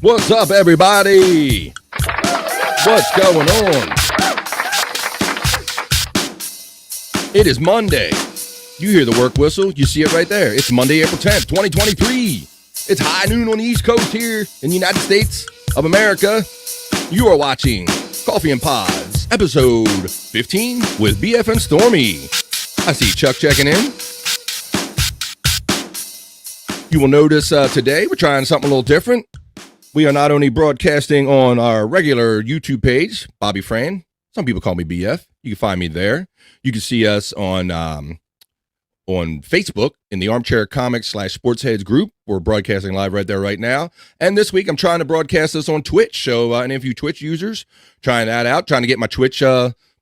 What's up, everybody? What's going on? It is Monday. You hear the work whistle. You see it right there. It's Monday, April 10th, 2023. It's high noon on the East Coast here in the United States of America. You are watching Coffee and Pods, episode 15 with BF and Stormy. I see Chuck checking in. You will notice today we're trying something a little different. We are not only broadcasting on our regular YouTube page, Bobby Fran. Some people call me BF. You can find me there. You can see us on Facebook in the Armchair Comics /Sportsheads group. We're broadcasting live right there right now. And this week I'm trying to broadcast this on Twitch. So any of you Twitch users, trying that out, trying to get my Twitch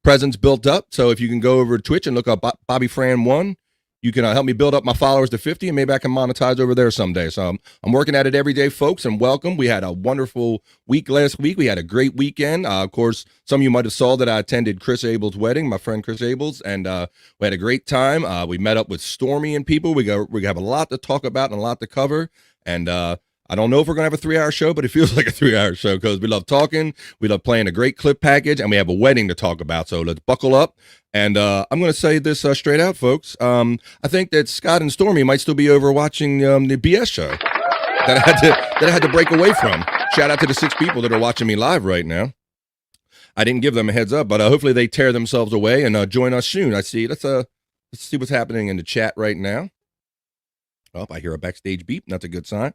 presence built up. So if you can go over to Twitch and look up Bobby Fran 1, you can help me build up my followers to 50, and maybe I can monetize over there someday. So I'm working at it every day, folks, and welcome. We had a wonderful week last week. We had a great weekend. Of course, some of you might have saw that I attended Chris Abel's wedding, my friend Chris Abel's, and we had a great time. We met up with Stormy and people. We have a lot to talk about and a lot to cover, and I don't know if we're going to have a 3-hour show, but it feels like a 3-hour show because we love talking, we love playing a great clip package, and we have a wedding to talk about. So let's buckle up. And I'm going to say this straight out, folks. I think that Scott and Stormy might still be over watching the BS show that I had to break away from. Shout out to the 6 people that are watching me live right now. I didn't give them a heads up, but hopefully they tear themselves away and join us soon. I see. Let's see what's happening in the chat right now. Oh, I hear a backstage beep. That's a good sign.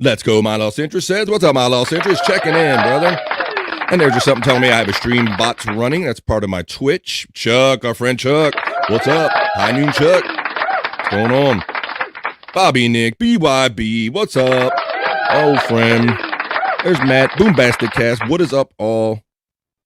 Let's go, my Los Interest says. What's up, my Los Interest? Checking in, brother. And there's just something telling me I have a stream bots running. That's part of my Twitch. Chuck, our friend Chuck. What's up? High noon, Chuck. What's going on? Bobby Nick, BYB. What's up? Old friend. There's Matt. Boombastic Cast. What is up, all?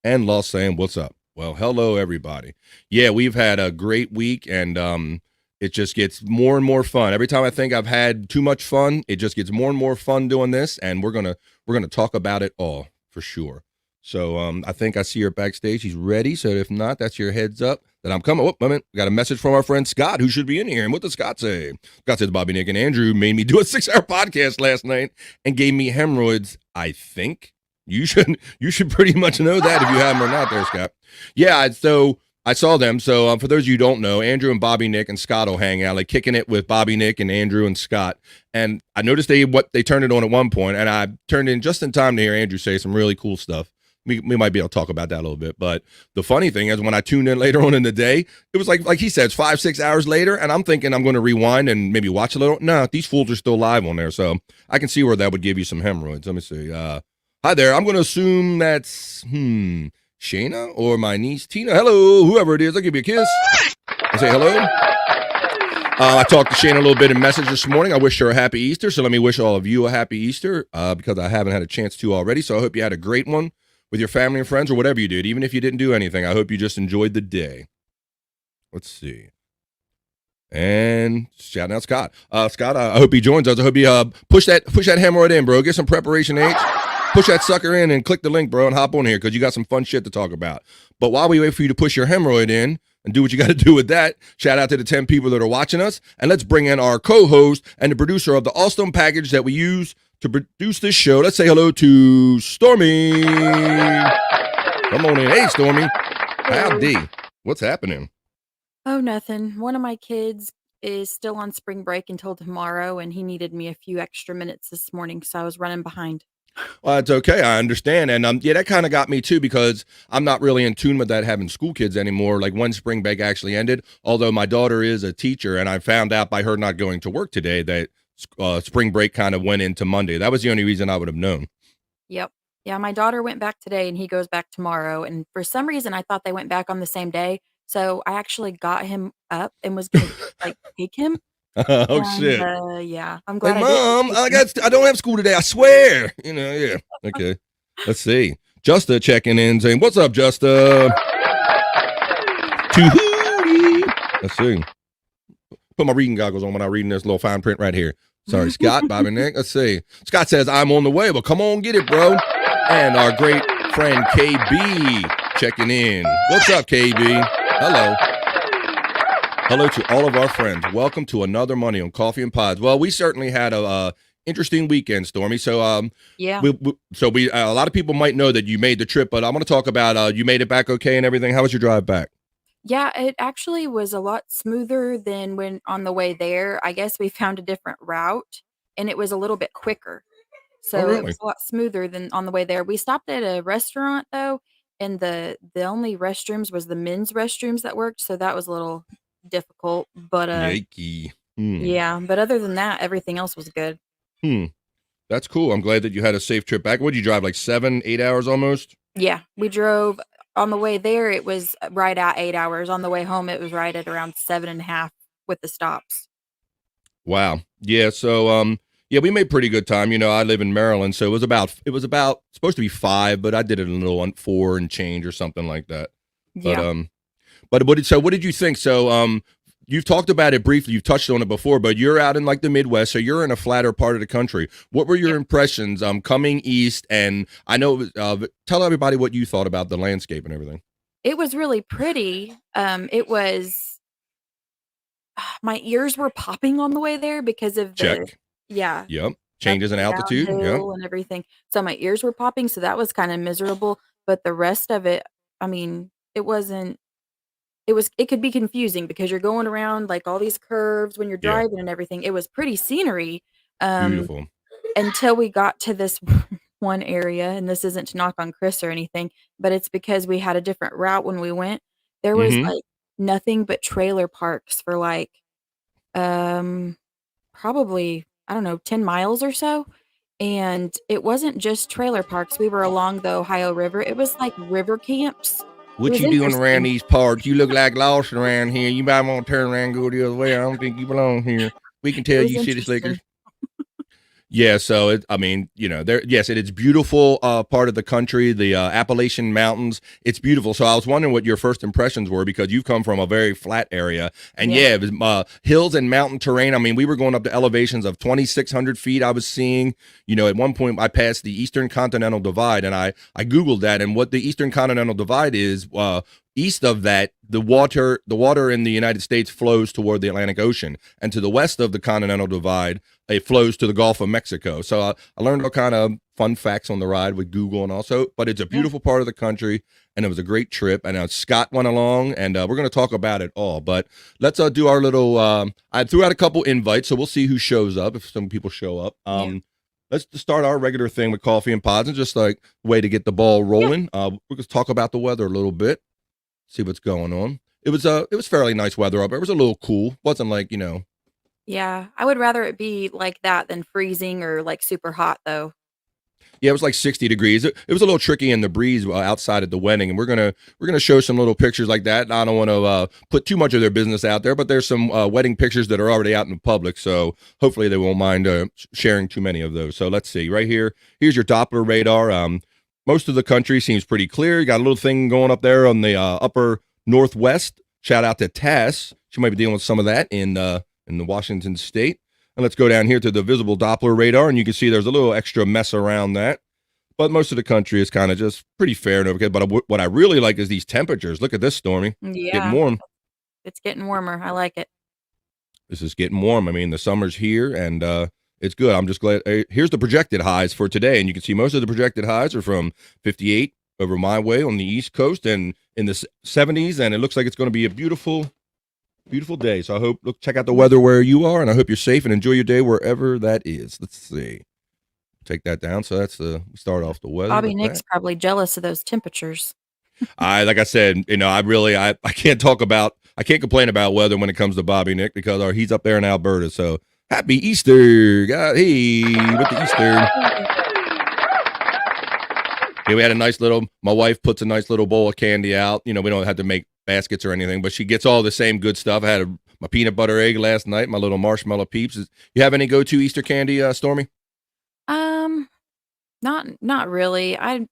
And Lost saying, what's up? Well, hello, everybody. Yeah, we've had a great week, and it just gets more and more fun. Every time I think I've had too much fun, it just gets more and more fun doing this, and we're gonna talk about it all for sure. So I think I see her backstage. He's ready. So if not, that's your heads up that I'm coming. Oh, moment. We got a message from our friend Scott, who should be in here. And what does Scott say? Scott says Bobby, Nick, and Andrew made me do a 6-hour podcast last night and gave me hemorrhoids. I think you should pretty much know that if you have them or not, there, Scott. Yeah. So I saw them. So for those of you who don't know, Andrew and Bobby Nick and Scott will hang out, like kicking it with Bobby Nick and Andrew and Scott. And I noticed they turned it on at one point, and I turned in just in time to hear Andrew say some really cool stuff. We might be able to talk about that a little bit. But the funny thing is when I tuned in later on in the day, it was like he said, 5-6 hours later, and I'm thinking I'm going to rewind and maybe watch a little. No, these fools are still live on there. So I can see where that would give you some hemorrhoids. Let me see. Hi there. I'm going to assume that's Shayna or my niece Tina. Hello, whoever it is. I'll give you a kiss. I say hello. I talked to Shayna a little bit in message this morning. I wish her a happy Easter. So let me wish all of you a happy Easter because I haven't had a chance to already. So I hope you had a great one with your family and friends or whatever you did. Even if you didn't do anything, I hope you just enjoyed the day. Let's see. And shouting out Scott. Scott, I hope he joins us. I hope you push that hemorrhoid in, bro. Get some preparation H. Push that sucker in and click the link, bro, and hop on here because you got some fun shit to talk about. But while we wait for you to push your hemorrhoid in and do what you got to do with that, shout out to the 10 people that are watching us. And let's bring in our co-host and the producer of the awesome package that we use to produce this show. Let's say hello to Stormy. Come on in. Hey, Stormy. Howdy. What's happening? Oh, nothing. One of my kids is still on spring break until tomorrow, and he needed me a few extra minutes this morning, so I was running behind. Well, it's okay. I understand. And yeah, that kind of got me too because I'm not really in tune with that having school kids anymore. Like when spring break actually ended, although my daughter is a teacher and I found out by her not going to work today that spring break kind of went into Monday. That was the only reason I would have known. Yep. Yeah, my daughter went back today and he goes back tomorrow. And for some reason, I thought they went back on the same day. So I actually got him up and was going to take him. Oh, And, shit. yeah, I'm glad Like, I didn't Mom, take him. I don't have school today. I swear. Yeah. Okay. Let's see. Justa checking in saying, what's up, Justa? Let's see. Put my reading goggles on when I'm reading this little fine print right here. Sorry, Scott, Bobby Nick. Let's see. Scott says, I'm on the way. Well, come on, get it, bro. And our great friend KB checking in. What's up, KB? Hello. Hello to all of our friends. Welcome to another Monday on Coffee and Pods. Well, we certainly had a interesting weekend, Stormy. So Yeah. we a lot of people might know that you made the trip, but I want to talk about you made it back okay and everything. How was your drive back? Yeah, it actually was a lot smoother than when on the way there. I guess we found a different route, and it was a little bit quicker. Oh, So it really? was a lot smoother than on the way there. We stopped at a restaurant though, and the only restrooms was the men's restrooms that worked, so that was a little difficult. But Yikey. Hmm. yeah, but other than that, everything else was good. Hmm. That's cool. I'm glad that you had a safe trip back. What did you drive, like 7, 8 hours almost? Yeah, we drove on the way there, it was right at 8 hours. On the way home, it was right at around 7.5 with the stops. Wow. Yeah. So yeah, we made pretty good time. I live in Maryland, so it was about supposed to be 5, but I did it in a little on 4 and change or something like that. But Yeah. what did you think? So you've talked about it briefly, you've touched on it before, but you're out in like the Midwest, so you're in a flatter part of the country. What were your Yeah. impressions coming east? And I know tell everybody what you thought about the landscape and everything. It was really pretty. It was my ears were popping on the way there because of the Check. yeah, Yep. up Changes in and altitude. Yep. downhill and everything. So my ears were popping, so that was kinda miserable, but the rest of it, I mean, it could be confusing because you're going around, like, all these curves when you're Yeah. driving and everything. It was pretty scenery, um, Beautiful. until we got to this one area, and this isn't to knock on Chris or anything, but it's because we had a different route when we went. There was, Mm-hmm. like, nothing but trailer parks for, like, um, probably, I don't know, 10 miles or so, and it wasn't just trailer parks. We were along the Ohio River. It was like river camps. It What was you doing around interesting. these parts? You look like lost around here. You might want to turn around and go the other way. I don't think you belong here. We can It tell was you city slickers. interesting. Yeah, so I mean, yes, it is beautiful part of the country, the Appalachian Mountains. It's beautiful. So I was wondering what your first impressions were because you've come from a very flat area, and Yeah, yeah, it was hills and mountain terrain. I mean, we were going up to elevations of 2,600 feet. I was seeing, at one point I passed the Eastern Continental Divide, and I googled that, and what the Eastern Continental Divide is. East of that, the water in the United States flows toward the Atlantic Ocean, and to the west of the Continental Divide, it flows to the Gulf of Mexico. So I learned all kind of fun facts on the ride with Google and also, but it's a yeah, beautiful part of the country, and it was a great trip. And Scott went along, and we're going to talk about it all. But let's do our little. I threw out a couple invites, so we'll see who shows up if some people show up. yeah, Let's just start our regular thing with coffee and pods, and just like way to get the ball yeah, rolling. We're going to talk about the weather a little bit, see what's going on. It was fairly nice weather up there. It was a little cool. Wasn't like yeah. I would rather it be like that than freezing or, like, super hot, though. Yeah, it was like 60 degrees. It was a little tricky in the breeze outside at the wedding, and we're gonna show some little pictures like that. I don't want to put too much of their business out there, but there's some wedding pictures that are already out in the public, so hopefully they won't mind sharing too many of those. So let's see, right here. Here's your Doppler radar. Most of the country seems pretty clear. You got a little thing going up there on the upper northwest. Shout out to Tess. She might be dealing with some of that in the Washington State. And let's go down here to the visible Doppler radar, and you can see there's a little extra mess around that. But most of the country is kind of just pretty fair and okay. But what I really like is these temperatures. Look at this, Stormy. Getting Yeah, warm. it's getting warmer. I like it. This is getting warm. I mean, the summer's here, and it's good. I'm just glad. Here's the projected highs for today, and you can see most of the projected highs are from 58 over my way on the East Coast and in the 70s, and it looks like it's going to be a beautiful, beautiful day. So I hope check out the weather where you are, and I hope you're safe and enjoy your day wherever that is. Let's see. Take that down. So that's we start off the weather Bobby with Nick's that. probably jealous of those temperatures. Like I said, I can't I can't complain about weather when it comes to Bobby Nick because he's up there in Alberta. So happy Easter, God, hey, with the Easter. Yeah, we had a nice little. My wife puts a nice little bowl of candy out. We don't have to make baskets or anything, but she gets all the same good stuff. I had my peanut butter egg last night. My little marshmallow peeps. You have any go-to Easter candy, Stormy? Um, not really. I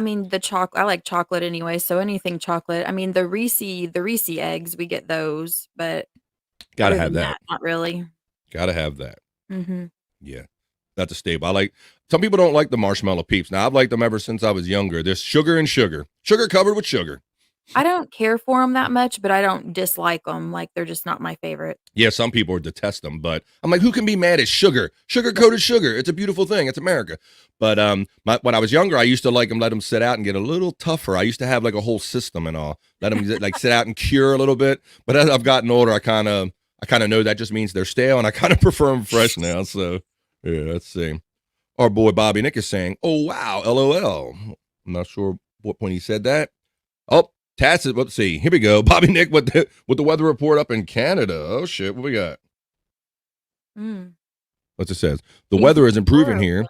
mean, I like chocolate anyway, so anything chocolate. I mean, the Reese eggs, we get those, but Gotta other have than that. that, not really. Gotta have that. Mhm. Yeah, that's a staple. I like. Some people don't like the marshmallow peeps. Now I've liked them ever since I was younger. There's sugar and sugar, sugar covered with sugar. I don't care for them that much, but I don't dislike them. Like, they're just not my favorite. Yeah, some people detest them, but I'm like, who can be mad at sugar? Sugar-coated sugar. It's a beautiful thing. It's America. But when I was younger, I used to let them sit out and get a little tougher. I used to have like a whole system and all. Let them like sit out and cure a little bit. But as I've gotten older, I kind of know that just means they're stale, and I kind of prefer them fresh now. So yeah, let's see. Our boy Bobby Nick is saying, "Oh wow, LOL." I'm not sure what point he said that. Oh, Tacit, let's see. Here we go. Bobby Nick with the weather report up in Canada. Oh shit, what we got? What's it says? The weather is improving here.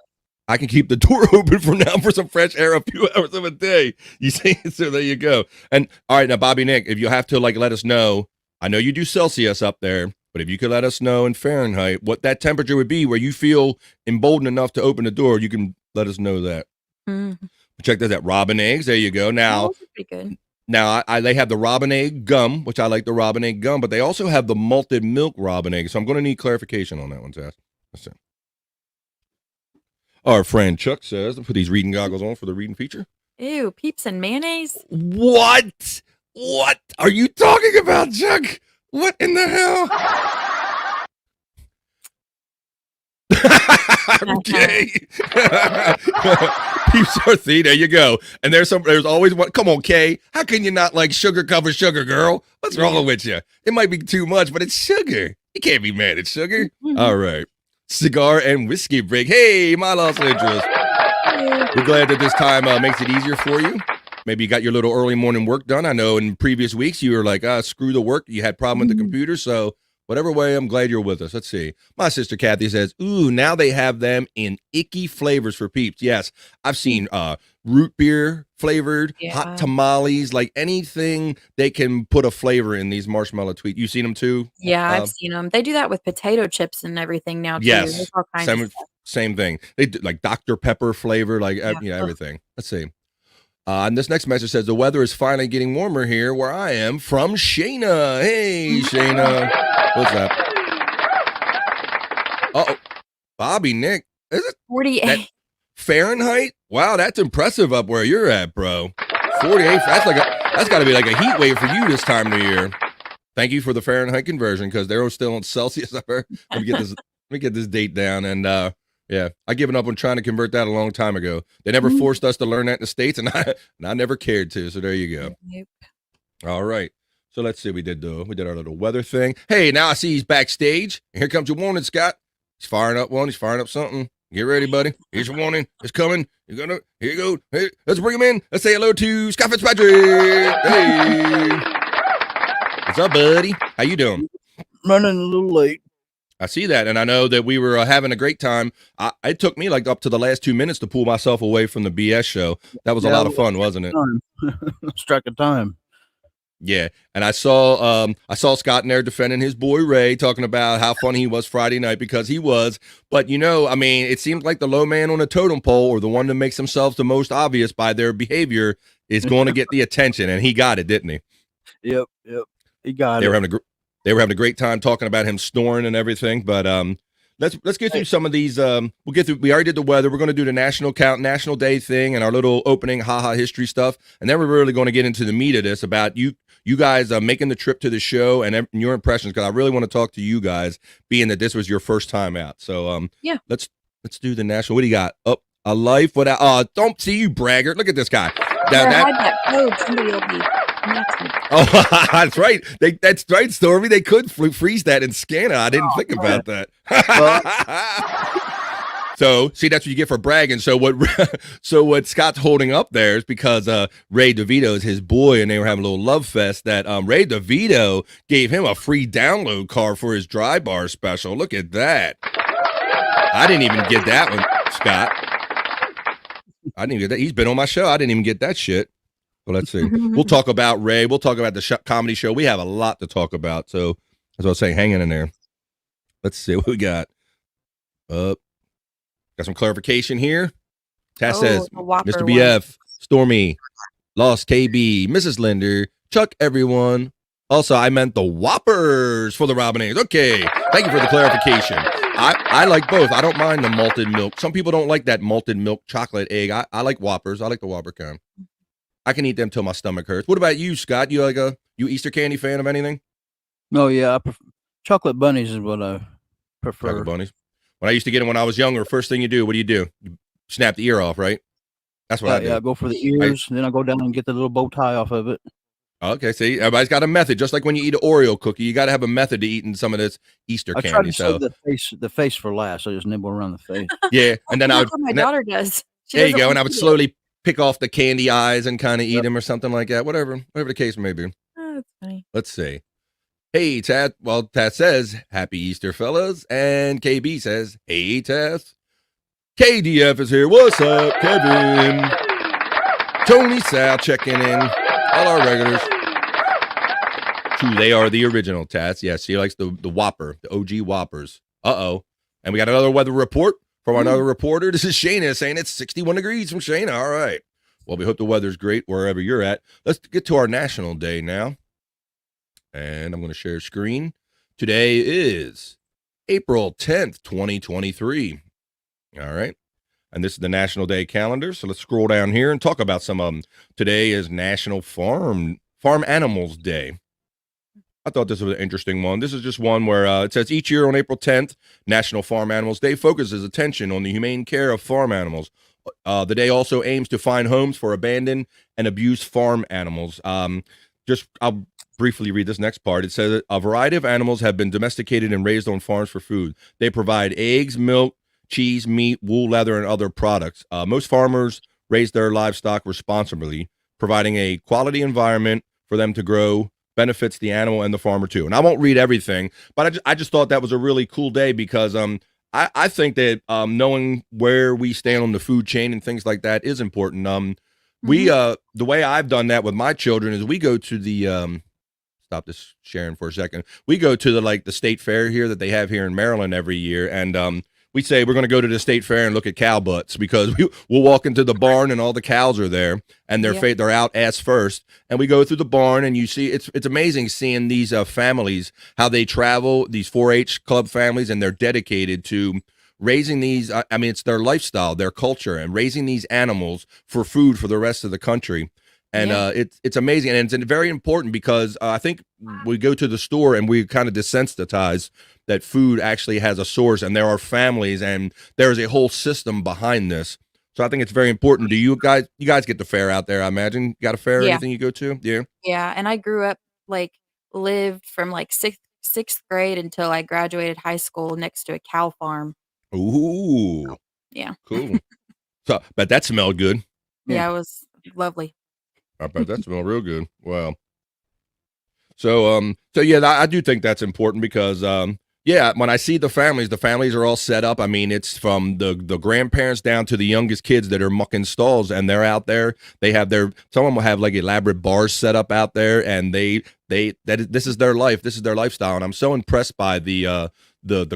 I can keep the door open for now for some fresh air a few hours of a day. You see? So there you go. And all right, now Bobby Nick, if you have to like let us know, I know you do Celsius up there, but if you could let us know in Fahrenheit what that temperature would be where you feel emboldened enough to open the door, you can let us know that. Check this out. Robin eggs. There you go. Now, pretty good. Now, they have the robin egg gum, which I like the robin egg gum, but they also have the malted milk robin egg. So I'm going to need clarification on that one, Tess. Let's see. Our friend Chuck says, put these reading goggles on for the reading feature. Ew, peeps and mayonnaise? What? What are you talking about, Chuck? What in the hell? Okay. Peeps are see, there you go. And there's always one. Come on, Kay. How can you not like sugar covered sugar, girl? What's wrong with you? It might be too much, but it's sugar. You can't be mad at sugar. All right. Cigar and whiskey break. Hey, my Los Angeles. We're glad that this time makes it easier for you. Maybe you got your little early morning work done. I know in previous weeks you were like, screw the work. You had problem with the computer, so whatever way, I'm glad you're with us. Let's see. My sister Kathy says, ooh, now they have them in icky flavors for peeps. Yes, I've seen root beer flavored, hot tamales, like anything they can put a flavor in these marshmallow tweets. You seen them too? Yeah, I've seen them. They do that with potato chips and everything now too. Yes, There's all kinds of stuff. Same thing. They do like Dr. Pepper flavor, like everything. Let's see. And this next message says, the weather is finally getting warmer here where I am from Shayna. Hey, Shayna. What's that? Uh-oh. Bobby, Nick. Is it 48 Fahrenheit? Wow, that's impressive up where you're at, bro. 48. That's got to be like a heat wave for you this time of the year. Thank you for the Fahrenheit conversion because they're still in Celsius up there. Let me get this date down. And yeah, I given up on trying to convert that a long time ago. They never forced us to learn that in the States, and I never cared to. So there you go. Yep. All right. So let's see. We did our little weather thing. Hey, now I see he's backstage. Here comes your warning, Scott. He's firing up one. He's firing up something. Get ready, buddy. Here's your warning. It's coming. Here you go. Hey, let's bring him in. Let's say hello to Scott Fitzpatrick. Hey. What's up, buddy? How you doing? Running a little late. I see that, and I know that we were having a great time. It took me like up to the last 2 minutes to pull myself away from the BS show. That was a lot of fun, wasn't it? Struck a time. Yeah, and I saw Scott in there defending his boy Ray, talking about how funny he was Friday night because he was. But I mean, it seems like the low man on a totem pole or the one that makes themselves the most obvious by their behavior is going to get the attention, and he got it, didn't he? Yep, he got it. They were having a great time talking about him snoring and everything. But let's get through some of these. We'll get through. We already did the weather. We're going to do the National Day thing and our little opening haha history stuff, and then we're really going to get into the meat of this about you guys making the trip to the show and your impressions, because I really want to talk to you guys, being that this was your first time out. So yeah, let's do the national. What do you got? Oh, a life without. Don't see you braggart. Look at this guy. That code. Somebody will be. Oh, that's right. That's right, Stormy. They could freeze that and scan it. I didn't think about that. So, see, that's what you get for bragging. So what Scott's holding up there is because Ray DeVito is his boy, and they were having a little love fest. That Ray DeVito gave him a free download card for his Dry Bar special. Look at that. I didn't even get that one, Scott. I didn't get that. He's been on my show. I didn't even get that shit. Well, let's see. We'll talk about Ray. We'll talk about the comedy show. We have a lot to talk about. So, as I was saying, hang in there. Let's see what we got. Got some clarification here. Tass says, Mr. BF, Stormy, Lost KB, Mrs. Linder, Chuck, everyone. Also, I meant the Whoppers for the Robin eggs. Okay. Thank you for the clarification. I like both. I don't mind the malted milk. Some people don't like that malted milk chocolate egg. I like Whoppers. I like the Whopper kind. I can eat them till my stomach hurts. What about you, Scott? You you Easter candy fan of anything? Oh yeah, chocolate bunnies is what I Chocolate prefer. bunnies. When I used to get them when I was younger, first thing you do, what do? You snap the ear off, right? That's what I do. Yeah, I go for the ears, and then I go down and get the little bow tie off of it. Okay, see, everybody's got a method. Just like when you eat an Oreo cookie, you got to have a method to eating some of this Easter I try candy. to save the face for last. I just nibble around the face. Yeah, and then That's what my daughter does. There you go, and I would slowly pick off the candy eyes and kind of eat them or something like that. Whatever the case may be. Oh, that's funny. Let's see. Hey, Tat. Well, Tat says, Happy Easter, fellas. And KB says, Hey, Tat. KDF is here. What's up, Kevin? Tony Sal checking in. All our regulars. True, they are the original Tats. Yes, he likes the Whopper, the OG Whoppers. Uh-oh. And we got another weather report from another reporter. This is Shayna saying it's 61 degrees from Shayna. All right. Well, we hope the weather's great wherever you're at. Let's get to our National Day now. And I'm going to share screen. Today is April 10th, 2023. All right. And this is the National Day calendar. So let's scroll down here and talk about some of them. Today is National Farm Animals Day. I thought this was an interesting one. This is just one where it says each year on April 10th, National Farm Animals Day focuses attention on the humane care of farm animals. The day also aims to find homes for abandoned and abused farm animals. I'll briefly read this next part. It says a variety of animals have been domesticated and raised on farms for food. They provide eggs, milk, cheese, meat, wool, leather, and other products. Most farmers raise their livestock responsibly, providing a quality environment for them to grow. Benefits the animal and the farmer too. And I won't read everything, but I just thought that was a really cool day because I think that knowing where we stand on the food chain and things like that is important. We the way I've done that with my children is we go to the stop this sharing for a second. We go to the state fair here that they have here in Maryland every year, and we say we're going to go to the state fair and look at cow butts because we'll walk into the barn and all the cows are there and they're out ass first, and we go through the barn and you see it's amazing seeing these families, how they travel, these 4-H club families, and they're dedicated to raising these. I mean, it's their lifestyle, their culture, and raising these animals for food for the rest of the country. And it's amazing, and it's very important because I think we go to the store and we kind of desensitize that food actually has a source, and there are families, and there is a whole system behind this. So I think it's very important. Do you guys get the fair out there? I imagine you got a fair or anything you go to? Yeah. Yeah, and I grew up lived from sixth grade until I graduated high school next to a cow farm. Ooh. Yeah. Cool. So, but that smelled good. Yeah, it was lovely. I bet that smelled real good. Wow. So yeah, I do think that's important because when I see the families are all set up. I mean, it's from the grandparents down to the youngest kids that are mucking stalls, and they're out there. They have some of them will have elaborate bars set up out there, and this is their life. This is their lifestyle, and I'm so impressed by the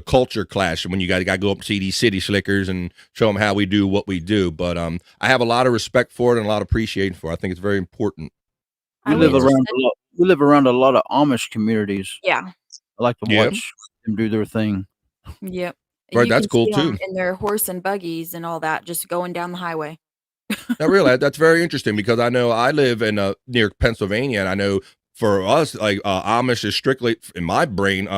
culture clash when you got to go up and see these city slickers and show them how we do what we do. But I have a lot of respect for it and a lot of appreciation for it. I think it's very important. We live around a lot of Amish communities. Yeah. I like to watch them do their thing. Yep. Right, that's cool too. In their horse and buggies and all that, just going down the highway. Now, really, that's very interesting because I know I live in near Pennsylvania, and I know for us, Amish is strictly in my brain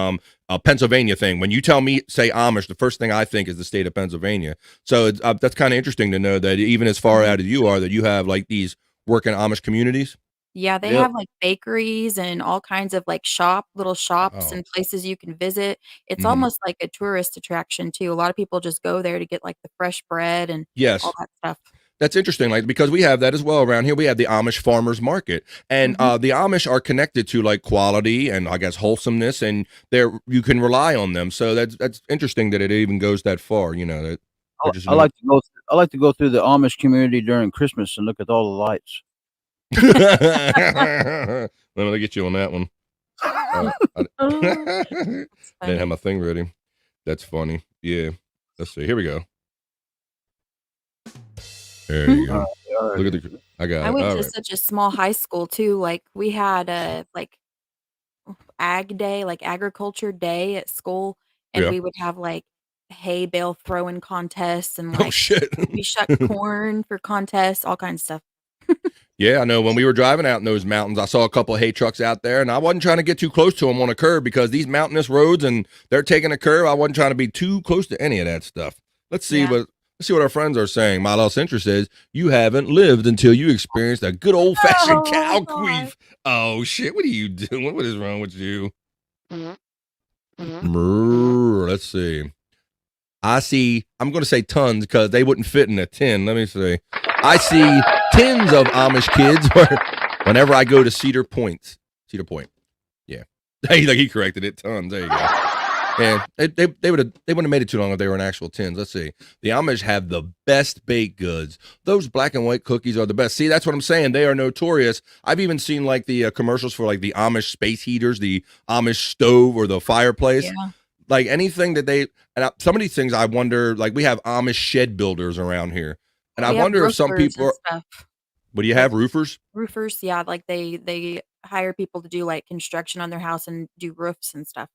a Pennsylvania thing. When you say Amish, the first thing I think is the state of Pennsylvania. So that's kind of interesting to know that even as far out as you are, that you have these working Amish communities. Yeah, they have bakeries and all kinds of little shops and places you can visit. It's almost like a tourist attraction too. A lot of people just go there to get the fresh bread and all that stuff. That's interesting, because we have that as well around here. We have the Amish farmers market, and the Amish are connected to quality and I guess wholesomeness, and you can rely on them. So that's interesting that it even goes that far. That I like to go through the Amish community during Christmas and look at all the lights. Let me get you on that one. I didn't have my thing ready. That's funny. Yeah. Let's see. Here we go. There you go. Look at I went to such a small high school too. We had a ag day, agriculture day at school, and we would have hay bale throwing contests and oh shit, we shucked corn for contests, all kinds of stuff. Yeah, I know. When we were driving out in those mountains, I saw a couple of hay trucks out there, and I wasn't trying to get too close to them on a curve because these mountainous roads and they're taking a curve. I wasn't trying to be too close to any of that stuff. Let's see Yeah. what our friends are saying. My lost interest says you haven't lived until you experienced a good old fashioned Oh, cow God. queef. Oh shit! What are you doing? What is wrong with you? Let's see. I'm going to say tons because they wouldn't fit in a tin. Let me see. I see tins of Amish kids whenever I go to Cedar Point. Yeah. He corrected it. Tons. There you go. And they wouldn't have made it too long if they were in actual tins. Let's see. The Amish have the best baked goods. Those black and white cookies are the best. See, that's what I'm saying. They are notorious. I've even seen like the commercials for like the Amish space heaters, the Amish stove, or the fireplace. Yeah. Like anything that some of these things, I wonder, like we have Amish shed builders around here. And I We have wonder if some roofers people and are, stuff. what do you have, roofers? Roofers, yeah, like they hire people to do like construction on their house and do roofs and stuff.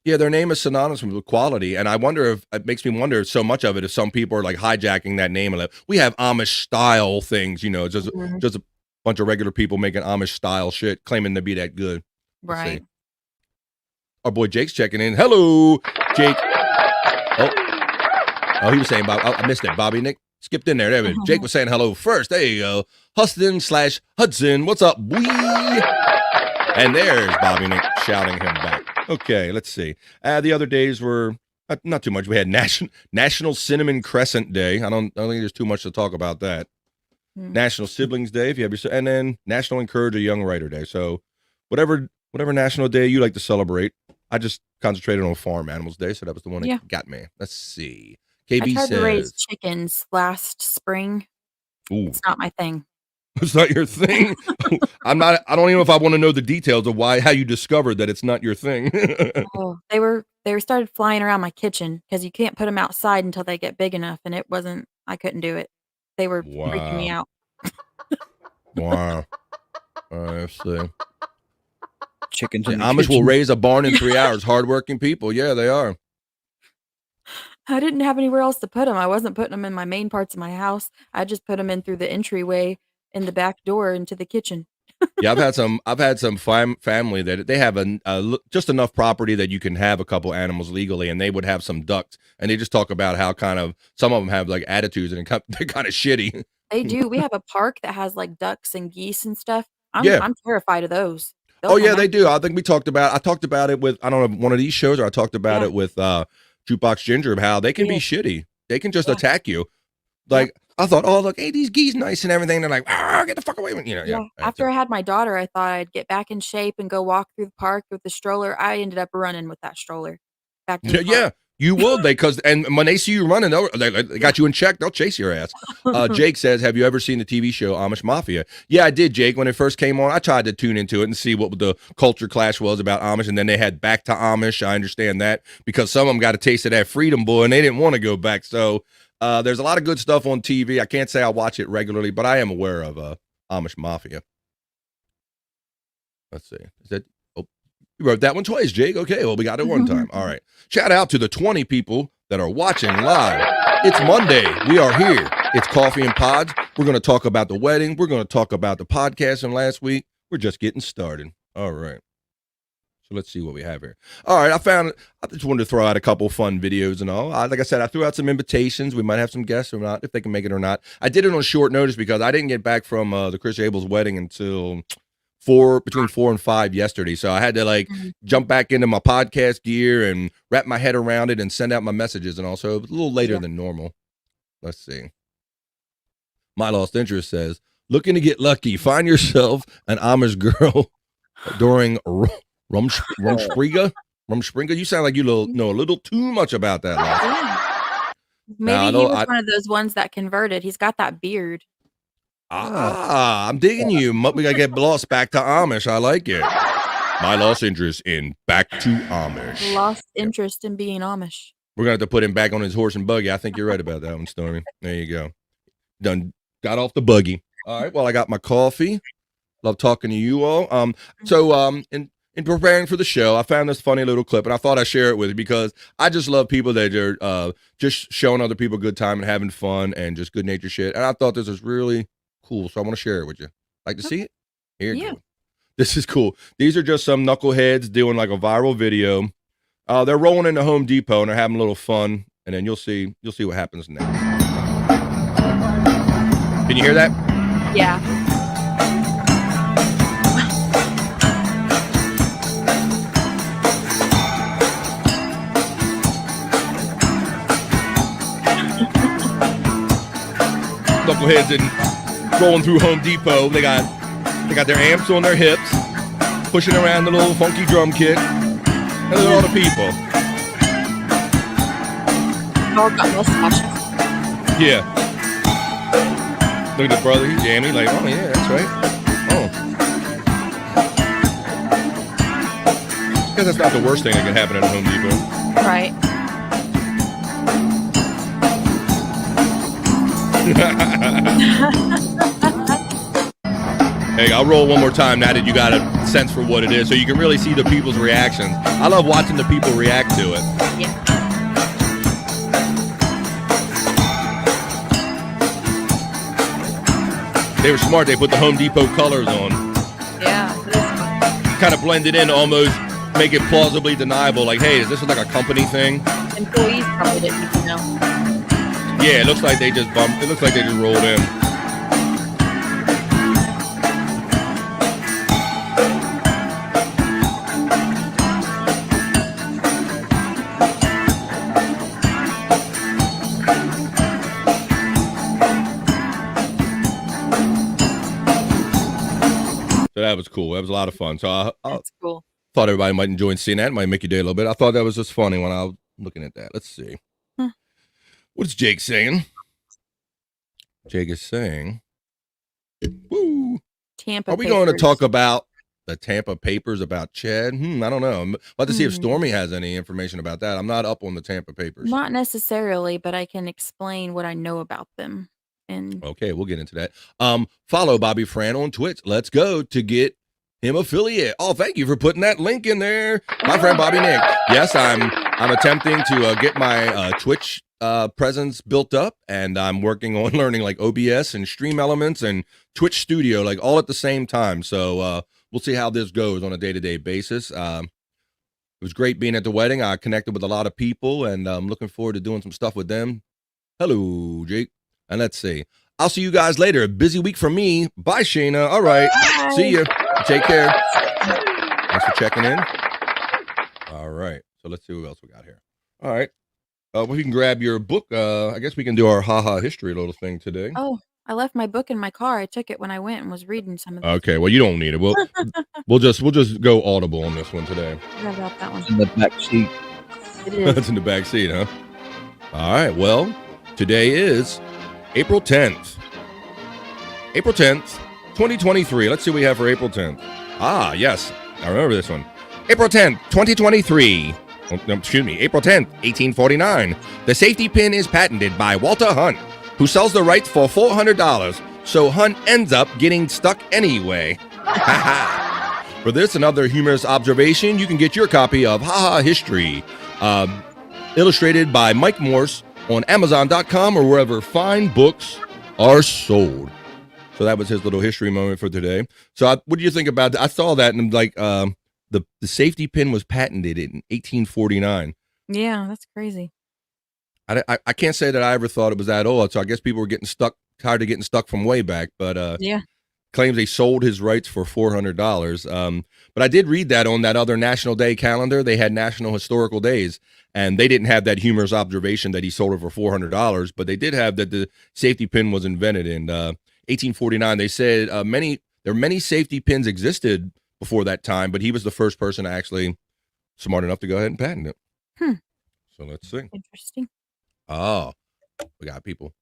Yeah, their name is synonymous with quality. And I wonder if it makes me wonder so much of it if some people are like hijacking that name. And like, we have Amish style things, just a bunch of regular people making Amish style shit, claiming to be that good. Let's see. Right. Our boy Jake's checking in. Hello, Jake. Oh, he was saying, Bob. I missed it. Bobby Nick skipped in there. There we go. Jake was saying hello first. There you go. Huston/Hudson. What's up, wee? And there's Bobby Nick shouting him back. Okay, let's see. The other days were not too much. We had National Cinnamon Crescent Day. I don't think there's too much to talk about that. National Siblings Day, if you have your, and then National Encourage a Young Writer Day. So whatever national day you like to celebrate. I just concentrated on Farm Animals Day, so that was the one that got me. Let's see. KB I tried says, to raise chickens last spring. Ooh. It's not my thing. It's not your thing? I don't even know if I want to know the details of how you discovered that it's not your thing. Oh, they started flying around my kitchen because you can't put them outside until they get big enough, and I couldn't do it. They were freaking me out. Wow. Let's see. Chickens in the Amish will kitchen. raise a barn in 3 hours. Hardworking people. Yeah, they are. I didn't have anywhere else to put them. I wasn't putting them in my main parts of my house. I just put them in through the entryway in the back door into the kitchen. Yeah, I've had some family that they have just enough property that you can have a couple animals legally, and they would have some ducks, and they just talk about how kind of some of them have like attitudes and they're kind of shitty. They do. We have a park that has like ducks and geese and stuff. I'm terrified of those. Oh yeah, they do. I think I talked about it with, I don't know, one of these shows, or I talked about it with Jukebox Ginger, how they can be shitty. They can just attack you. Like I thought, oh look, hey, these geese nice and everything. They're like, get the fuck away from you. Yeah. After I had my daughter, I thought I'd get back in shape and go walk through the park with the stroller. I ended up running with that stroller back to the park. You would. And when they see you running, they got you in check. They'll chase your ass. Jake says, have you ever seen the TV show Amish Mafia? Yeah, I did, Jake. When it first came on, I tried to tune into it and see what the culture clash was about Amish. And then they had Back to Amish. I understand that because some of them got a taste of that freedom, boy, and they didn't want to go back. So there's a lot of good stuff on TV. I can't say I watch it regularly, but I am aware of Amish Mafia. Let's see. Is that... You wrote that one twice, Jake. Okay, well, we got it one time. All right. Shout out to the 20 people that are watching live. It's Monday. We are here. It's Coffee and Pods. We're going to talk about the wedding. We're going to talk about the podcast from last week. We're just getting started. All right. So let's see what we have here. All right. I just wanted to throw out a couple fun videos and all. Like I said, I threw out some invitations. We might have some guests or not, if they can make it or not. I did it on short notice because I didn't get back from the Chris Abel's wedding until between 4 and 5 yesterday. So I had to jump back into my podcast gear and wrap my head around it and send out my messages. And also it was a little later than normal. Let's see. My Lost Interest says, looking to get lucky, find yourself an Amish girl during Rumspringa. You sound like you know a little too much about that. Yeah. Maybe he was one of those ones that converted. He's got that beard. I'm digging you. We gotta get lost back to Amish. I like it. My lost interest in back to Amish. Lost interest in being Amish. We're gonna have to put him back on his horse and buggy. I think you're right about that one, Stormy. There you go. Done. Got off the buggy. All right. Well, I got my coffee. Love talking to you all. In preparing for the show, I found this funny little clip, and I thought I'd share it with you because I just love people that are just showing other people a good time and having fun and just good nature shit. And I thought this was really cool, so I want to share it with you. Like to see it? Here you Yeah. go. This is cool. These are just some knuckleheads doing like a viral video. They're rolling into Home Depot and they're having a little fun, and then you'll see what happens next. Can you hear that? Yeah. Knuckleheads and rolling through Home Depot. They got their amps on their hips, pushing around the little funky drum kit. And look at all the people. All got mustaches. Yeah. Look at the brother, he's jamming. Like, oh yeah, that's right. Oh. I guess that's not the worst thing that can happen at a Home Depot. Right. Hey, I'll roll one more time now that you got a sense for what it is, so you can really see the people's reactions. I love watching the people react to it. Yeah. They were smart. They put the Home Depot colors on. Yeah. Kind of blended in, almost make it plausibly deniable. Like, hey, is this like a company thing? Employees probably didn't even know. Yeah, it looks like they just bumped. It looks like they just rolled in. So that was cool. That was a lot of fun. So I That's cool. thought everybody might enjoy seeing that. It might make your day a little bit. I thought that was just funny when I was looking at that. Let's see. What's Jake saying? Jake is saying, woo. Tampa. Are we going to Papers. talk about the Tampa Papers about Chad? I don't know. I'm about to see if Stormy has any information about that. I'm not up on the Tampa Papers. Not necessarily, but I can explain what I know about them. And Okay, we'll get into that. Follow Bobby Fran on Twitch. Let's go to get him affiliate. Oh, thank you for putting that link in there. My friend Bobby Nick. Yes, I'm attempting to get my Twitch presence built up, and I'm working on learning like OBS and Stream Elements and Twitch Studio, like all at the same time. So we'll see how this goes on a day-to-day basis. It was great being at the wedding. I connected with a lot of people, and I'm looking forward to doing some stuff with them. Hello, Jake. And let's see. I'll see you guys later. Busy week for me. Bye, Shayna. All right. Bye. See you. Take care. Thanks for checking in. All right. So let's see what else we got here. All right. Well, you can grab your book. I guess we can do our haha history little thing today. Oh, I left my book in my car. I took it when I went and was reading some of it. Okay. Well, you don't need it. We'll just go audible on this one today. Forgot about that one. In the back seat. It is. It's in the back seat, huh? All right. Well, today is April 10th. April 10th, 2023. Let's see what we have for April 10th. Ah, yes. I remember this one. April 10th, 2023. Excuse me. April 10th, 1849. The safety pin is patented by Walter Hunt, who sells the rights for $400. So Hunt ends up getting stuck anyway. For this and other humorous observation, you can get your copy of Haha History, illustrated by Mike Morse, on Amazon.com or wherever fine books are sold. So that was his little history moment for today. So what do you think about that? I saw that and I'm like, the safety pin was patented in 1849. Yeah, that's crazy. I can't say that I ever thought it was that old. So I guess people were tired of getting stuck from way back. But Yeah. claims they sold his rights for $400. But I did read that on that other National Day calendar. They had National Historical Days. And they didn't have that humorous observation that he sold it for $400, but they did have that the safety pin was invented in 1849. They said many safety pins existed before that time, but he was the first person actually smart enough to go ahead and patent it. So let's see. Interesting. Oh, we got people.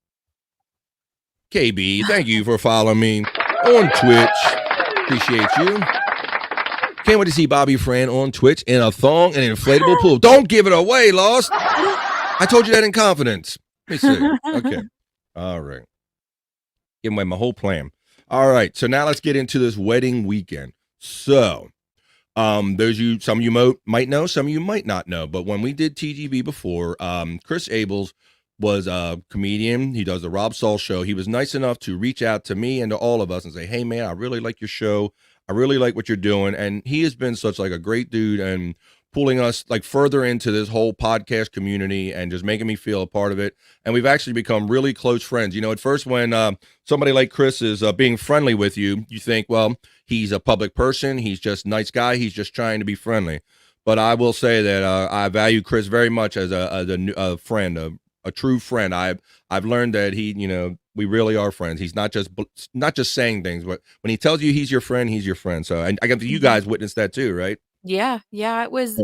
KB, thank you for following me on Twitch. Appreciate you. Can't wait to see Bobby Fran on Twitch in a thong and an inflatable pool. Don't give it away, Lost. I told you that in confidence. Let me see. Okay. All right. Give away my whole plan. All right. So now let's get into this wedding weekend. So, some of you might know, some of you might not know, but when we did TGV before, Chris Abels was a comedian. He does the Rob Saul show. He was nice enough to reach out to me and to all of us and say, "Hey man, I really like your show. I really like what you're doing." And he has been such like a great dude and pulling us like further into this whole podcast community and just making me feel a part of it. And we've actually become really close friends. At first when somebody like Chris is being friendly with you, you think, well, he's a public person. He's just a nice guy. He's just trying to be friendly. But I will say that I value Chris very much as a friend, a true friend. I've learned that we really are friends. He's not just saying things, but when he tells you he's your friend, he's your friend. So I guess you guys witnessed that too, right? Yeah, yeah, it was,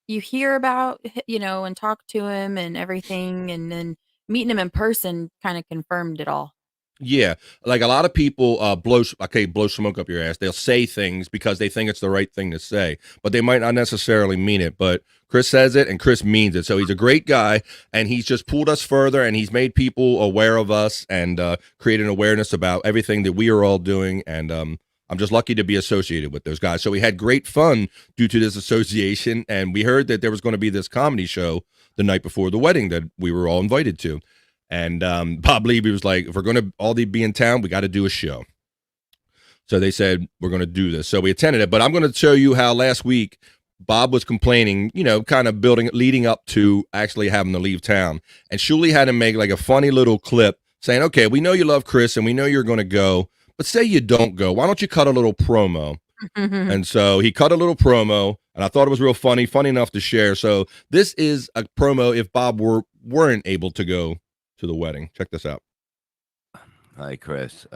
you hear about and talk to him and everything, and then meeting him in person kinda confirmed it all. Yeah, like a lot of people blow smoke up your ass. They'll say things because they think it's the right thing to say, but they might not necessarily mean it. But Chris says it and Chris means it. So he's a great guy, and he's just pulled us further, and he's made people aware of us and created an awareness about everything that we are all doing. And I'm just lucky to be associated with those guys. So we had great fun due to this association, and we heard that there was going to be this comedy show the night before the wedding that we were all invited to. And Bob Levy was like, if we're going to all be in town, we got to do a show. So they said, we're going to do this. So we attended it. But I'm going to show you how last week Bob was complaining, kind of leading up to actually having to leave town. And Shuli had to make like a funny little clip saying, okay, we know you love Chris and we know you're going to go, but say you don't go. Why don't you cut a little promo? And so he cut a little promo, and I thought it was real funny enough to share. So this is a promo if Bob weren't able to go to the wedding. Check this out. Hi, Chris.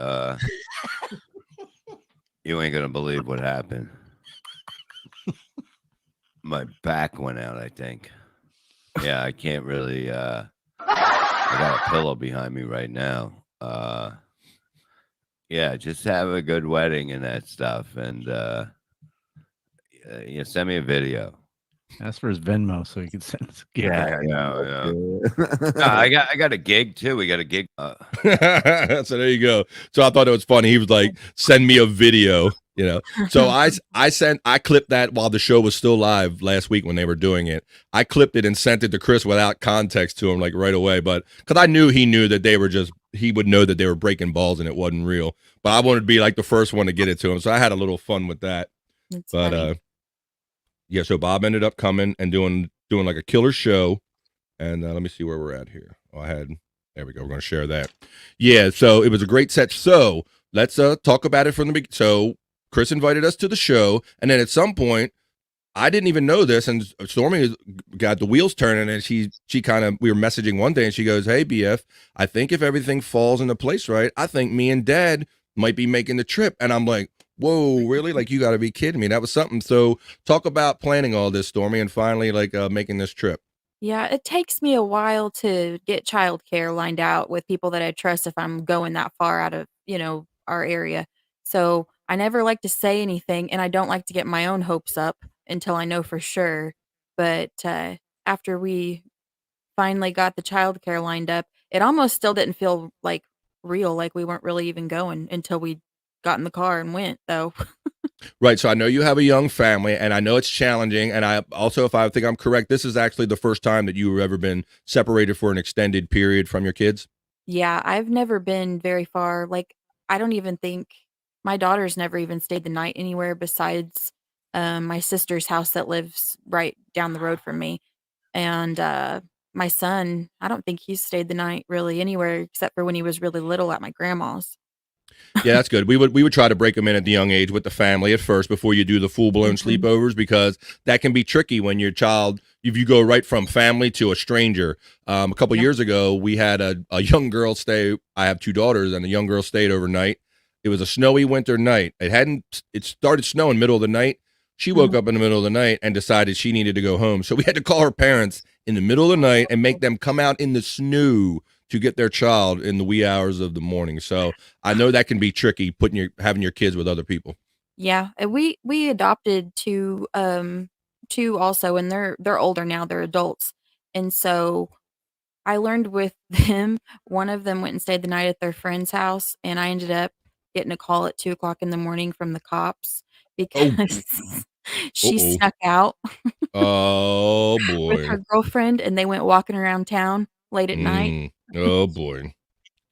You ain't gonna believe what happened. My back went out, I think. Yeah, I can't really I got a pillow behind me right now. Yeah, just have a good wedding and that stuff, and send me a video. Ask for his Venmo so he can send us a gift. Yeah, I know. No, I got a gig too. We got a gig. So there you go. So I thought it was funny. He was like, "Send me a video," So I clipped that while the show was still live last week when they were doing it. I clipped it and sent it to Chris without context to him, like right away. But because I knew he knew that he would know that they were breaking balls and it wasn't real. But I wanted to be like the first one to get it to him, so I had a little fun with that. That's But funny. yeah, so Bob ended up coming and doing like a killer show. And let me see where we're at here. There we go. We're going to share that. Yeah, so it was a great set. So let's talk about it from the beginning. So Chris invited us to the show. And then at some point, I didn't even know this. And Stormy got the wheels turning. And we were messaging one day and she goes, "Hey, BF, I think if everything falls into place right, I think me and Dad might be making the trip." And I'm like, whoa, really? Like, you got to be kidding me. That was something. So talk about planning all this, Stormy, and finally making this trip. Yeah, it takes me a while to get childcare lined out with people that I trust if I'm going that far out of, our area. So I never like to say anything, and I don't like to get my own hopes up until I know for sure. But after we finally got the childcare lined up, it almost still didn't feel like real, like we weren't really even going until we got in the car and went, though. Right. So I know you have a young family, and I know it's challenging. And I also, if I think I'm correct, this is actually the first time that you've ever been separated for an extended period from your kids. Yeah, I've never been very far. Like, I don't even think my daughter's never even stayed the night anywhere besides my sister's house that lives right down the road from me. And my son, I don't think he's stayed the night really anywhere except for when he was really little at my grandma's. Yeah, that's good. We would try to break them in at the young age with the family at first before you do the full blown sleepovers, because that can be tricky when your child, if you go right from family to a stranger. A couple years ago, we had a young girl stay. I have two daughters, and a young girl stayed overnight. It was a snowy winter night. It started snowing middle of the night. She woke up in the middle of the night and decided she needed to go home. So we had to call her parents in the middle of the night and make them come out in the snow to get their child in the wee hours of the morning. So I know that can be tricky, having your kids with other people. Yeah, and we adopted two also, and they're older now, they're adults. And so I learned with them, one of them went and stayed the night at their friend's house, and I ended up getting a call at 2 o'clock in the morning from the cops Oh, because she uh-oh. snuck out Oh with boy. her girlfriend, and they went walking around town late at night. Oh boy,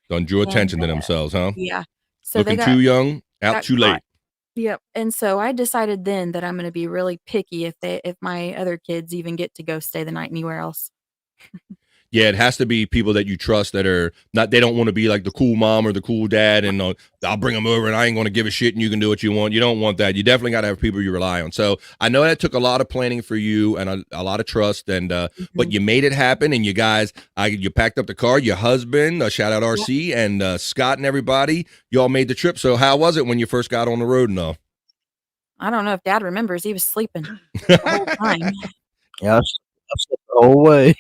done drew attention to themselves, huh? Yeah. So Looking they too young, out got too caught. late. Yep. And so I decided then that I'm gonna be really picky if my other kids even get to go stay the night anywhere else. Yeah, it has to be people that you trust that are not. They don't want to be like the cool mom or the cool dad, and I'll bring them over, and I ain't going to give a shit, and you can do what you want. You don't want that. You definitely got to have people you rely on. So I know that took a lot of planning for you and a lot of trust, and but you made it happen, and you guys, you packed up the car. Your husband, shout out RC and Scott and everybody. You all made the trip. So how was it when you first got on the road and all? I don't know if Dad remembers. He was sleeping the whole time. Yeah, I slept the whole way.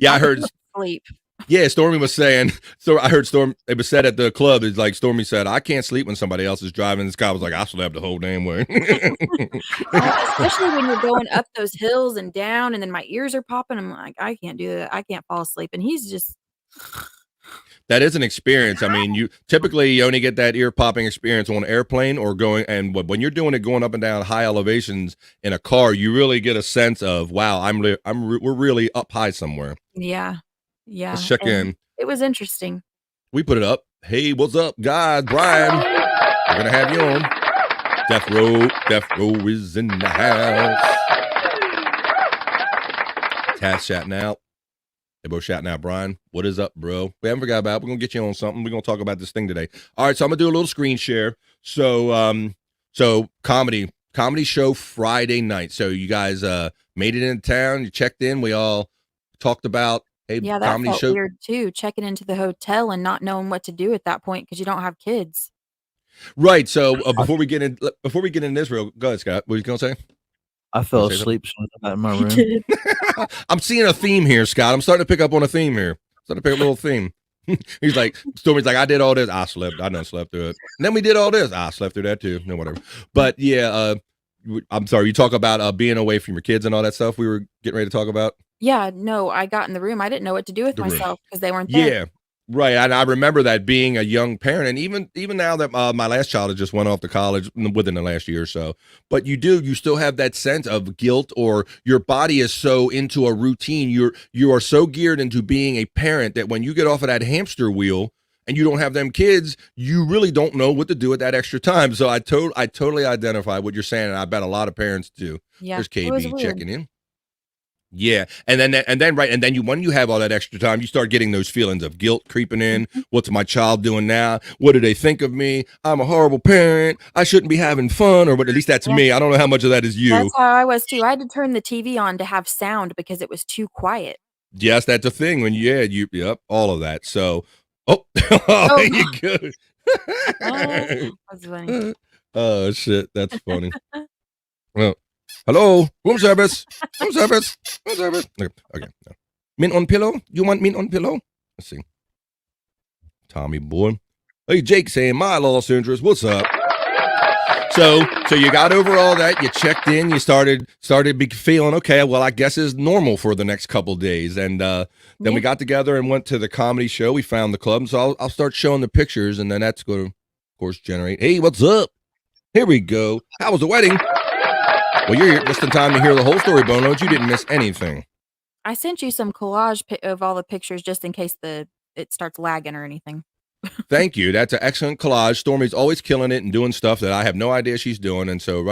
Yeah, I heard. Sleep. Yeah, Stormy was saying. So I heard it was said at the club. It's like Stormy said, "I can't sleep when somebody else is driving." This guy was like, "I slept the whole damn way." Especially when you're going up those hills and down, and then my ears are popping. I'm like, I can't do that. I can't fall asleep. And he's just. That is an experience. I mean, you only get that ear popping experience on an airplane or going, and when you're doing it going up and down high elevations in a car, you really get a sense of, wow, we're really up high somewhere. Yeah. Let's check in. It was interesting. We put it up. Hey, what's up, guys? Brian, we're gonna have you on. Death Row is in the house. Taz shouting out. They both shouting out, Brian. What is up, bro? We haven't forgot about it. We're going to get you on something. We're going to talk about this thing today. All right, so I'm going to do a little screen share. So comedy show Friday night. So you guys made it into town. You checked in. We all talked about a Yeah, that comedy felt show. weird too, checking into the hotel and not knowing what to do at that point because you don't have kids. Right. So before we get in this real, go ahead, Scott. What were you going to say? I fell Say asleep as soon as I got in my You room. did. I'm seeing a theme here, Scott. I'm starting to pick up on a theme here. Starting to pick up a little theme. He's like, Stormy's like, I did all this. I slept. I done slept through it. And then we did all this. I slept through that too. No, whatever. But yeah, I'm sorry. You talk about being away from your kids and all that stuff we were getting ready to talk about. Yeah, no, I got in the room. I didn't know what to do with The room. myself because they weren't there. Yeah. Right. And I remember that being a young parent, and even now that my last child has just went off to college within the last year or so, but you still have that sense of guilt, or your body is so into a routine. You are so geared into being a parent that when you get off of that hamster wheel and you don't have them kids, you really don't know what to do with that extra time. So I totally identify what you're saying, and I bet a lot of parents do. Yeah, There's it was KB weird. checking in. Yeah, and then when you have all that extra time, you start getting those feelings of guilt creeping in. What's my child doing now? What do they think of me? I'm a horrible parent. I shouldn't be having fun, or at least that's me. I don't know how much of that is you. That's how I was too. I had to turn the TV on to have sound because it was too quiet. Yes, that's a thing. All of that. So, there you go. That's funny. Oh shit, that's funny. Well. Hello, room service. Okay. No. Mint on pillow? You want mint on pillow? Let's see. Tommy boy. Hey, Jake saying my Los Angeles. What's up? So you got over all that. You checked in. You started feeling okay. Well, I guess it's normal for the next couple days. And then we got together and went to the comedy show. We found the club. So I'll start showing the pictures, and then that's going to, of course, generate. Hey, what's up? Here we go. How was the wedding? Well, you're just in time to hear the whole story, Bono. You didn't miss anything. I sent you some collage of all the pictures just in case it starts lagging or anything. Thank you. That's an excellent collage. Stormy's always killing it and doing stuff that I have no idea she's doing. And so,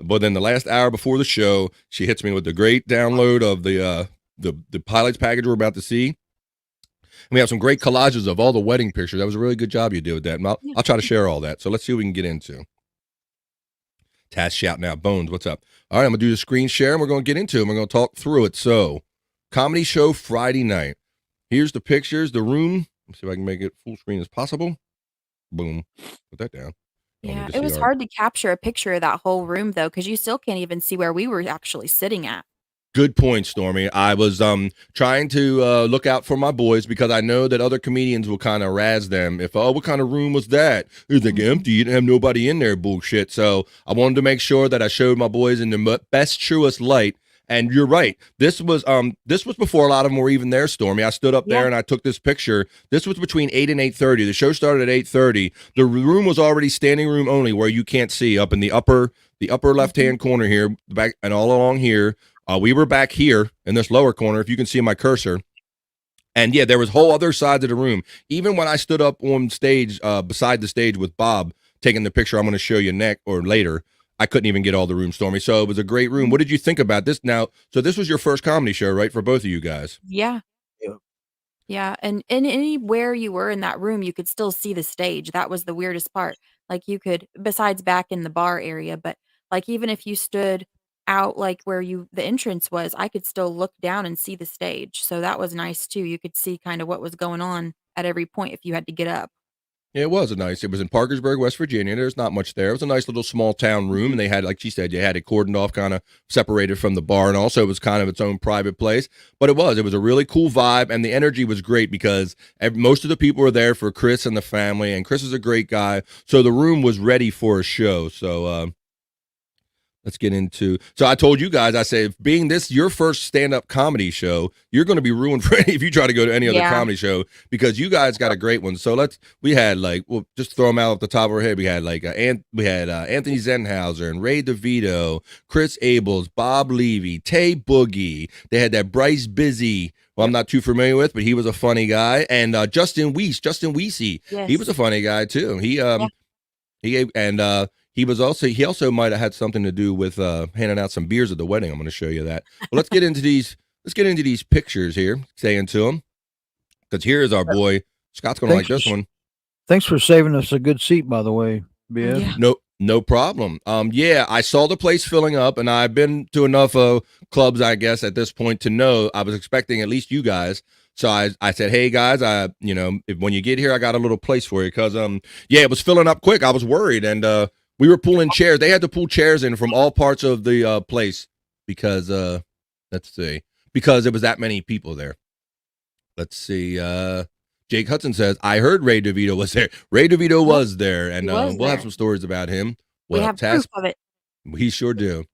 but then the last hour before the show, she hits me with the great download of the pilots package we're about to see. And we have some great collages of all the wedding pictures. That was a really good job you did with that. And I'll try to share all that. So let's see what we can get into. Taz shouting out, Bones, what's up? All right, I'm going to do the screen share, and we're going to get into it. We're going to talk through it. So, comedy show Friday night. Here's the pictures, the room. Let's see if I can make it full screen as possible. Boom. Put that down. Yeah, it was hard to capture a picture of that whole room, though, because you still can't even see where we were actually sitting at. Good point, Stormy. I was trying to look out for my boys because I know that other comedians will kind of razz them. If, what kind of room was that? It was like empty. You didn't have nobody in there, bullshit. So I wanted to make sure that I showed my boys in the best, truest light. And you're right. This was before a lot of them were even there, Stormy. I stood up there and I took this picture. This was between 8 and 8:30. The show started at 8:30. The room was already standing room only, where you can't see, up in the upper left-hand corner here, back and all along here. We were back here in this lower corner, if you can see my cursor. And yeah, there was whole other sides of the room. Even when I stood up on stage, beside the stage with Bob, taking the picture I'm going to show you next or later, I couldn't even get all the room, Stormy. So it was a great room. What did you think about this? Now, so this was your first comedy show, right, for both of you guys? Yeah. Yeah. Yeah, and anywhere you were in that room, you could still see the stage. That was the weirdest part. Like, you could besides back in the bar area, but, like, even if you stood out, like, where the entrance was, I could still look down and see the stage, so that was nice too. You could see kinda what was going on at every point if you had to get up. Yeah, it was it was in Parkersburg, West Virginia. There's not much there. It was a nice little small town room, and they had, like she said, you had it cordoned off, kind of separated from the bar, and also it was kind of its own private place. But it was a really cool vibe, and the energy was great because most of the people were there for Chris and the family, and Chris is a great guy, so the room was ready for a show. So let's get into. So I told you guys, I said, being this your first stand-up comedy show, you're going to be ruined for if you try to go to any other comedy show because you guys got a great one. So we had we'll just throw them out off the top of our head. We had Anthony Zenhauser and Ray DeVito, Chris Abels, Bob Levy, Tay Boogie. They had that Bryce Busy. Well, I'm not too familiar with, but he was a funny guy. And Justin Weesey, he was a funny guy too. He also might have had something to do with handing out some beers at the wedding. I'm going to show you that. Well, let's get into these pictures here, saying to them, because here's our boy Scott's going to like this one. Thanks for saving us a good seat, by the way, BF. Yeah. No problem. Yeah, I saw the place filling up, and I've been to enough clubs, I guess, at this point to know I was expecting at least you guys. So I said, hey guys, when you get here, I got a little place for you because it was filling up quick. I was worried, and we were pulling chairs. They had to pull chairs in from all parts of the place because because there was that many people there. Let's see. Jake Hudson says, I heard Ray DeVito was there. Ray DeVito was there, and we'll have some stories about him. We have proof of it. We sure do.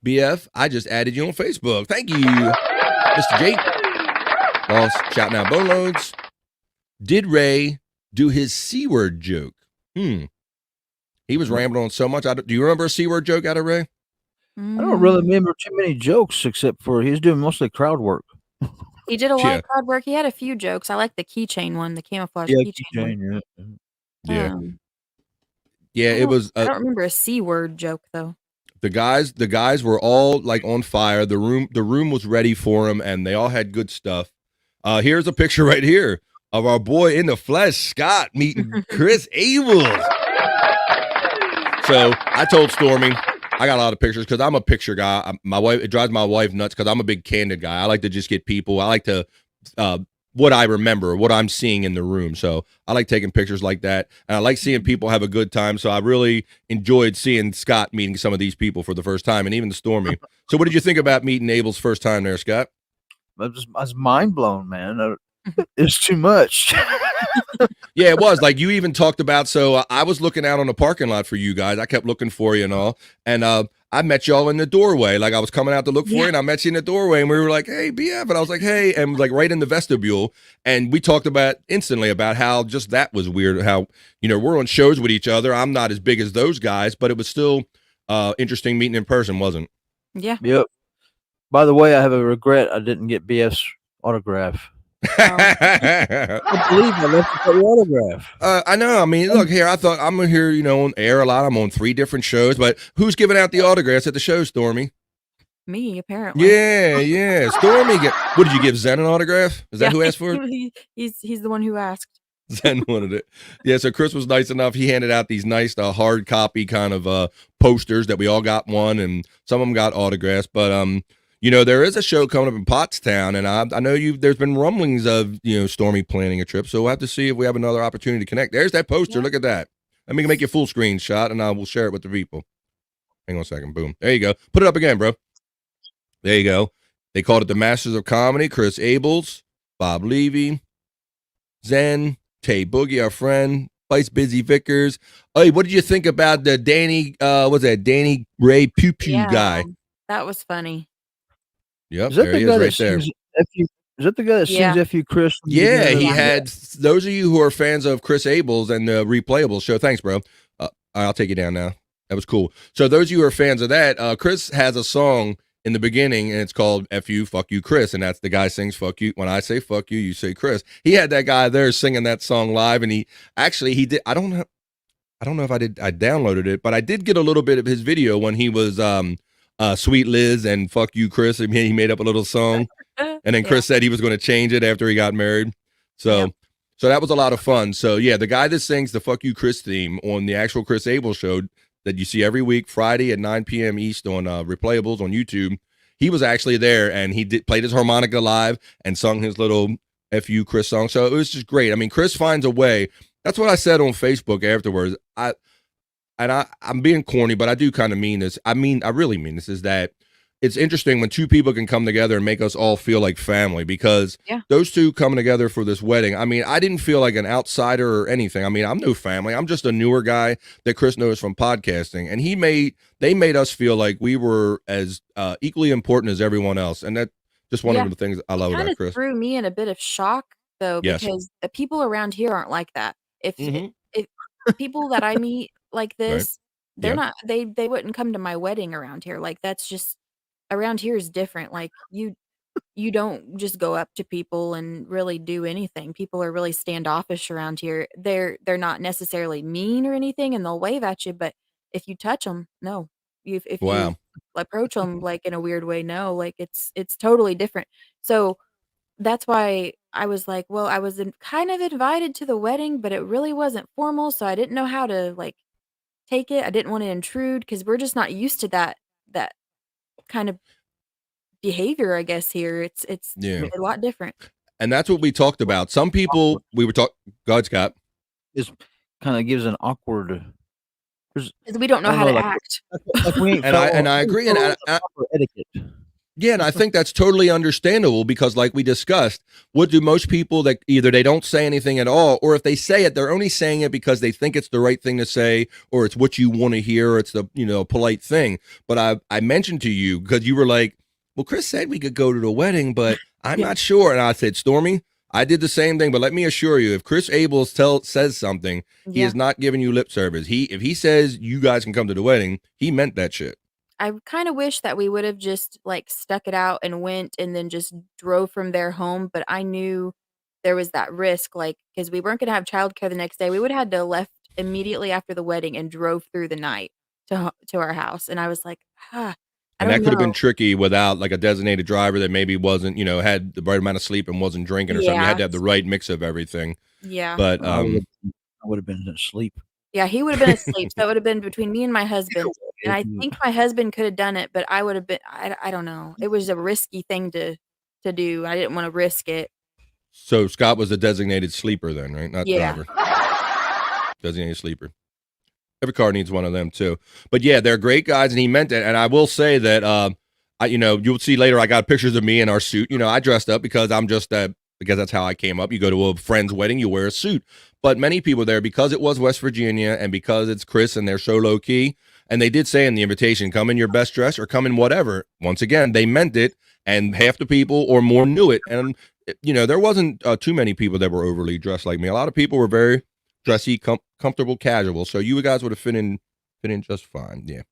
BF, I just added you on Facebook. Thank you, Mr. Jake. Boss, shouting out bone loads. Did Ray do his C-word joke? He was rambling on so much. Do you remember a C-word joke out of Ray? I don't really remember too many jokes except for he was doing mostly crowd work. He did a lot of crowd work. He had a few jokes. I like the keychain one, the camouflage keychain one. It was. I don't remember a C-word joke though. The guys were all like on fire. The room was ready for them, and they all had good stuff. Here's a picture right here of our boy in the flesh, Scott, meeting Chris Abels. So I told Stormy, I got a lot of pictures because I'm a picture guy. It drives my wife nuts because I'm a big candid guy. I like to just get people. I like to what I remember, what I'm seeing in the room. So I like taking pictures like that, and I like seeing people have a good time. So I really enjoyed seeing Scott meeting some of these people for the first time, and even the Stormy. So what did you think about meeting Abel's first time there, Scott? I was mind blown, man. It's too much. Yeah, it was. Like you even talked about, so I was looking out on the parking lot for you guys. I kept looking for you and all. And I met y'all in the doorway. Like I was coming out to look for you, and I met you in the doorway, and we were like, hey, BF. And I was like, hey, and like right in the vestibule. And we talked instantly about how just that was weird. How, we're on shows with each other. I'm not as big as those guys, but it was still interesting meeting in person, wasn't it? Yeah. Yep. By the way, I have a regret I didn't get BF's autograph. I can't believe I left the autograph. I know. I mean, look here. I thought I'm here, on air a lot. I'm on 3 different shows, but who's giving out the autographs at the show, Stormy? Me, apparently. Yeah. Stormy, what did you give Zen an autograph? Is that who asked for it? He's the one who asked. Zen wanted it. Yeah. So Chris was nice enough. He handed out these nice hard copy kind of posters that we all got one, and some of them got autographs. But there is a show coming up in Pottstown, and I know there's been rumblings of, Stormy planning a trip. So we'll have to see if we have another opportunity to connect. There's that poster. Yeah. Look at that. Let me make you a full screenshot, and I will share it with the people. Hang on a second. Boom. There you go. Put it up again, bro. There you go. They called it the Masters of Comedy. Chris Abels, Bob Levy, Zen, Tay Boogie, our friend, Vice Busy Vickers. Hey, what did you think about the Danny Ray Pew Pew guy? That was funny. Yep, is that there the he guy is right that there. Is that the guy that sings F.U. Chris? Yeah, he had those of you who are fans of Chris Abels and the Replayables show. Thanks, bro. I'll take you down now. That was cool. So those of you who are fans of that, Chris has a song in the beginning, and it's called "F you, fuck you, Chris," and that's the guy sings "fuck you." When I say "fuck you," you say Chris. He had that guy there singing that song live, and he did. I don't know if I did. I downloaded it, but I did get a little bit of his video when he was Sweet Liz and "Fuck You, Chris." I mean, he made up a little song, and then Chris said he was going to change it after he got married. So that was a lot of fun. So yeah, the guy that sings the "Fuck You, Chris" theme on the actual Chris Abel show that you see every week, Friday at 9 p.m. East on Replayables on YouTube. He was actually there, and he played his harmonica live and sung his little "F you, Chris" song. So it was just great. I mean, Chris finds a way. That's what I said on Facebook afterwards. I'm being corny, but I do kind of mean this. I really mean this, is that it's interesting when two people can come together and make us all feel like family, because those two coming together for this wedding. I mean, I didn't feel like an outsider or anything. I mean, I'm no family. I'm just a newer guy that Chris knows from podcasting, and they made us feel like we were as equally important as everyone else. And that just one of the things I love about Chris. It threw me in a bit of shock though, because the people around here aren't like that. If people that I meet like this, they're not, they wouldn't come to my wedding around here. Like, that's just, around here is different. Like, you don't just go up to people and really do anything. People are really standoffish around here. They're not necessarily mean or anything, and they'll wave at you, but if you touch them, no. If you approach them like in a weird way, no. Like, it's totally different. So that's why I was like, well, I was kind of invited to the wedding, but it really wasn't formal, so I didn't know how to like take it. I didn't want to intrude because we're just not used to that kind of behavior, I guess. Here it's a lot different. And that's what we talked about. Some people we were talking. God, Scott, This kind of gives an awkward. Because we don't know how to act. Like we ain't and I agree, and etiquette. Yeah, and I think that's totally understandable, because like we discussed, what do most people that either they don't say anything at all, or if they say it, they're only saying it because they think it's the right thing to say, or it's what you want to hear, or it's the polite thing. But I mentioned to you, because you were like, well, Chris said we could go to the wedding, but I'm not sure. And I said, Stormy, I did the same thing, but let me assure you, if Chris Abel says something, he is not giving you lip service. If he says you guys can come to the wedding, he meant that shit. I kind of wish that we would have just like stuck it out and went and then just drove from their home. But I knew there was that risk, like, because we weren't going to have childcare the next day. We would have had to left immediately after the wedding and drove through the night to our house. And I was like, I And don't that could have been know. tricky without like a designated driver that maybe wasn't, had the right amount of sleep and wasn't drinking or something. You had to have the right mix of everything. Yeah. But I would have been asleep. Yeah, he would have been asleep. So it would have been between me and my husband. And I think my husband could have done it, but I would have been, I don't know. It was a risky thing to do. I didn't want to risk it. So Scott was a designated sleeper then, right? Not driver. Designated sleeper. Every car needs one of them too. But yeah, they're great guys, and he meant it. And I will say that, you'll see later, I got pictures of me in our suit. I dressed up because I'm just because that's how I came up. You go to a friend's wedding, you wear a suit. But many people there, because it was West Virginia and because it's Chris and they're so low key, and they did say in the invitation, come in your best dress or come in whatever. Once again, they meant it, and half the people or more knew it. And, there wasn't too many people that were overly dressed like me. A lot of people were very dressy, comfortable, casual. So you guys would have fit in just fine. Yeah.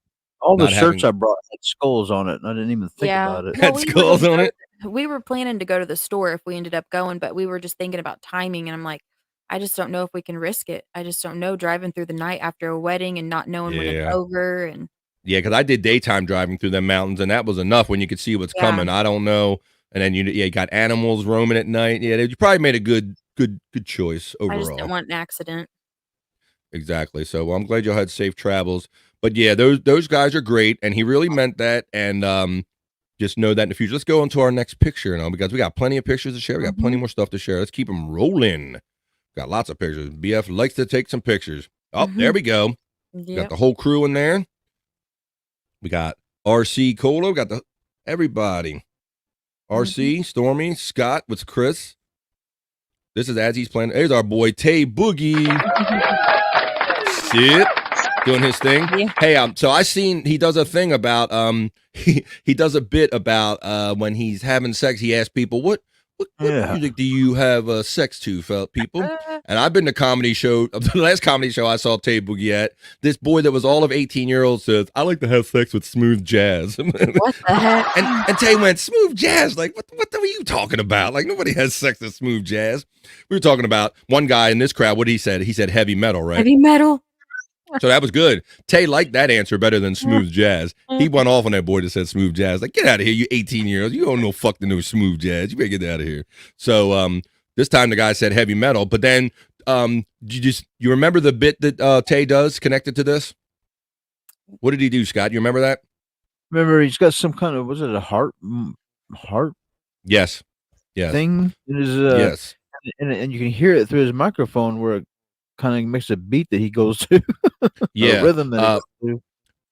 All the shirts I brought had skulls on it, and I didn't even think about it. Had skulls on it? We were planning to go to the store if we ended up going, but we were just thinking about timing, and I'm like, I just don't know if we can risk it. I just don't know, driving through the night after a wedding and not knowing when it's over. And yeah, because I did daytime driving through them mountains, and that was enough when you could see what's coming. I don't know. And then you got animals roaming at night. Yeah, you probably made a good choice overall. I just didn't want an accident. Exactly. So I'm glad y'all had safe travels. But yeah, those guys are great, and he really meant that. And just know that in the future. Let's go on to our next picture now, because we got plenty of pictures to share. We got plenty more stuff to share. Let's keep them rolling. Got lots of pictures. BF likes to take some pictures. Oh, there we go. Yep. Got the whole crew in there. We got RC Colo. Got everybody. RC, Stormy, Scott with Chris. This is as he's playing. There's our boy Tay Boogie. Sit. Doing his thing. Yeah. Hey, so I seen he does a thing about he does a bit about when he's having sex, he asks people, what What Yeah. music do you have sex to, people? And I've been to comedy show. The last comedy show I saw Tay Boogie at, this boy that was all of 18-year-olds says, I like to have sex with smooth jazz. What the heck? and Tay went, smooth jazz? Like, what are you talking about? Like, nobody has sex with smooth jazz. We were talking about one guy in this crowd, what he said? He said heavy metal, right? Heavy metal. So that was good. Tay liked that answer better than smooth jazz. He went off on that boy that said smooth jazz. Like, get out of here, you 18-year-olds. You don't know fuck to know smooth jazz. You better get out of here. So this time the guy said heavy metal. But then you remember the bit that Tay does connected to this? What did he do, Scott? You remember that? Remember, he's got some kind of, was it a heart Yes. thing in his Yes. and you can hear it through his microphone where it kind of makes a beat that he goes to. Yeah. A rhythm that he goes to.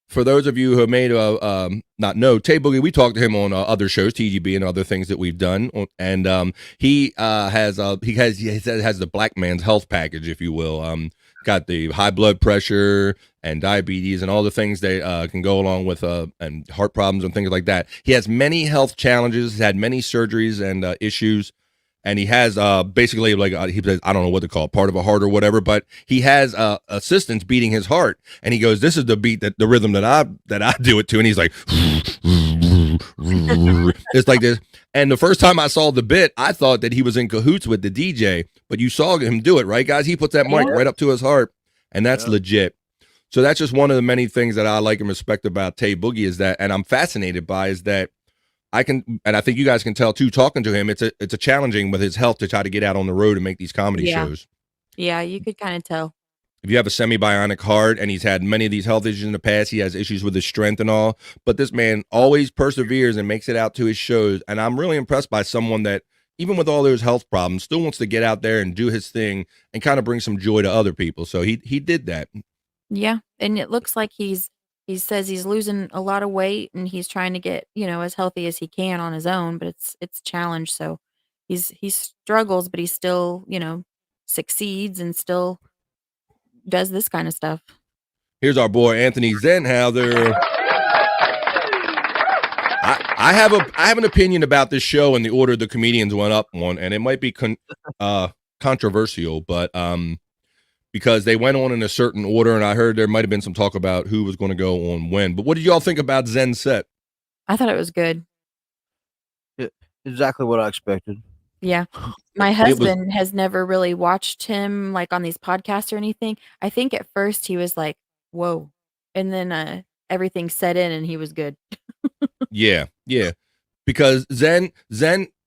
For those of you who may not know, Tay Boogie, we talked to him on other shows, TGB and other things that we've done, and he has the black man's health package, if you will. Got the high blood pressure and diabetes and all the things that can go along with and heart problems and things like that. He has many health challenges, had many surgeries and issues. And he has basically like he says, I don't know what to call it, part of a heart or whatever, but he has assistants beating his heart, and he goes, "This is the beat the rhythm that I do it to," and he's like, it's like this. And the first time I saw the bit, I thought that he was in cahoots with the DJ, but you saw him do it, right, guys? He puts that mic right up to his heart, and that's legit. So that's just one of the many things that I like and respect about Tay Boogie is that, and I'm fascinated by, is that I can, and I think you guys can tell too, talking to him, it's a challenging with his health to try to get out on the road and make these comedy shows. Yeah, you could kind of tell. If you have a semi-bionic heart and he's had many of these health issues in the past, he has issues with his strength and all, but this man always perseveres and makes it out to his shows. And I'm really impressed by someone that, even with all those health problems, still wants to get out there and do his thing and kind of bring some joy to other people. So he did that. Yeah, and it looks like he says he's losing a lot of weight and he's trying to get, as healthy as he can on his own, but it's a challenge. So he struggles, but he still, succeeds and still does this kind of stuff. Here's our boy Anthony Zenhauser. I have an opinion about this show and the order the comedians went up on, and it might be controversial, but because they went on in a certain order, and I heard there might have been some talk about who was going to go on when. But what did y'all think about Zen's set? I thought it was good. Exactly what I expected. Yeah. My husband has never really watched him like on these podcasts or anything. I think at first he was like, whoa. And then everything set in and he was good. Yeah. Because Zen,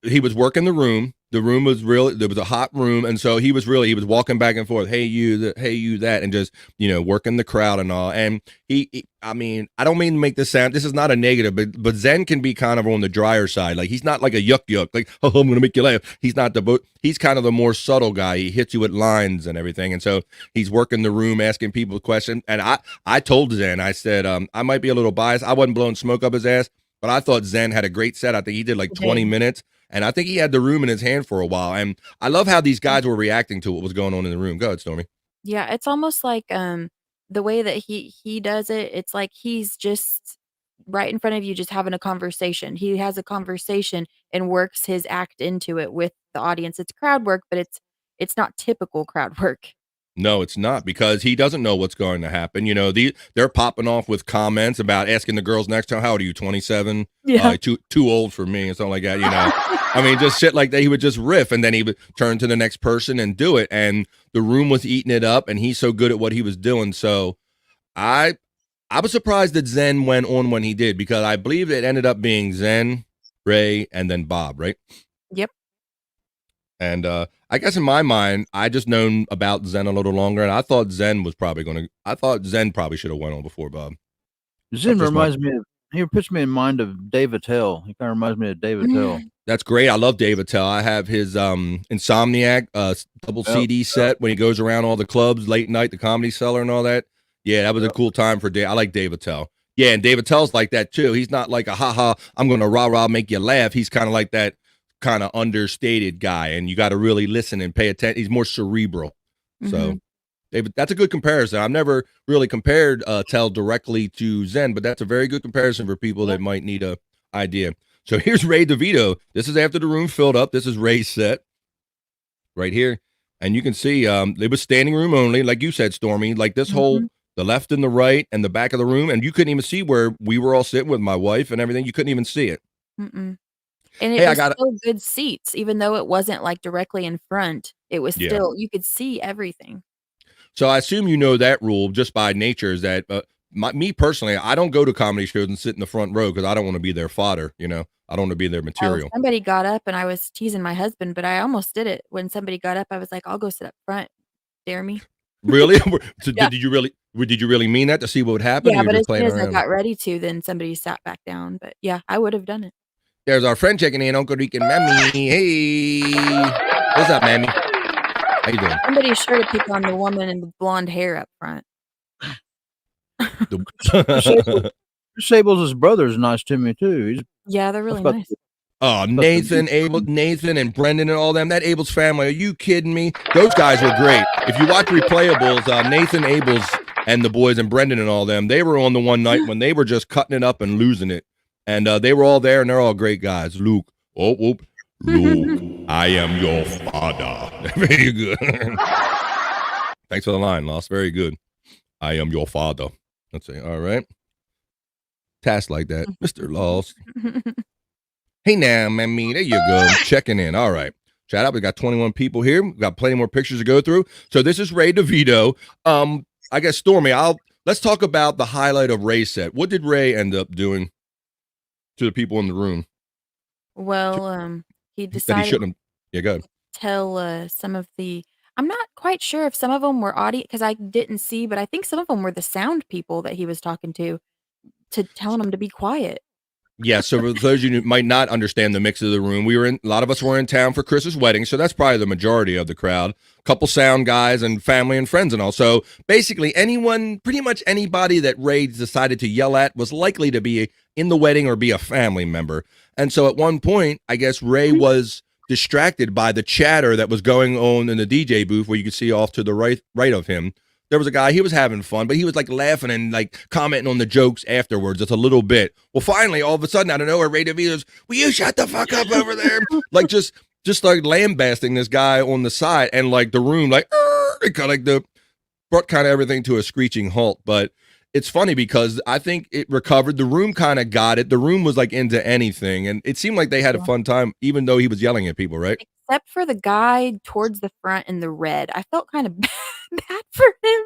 he was working the room. The room was really, there was a hot room. And so he was walking back and forth. Hey, you, that, and just, working the crowd and all. And I mean, I don't mean to make this sound, this is not a negative, but Zen can be kind of on the drier side. Like, he's not like a yuck, like, oh, I'm going to make you laugh. He's not he's kind of the more subtle guy. He hits you with lines and everything. And so he's working the room, asking people questions. And I told Zen, I said, I might be a little biased. I wasn't blowing smoke up his ass, but I thought Zen had a great set. I think he did like 20 minutes. And I think he had the room in his hand for a while. And I love how these guys were reacting to what was going on in the room. Go ahead, Stormy. Yeah, it's almost like the way that he does it, it's like he's just right in front of you just having a conversation. He has a conversation and works his act into it with the audience. It's crowd work, but it's not typical crowd work. No, it's not, because he doesn't know what's going to happen. They're popping off with comments about asking the girls next to him, how old are you, 27? Yeah. Too old for me and something like that, I mean, just shit like that. He would just riff, and then he would turn to the next person and do it. And the room was eating it up, and he's so good at what he was doing. So I was surprised that Zen went on when he did, because I believe it ended up being Zen, Ray, and then Bob, right? Yep. And I guess in my mind, I just known about Zen a little longer, and I thought Zen probably should have went on before Bob. Zen reminds me of, he puts me in mind of Dave Attell. He kind of reminds me of Dave Attell. That's great. I love Dave Attell. I have his Insomniac double CD set when he goes around all the clubs late night, the Comedy Cellar and all that. Yeah, that was a cool time for Dave. I like Dave Attell. Yeah, and Dave Attell's like that too. He's not like a ha-ha, I'm going to rah-rah make you laugh. He's kind of like that kind of understated guy, and you got to really listen and pay attention. He's more cerebral. So David, that's a good comparison. I've never really compared Tell directly to Zen, but that's a very good comparison for people that might need a idea. So here's Ray DeVito. This is after the room filled up. This is Ray's set right here. And you can see it was standing room only, like you said, Stormy, like this whole, the left and the right and the back of the room. And you couldn't even see where we were all sitting with my wife and everything. You couldn't even see it. Mm-mm. And it Hey, I was got it. still good seats, even though it wasn't like directly in front. It was Yeah. still, you could see everything. So I assume you know that rule just by nature is that me personally, I don't go to comedy shows and sit in the front row because I don't want to be their fodder. You know, I don't want to be their Oh, material. somebody got up and I was teasing my husband, but I almost did it. When somebody got up, I was like, I'll go sit up front. Dare me? Really? So Yeah. did you really mean that to see what would happen? Or Yeah, you're but just as soon playing as I around? got ready to, then somebody sat back down. But yeah, I would have done it. There's our friend checking in, Uncle Rican Mammy. Hey, what's up, Mammy? How you doing? Somebody's sure to pick on the woman in the blonde hair up front. Sable's brother's nice to me too. He's Yeah, they're really about- nice. Oh, Nathan, and Brendan and all them. That Abel's family. Are you kidding me? Those guys were great. If you watch replayables, Nathan, Abel's, and the boys and Brendan and all them, they were on the one night when they were just cutting it up and losing it. And they were all there, and they're all great guys. Luke, Luke, I am your father. Very good. Thanks for the line, Lost. Very good. I am your father. Let's see. All right. Task like that, Mr. Lost. Hey now, Mammy, there you go. Checking in. All right. Shout out. We got 21 people here. We got plenty more pictures to go through. So this is Ray DeVito. I guess Stormy, let's talk about the highlight of Ray's set. What did Ray end up doing to the people in the room? Well, he That decided he shouldn't have. Yeah, go ahead. to tell some of the. I'm not quite sure if some of them were audio because I didn't see, but I think some of them were the sound people that he was talking to telling them to be quiet. Yeah, so for those of you who might not understand the mix of the room, a lot of us were in town for Chris's wedding, so that's probably the majority of the crowd. A couple sound guys and family and friends and all. So basically pretty much anybody that Ray decided to yell at was likely to be in the wedding or be a family member. And so at one point, I guess Ray was distracted by the chatter that was going on in the DJ booth where you could see off to the right of him. There was a guy, he was having fun, but he was like laughing and like commenting on the jokes afterwards, just a little bit. Well, finally, all of a sudden, out of nowhere, Ray DeVito's, will you shut the fuck up over there? Like just like lambasting this guy on the side, and like the room, like, it kind of brought kind of everything to a screeching halt. But it's funny because I think it recovered. The room kind of got it. The room was like into anything, and it seemed like they had a fun time, even though he was yelling at people, right? Except for the guy towards the front in the red. I felt kind of bad for him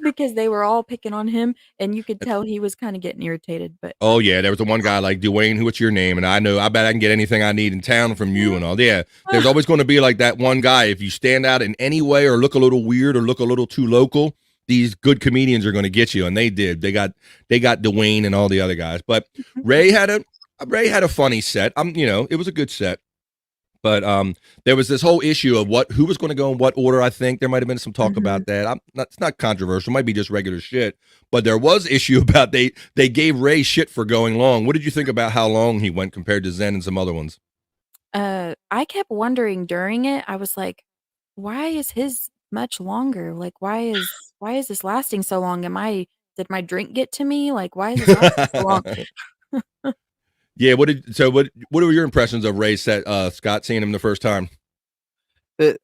because they were all picking on him, and you could tell he was kind of getting irritated. But oh yeah, there was the one guy like, Dwayne, what's your name? And I bet I can get anything I need in town from you and all. Yeah, there's always going to be like that one guy. If you stand out in any way or look a little weird or look a little too local, these good comedians are going to get you, and they did. They got Dwayne and all the other guys. But Ray had a funny set. It was a good set. But there was this whole issue of who was going to go in what order. I think there might have been some talk about that. It's not controversial. It might be just regular shit. But there was issue about they gave Ray shit for going long. What did you think about how long he went compared to Zen and some other ones? I kept wondering during it. I was like, why is his much longer? Like, why is this lasting so long? Did my drink get to me? Like, why is this lasting so long? Yeah, what were your impressions of Ray's set, Scott, seeing him the first time? It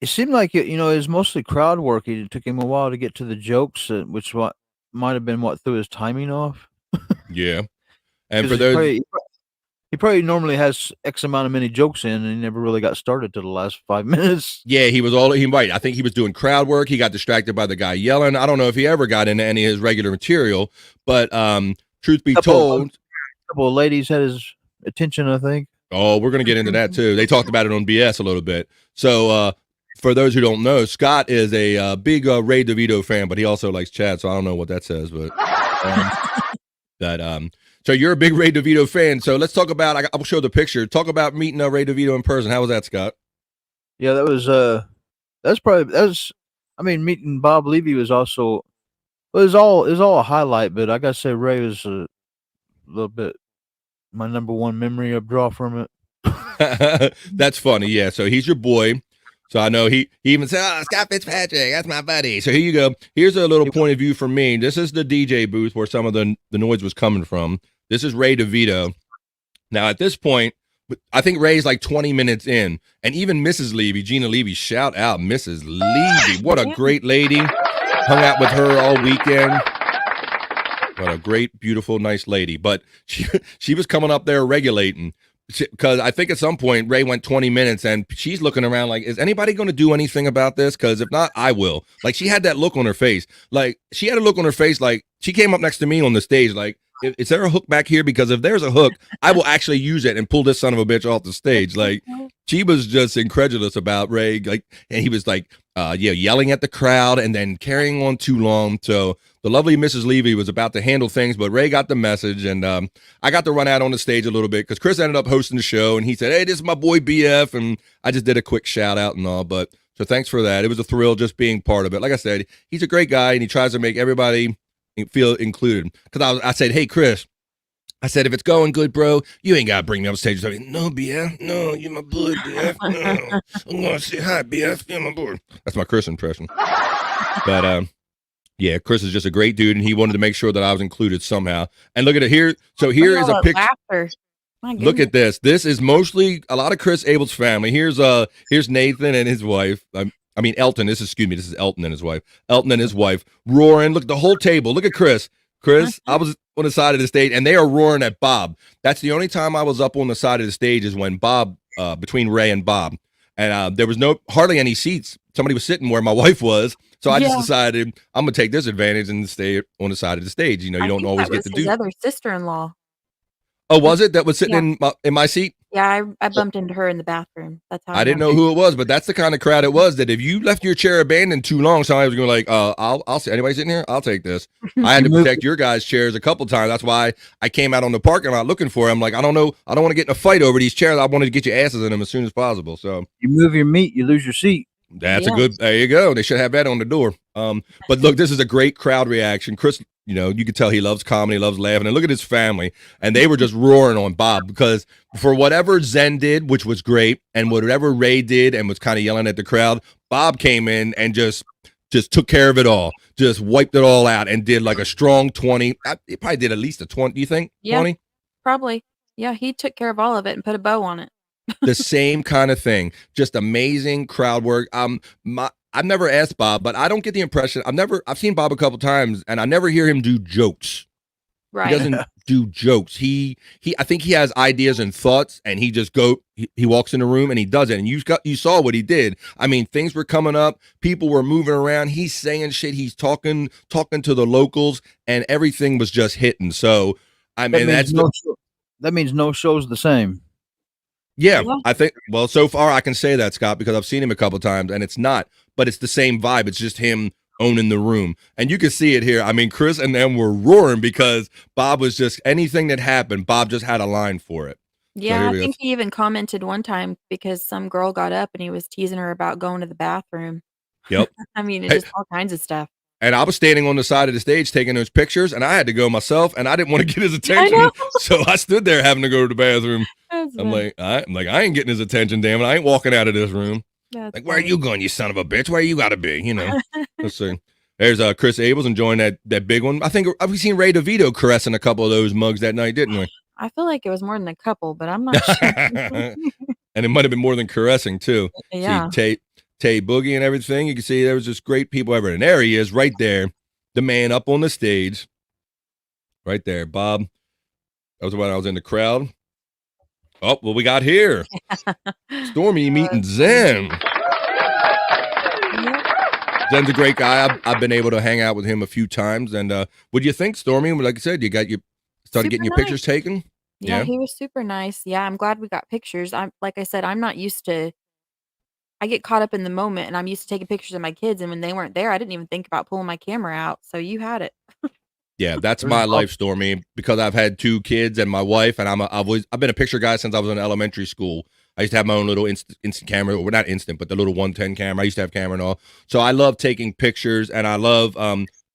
seemed like it was mostly crowd work. It took him a while to get to the jokes, which might have been what threw his timing off. Yeah, and for those, he probably normally has X amount of many jokes in, and he never really got started to the last 5 minutes. Yeah, he might. I think he was doing crowd work. He got distracted by the guy yelling. I don't know if he ever got into any of his regular material, but truth be told. Couple of ladies had his attention, I think. Oh, we're going to get into that too. They talked about it on BS a little bit. So for those who don't know, Scott is a big Ray DeVito fan, but he also likes Chad, so I don't know what that says. But so you're a big Ray DeVito fan. So let's talk about, I'll show the picture. Talk about meeting Ray DeVito in person. How was that, Scott? Yeah, meeting Bob Levy was also, it was all a highlight, but I got to say Ray was a little bit my number one memory I draw from it. That's funny. Yeah. So he's your boy. So I know he even said, Scott Fitzpatrick, that's my buddy. So here you go. Here's a little point of view from me. This is the DJ booth where some of the noise was coming from. This is Ray DeVito. Now, at this point, I think Ray's like 20 minutes in, and even Mrs. Levy, Gina Levy, shout out Mrs. Levy. What a great lady. Hung out with her all weekend. What a great, beautiful, nice lady. But she was coming up there regulating, because I think at some point Ray went 20 minutes and she's looking around like, is anybody going to do anything about this? Because if not, I will. Like, she had that look on her face. Like, she had a look on her face like she came up next to me on the stage like, is there a hook back here? Because if there's a hook, I will actually use it and pull this son of a bitch off the stage. Like, she was just incredulous about Ray. Like, and he was like, yelling at the crowd and then carrying on too long. So the lovely Mrs. Levy was about to handle things, but Ray got the message, and I got to run out on the stage a little bit because Chris ended up hosting the show, and he said, hey, this is my boy BF, and I just did a quick shout out and all. But so thanks for that. It was a thrill just being part of it. Like I said, he's a great guy, and he tries to make everybody feel included. Because I said, hey, Chris, I said, if it's going good, bro, you ain't got to bring me up stage. So, no, BF. No, you're my boy, BF. No. I'm going to say hi, BF. You're my boy. That's my Chris impression. But, yeah, Chris is just a great dude, and he wanted to make sure that I was included somehow. And look at it here. So here is a picture. Laughter. Look at this. This is mostly a lot of Chris Abel's family. Here's Nathan and his wife. I mean, Elton. This is Elton and his wife. Elton and his wife roaring. Look at the whole table. Look at Chris. Chris, I was on the side of the stage, and they are roaring at Bob. That's the only time I was up on the side of the stage is when Bob, between Ray and Bob. And there was hardly any seats. Somebody was sitting where my wife was. So I just decided I'm going to take this advantage and stay on the side of the stage. You know, you don't always get to do. His other sister-in-law. Oh, was it? That was sitting in my seat? Yeah, I bumped into her in the bathroom. That's how I didn't know who it was, but that's the kind of crowd it was, that if you left your chair abandoned too long, somebody was going to like, I'll see. Anybody sitting here? I'll take this. I had to protect your guys' chairs a couple times. That's why I came out on the parking lot looking for him. Like, I don't know. I don't want to get in a fight over these chairs. I wanted to get your asses in them as soon as possible. So you move your meat, you lose your seat. That's a good, there you go. They should have that on the door. But look, this is a great crowd reaction. Chris, you know, you could tell he loves comedy, loves laughing. And look at his family. And they were just roaring on Bob because for whatever Zen did, which was great, and whatever Ray did and was kind of yelling at the crowd, Bob came in and just took care of it all. Just wiped it all out and did like a strong 20. He probably did at least a 20, do you think? Yeah, 20? probably. Yeah, he took care of all of it and put a bow on it. The same kind of thing. Just amazing crowd work. I've never asked Bob, but I don't get the impression. I've seen Bob a couple times, and I never hear him do jokes. Right. He doesn't do jokes. I think he has ideas and thoughts, and he just he walks in the room and he does it. And you saw what he did. I mean, things were coming up, people were moving around, he's saying shit, he's talking to the locals, and everything was just hitting. So I mean, that means no show's the same. Yeah, I think, well, so far I can say that, Scott, because I've seen him a couple times, and it's not, but it's the same vibe. It's just him owning the room. And you can see it here. I mean, Chris and them were roaring because Bob was just, anything that happened, Bob just had a line for it. Yeah, so I think he even commented one time because some girl got up and he was teasing her about going to the bathroom. Yep. I mean, it's just all kinds of stuff. And I was standing on the side of the stage taking those pictures, and I had to go myself, and I didn't want to get his attention. So I stood there having to go to the bathroom. I'm like, I ain't getting his attention, damn it. I ain't walking out of this room. That's like, where are you going, you son of a bitch? Where you got to be, you know? Let's see. There's Chris Abels enjoying that big one. I think we've seen Ray DeVito caressing a couple of those mugs that night, didn't we? I feel like it was more than a couple, but I'm not sure. And it might have been more than caressing, too. Yeah. See, Tay Boogie and everything. You can see there was just great people everywhere. And there he is right there, the man up on the stage. Right there, Bob. That was when I was in the crowd. Oh, what we got here? Stormy meeting Zen. Zen's a great guy. I've been able to hang out with him a few times. And what do you think, Stormy? Like I said, you started getting your pictures taken? Yeah, he was super nice. Yeah, I'm glad we got pictures. Like I said, I'm not used to, I get caught up in the moment, and I'm used to taking pictures of my kids. And when they weren't there, I didn't even think about pulling my camera out. So you had it. Yeah, that's my life, Stormy, because I've had 2 kids and my wife, and I've been a picture guy since I was in elementary school. I used to have my own little instant camera, or not instant, but the little 110 camera. I used to have camera and all. So I love taking pictures, and I love,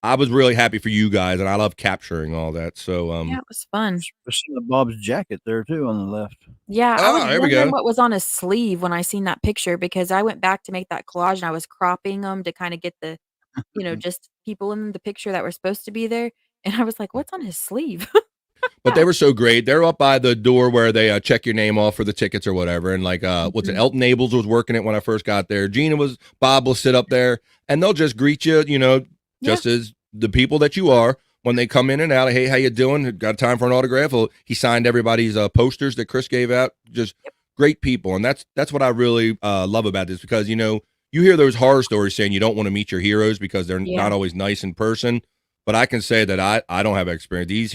I was really happy for you guys, and I love capturing all that. So yeah, it was fun. I seen Bob's jacket there too on the left. Yeah, I was there we wondering go. what was on his sleeve when I seen that picture, because I went back to make that collage and I was cropping them to kind of get the, just people in the picture that were supposed to be there. And I was like, what's on his sleeve? But they were so great. They're up by the door where they check your name off for the tickets or whatever. And like, what's it? Elton Abels was working it when I first got there. Bob will sit up there and they'll just greet you, just as the people that you are when they come in and out. Hey, how you doing? Got time for an autograph? Well, he signed everybody's posters that Chris gave out. Just great people. And that's what I really love about this because, you hear those horror stories saying you don't want to meet your heroes because they're not always nice in person. But I can say that I don't have experience. These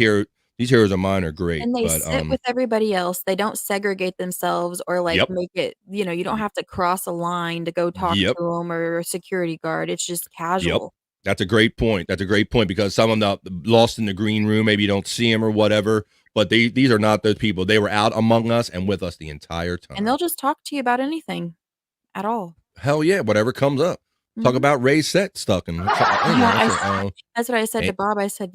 heroes of mine are great. And they sit with everybody else. They don't segregate themselves or make it, you don't have to cross a line to go talk to them or a security guard. It's just casual. That's a great point. Because some of them lost in the green room, maybe you don't see them or whatever. But these are not those people. They were out among us and with us the entire time. And they'll just talk to you about anything at all. Hell yeah, whatever comes up. Talk about Ray's set stuck in. That's what I said to Bob. I said,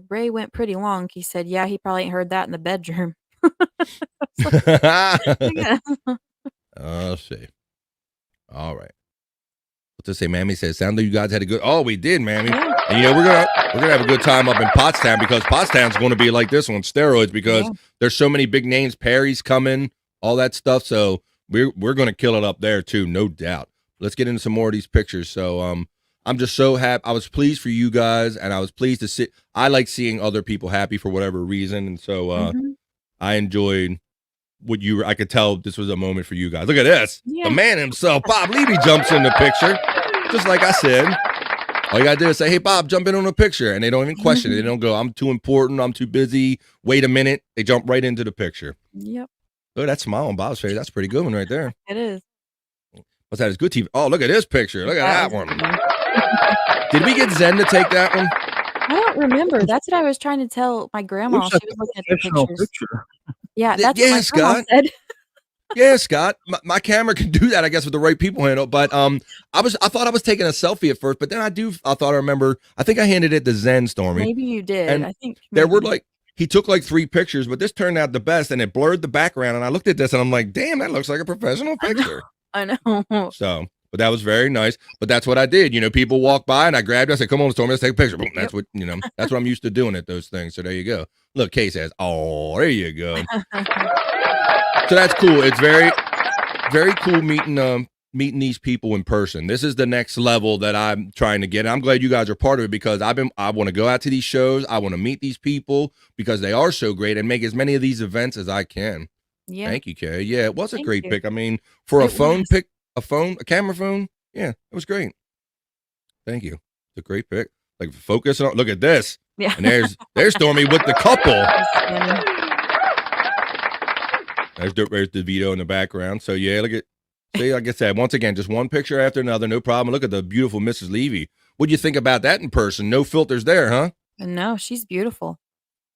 Ray went pretty long. He said, he probably ain't heard that in the bedroom. I'll see. All right. What to say, Mammy says, sound like you guys had a good. Oh, we did, Mammy. And we're gonna have a good time up in Pottstown because Pottstown's going to be like this on steroids because there's so many big names. Perry's coming, all that stuff. So we're going to kill it up there too, no doubt. Let's get into some more of these pictures. So I'm just so happy. I was pleased for you guys, and I was pleased to see. I like seeing other people happy for whatever reason, and so I enjoyed what I could tell this was a moment for you guys. Look at this. The man himself, Bob Levy, jumps in the picture, just like I said. All you gotta do is say, "Hey, Bob, jump in on a picture," and they don't even question it. They don't go, "I'm too important. I'm too busy. Wait a minute." They jump right into the picture. Yep. Look at that smile on Bob's face. That's a pretty good one right there. It is. What's that? It's good TV. Oh, look at this picture. Look at that one. Did we get Zen to take that one? I don't remember. That's what I was trying to tell my grandma. She was looking at the pictures. Yeah, that's what my grandma said. Yeah, Scott. My camera can do that, I guess, with the right people handle. But I thought I was taking a selfie at first, but then I thought I remember. I think I handed it to Zen, Stormy. Maybe you did. And I think there were he took 3 pictures, but this turned out the best, and it blurred the background. And I looked at this, and I'm like, damn, that looks like a professional picture. I know. So, but that was very nice. But that's what I did. People walk by, and I grabbed it. I said, come on, Stormy, let's take a picture. Boom. That's what, that's what I'm used to doing at those things. So there you go. Look, Kay says, oh, there you go. So that's cool. It's very, very cool meeting these people in person. This is the next level that I'm trying to get. And I'm glad you guys are part of it because I want to go out to these shows. I want to meet these people because they are so great and make as many of these events as I can. Yeah. Thank you, Kay. Yeah, it was a great pick. I mean, for a camera phone. Yeah, it was great. Thank you. It's a great pick. Focus on. Look at this. Yeah. And there's Stormy with the couple. There's DeVito in the background. So yeah, look at. See, like I said, once again, just one picture after another, no problem. Look at the beautiful Mrs. Levy. What'd you think about that in person? No filters there, huh? No, she's beautiful.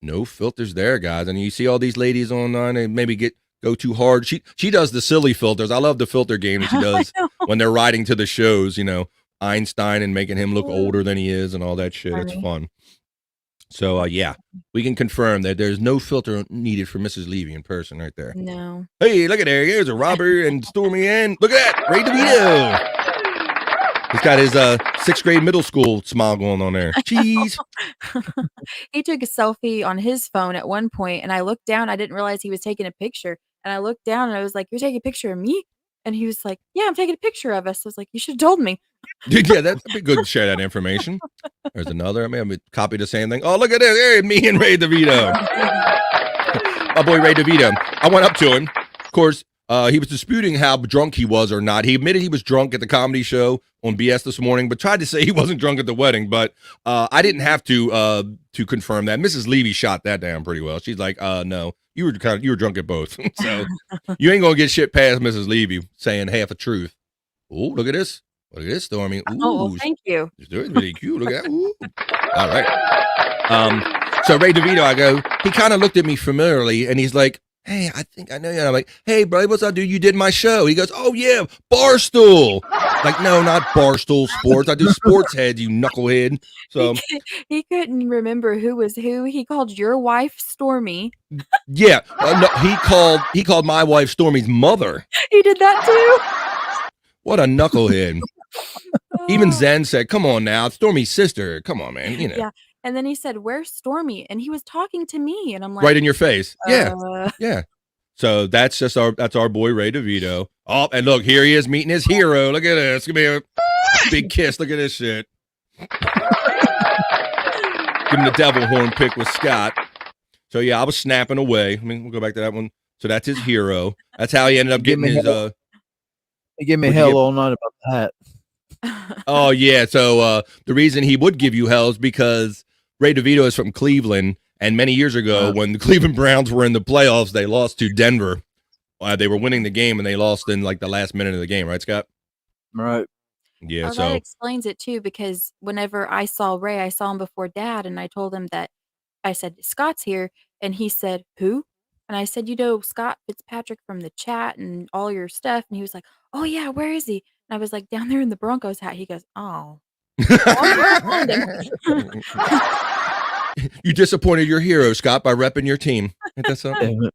No filters there, guys. And you see all these ladies online and maybe go too hard. She does the silly filters. I love the filter game that she does when they're riding to the shows, Einstein and making him look older than he is and all that shit. It's fun. So, yeah, we can confirm that there's no filter needed for Mrs. Levy in person right there. No. Hey, look at there. Here's a Robert and Stormy and look at that. Ray DeVito. He's got his 6th grade middle school smile going on there. Cheese. He took a selfie on his phone at one point, and I looked down. I didn't realize he was taking a picture. And I looked down, and I was like, you're taking a picture of me? And he was like, yeah, I'm taking a picture of us. I was like, you should have told me. Yeah, that'd be good to share that information. There's another. I mean, copy the same thing. Oh, look at this. Hey, me and Ray DeVito. My boy Ray DeVito. I went up to him. Of course, he was disputing how drunk he was or not. He admitted he was drunk at the comedy show on BS this morning, but tried to say he wasn't drunk at the wedding. But I didn't have to confirm that. Mrs. Levy shot that down pretty well. She's like, no, you were drunk at both. So you ain't gonna get shit past Mrs. Levy saying half the truth. Oh, look at this. Look at this, Stormy. Ooh, oh, thank you. It's really cute. Look at that. Ooh. All right. So Ray DeVito, he kind of looked at me familiarly, and he's like, hey, I think I know you. And I'm like, hey, bro, what's up, dude? You did my show. He goes, oh, yeah, Barstool. Like, no, not Barstool Sports. I do Sports Heads, you knucklehead. So he couldn't remember who was who. He called your wife Stormy. Yeah. No, he called my wife Stormy's mother. He did that, too? What a knucklehead. Even Zen said, come on now, it's Stormy's sister. Come on, man. Yeah, And then he said, "Where's Stormy?" And he was talking to me, and I'm like, Right in your face. Yeah. uh, Yeah. So that's our boy Ray DeVito. Oh, and look, here he is meeting his hero. Look at this. Give me a big kiss. Look at this shit. Give him the devil horn pick with Scott. So yeah, I was snapping away. I mean, we'll go back to that one. So that's his hero. That's how he ended up getting his He gave me What'd you hell get? all night about the hat. Oh yeah. So the reason he would give you hell is because Ray DeVito is from Cleveland, and many years ago, when the Cleveland Browns were in the playoffs, they lost to Denver. They were winning the game, and they lost in like the last minute of the game, right, Scott? Right. Yeah. That So explains it too, because whenever I saw Ray, I saw him before Dad, and I told him that I said, "Scott's here," and he said, "Who?" And I said, Scott Fitzpatrick from the chat and all your stuff. And he was like, "Oh yeah, where is he?" And I was like, "Down there in the Broncos hat." He goes, "Oh." you disappointed your hero, Scott, by repping your team. Ain't that something?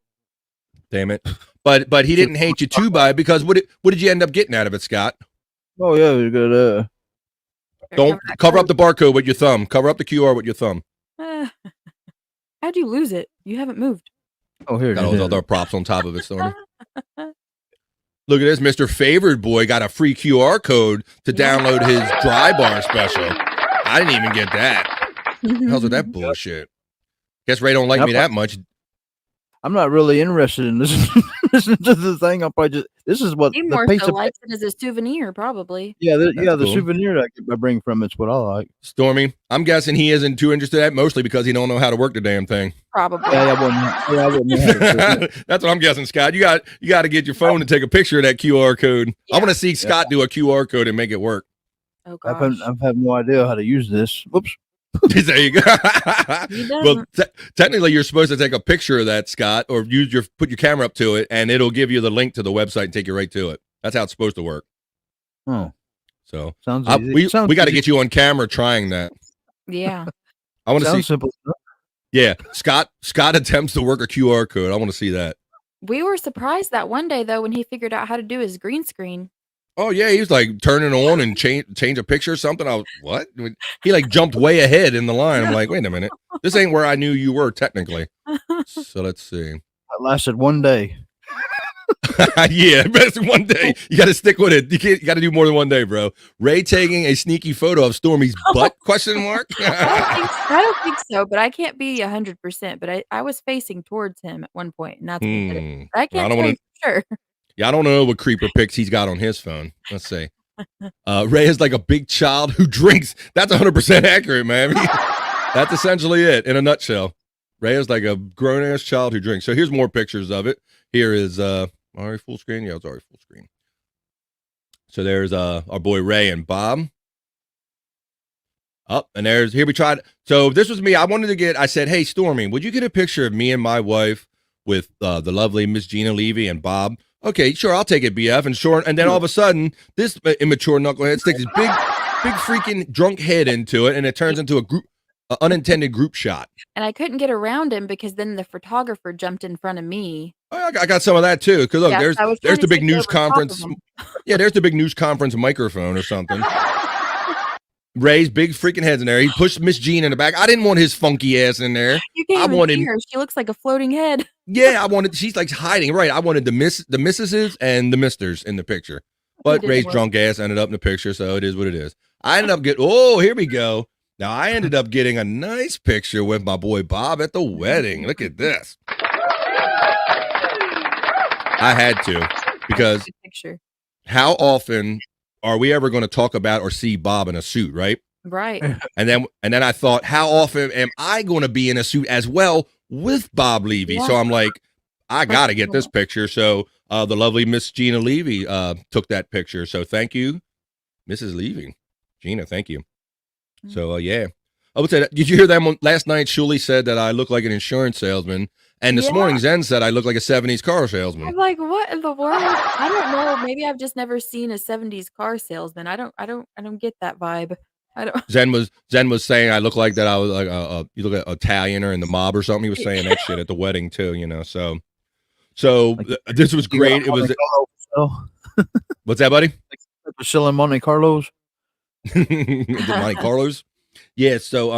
Damn it. But he didn't hate you too by because what did you end up getting out of it, Scott? Oh yeah, we got Don't cover up the barcode with your thumb. Cover up the QR with your thumb. How'd you lose it? You haven't moved. Oh, here it Got all those is. other props on top of it, Stormy. Look at this. Mr. Favored Boy got a free QR code to download his dry bar special. I didn't even get that. How's with that bullshit? Guess Ray don't like me that much. I'm not really interested in listening to the thing. I'll probably this is what He the more piece so of likes it as a souvenir, probably. the cool. souvenir that I bring from it's what I like. Stormy, I'm guessing he isn't too interested in that, mostly because he don't know how to work the damn thing. Probably. Yeah, I wouldn't have it. That's what I'm guessing, Scott. You got to get your phone and take a picture of that QR code. I want to see Scott do a QR code and make it work. Oh gosh. I've had no idea how to use this. Whoops. There you go. He Well, doesn't. technically, you're supposed to take a picture of that, Scott, or put your camera up to it, and it'll give you the link to the website and take you right to it. That's how it's supposed to work. Oh, So sounds easy. we Sounds got to easy. get you on camera trying that. Yeah. I want to see. Sounds simple. Yeah, Scott attempts to work a QR code. I want to see that. We were surprised that one day though when he figured out how to do his green screen. Oh yeah, he was like turning on and change a picture or something. I was what? He like jumped way ahead in the line. I'm like, wait a minute, this ain't where I knew you were technically. So let's see. That lasted one day. Yeah, best one day. You got to stick with it. You got to do more than one day, bro. Ray taking a sneaky photo of Stormy's butt? Question mark. I don't think so, but I can't be 100%. But I was facing towards him at one point, and that's what did it. But I can't don't say wanna- for sure. Yeah, I don't know what creeper pics he's got on his phone. Let's see. Ray is like a big child who drinks. That's 100% accurate, man. That's essentially it in a nutshell. Ray is like a grown ass child who drinks. So here's more pictures of it. Here is already full screen. Yeah, it's already full screen. So there's our boy Ray and Bob. Up and here we tried. So this was me. I said, hey Stormy, would you get a picture of me and my wife with the lovely Miss Gina Levy and Bob? Okay, sure, I'll take it, BF. And then all of a sudden, this immature knucklehead sticks his big freaking drunk head into it, and it turns into a unintended group shot. And I couldn't get around him because then the photographer jumped in front of me. I got some of that too. Because look, Yeah, there's I was there's trying the to big take news over top of conference. him. Yeah, there's the big news conference microphone or something. Ray's big freaking head's in there. He pushed Miss Jean in the back. I didn't want his funky ass in there. You can't I even wanted- see her. She looks like a floating head. Yeah, she's like hiding. Right. I wanted the missuses and the misters in the picture. But didn't Ray's work. drunk ass ended up in the picture, so it is what it is. I ended up here we go. Now I ended up getting a nice picture with my boy Bob at the wedding. Look at this. I had to, because Good picture. how often are we ever going to talk about or see Bob in a suit, right? Right. And then I thought, how often am I going to be in a suit as well with Bob Levy? Yeah. So I'm like, I got to get this picture. So the lovely Miss Gina Levy took that picture. So thank you, Mrs. Levy. Gina, thank you. So yeah. I would say that, did you hear that one last night? Shuli said that I look like an insurance salesman. And this Yeah. morning Zen said I look like a 70s car salesman. I'm like, what in the world? I don't know. Maybe I've just never seen a 70s car salesman. I don't get that vibe. I don't. Zen was saying I look like that. I was like you look at Italian or in the mob or something. He was saying that shit at the wedding too, you know. So this was great. It was what's that, buddy? Selling Monte Carlos. The Monte Carlos. Yeah. So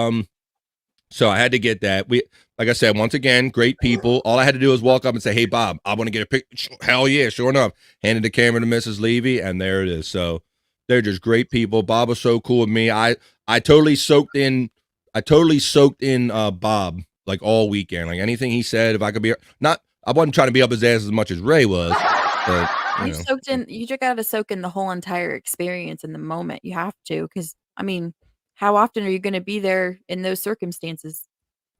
So I had to get that. Like I said, once again, great people. All I had to do was walk up and say, "Hey, Bob, I want to get a picture." Hell yeah, sure enough. Handed the camera to Mrs. Levy, and there it is. So they're just great people. Bob was so cool with me. I totally soaked in. Bob like all weekend. Like anything he said, if I could be not, I wasn't trying to be up his ass as much as Ray was. But, You soaked in. You just got to soak in the whole entire experience in the moment. You have to, because I mean, how often are you going to be there in those circumstances?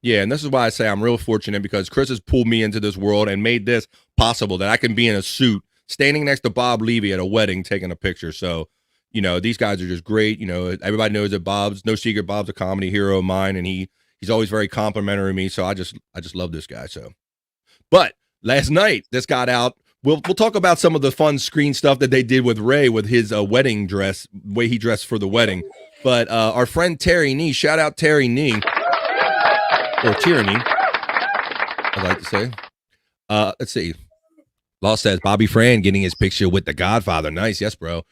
Yeah, and this is why I say I'm real fortunate because Chris has pulled me into this world and made this possible that I can be in a suit standing next to Bob Levy at a wedding taking a picture. So, these guys are just great. Everybody knows that Bob's no secret. Bob's a comedy hero of mine, and he's always very complimentary of me. So I just love this guy. So, but last night this got out. We'll talk about some of the fun screen stuff that they did with Ray with his wedding dress, way he dressed for the wedding. But our friend Terry Nee, shout out Terry Nee. Or tyranny, I'd like to say. Let's see. Law says Bobby Fran getting his picture with the Godfather. Nice, yes, bro.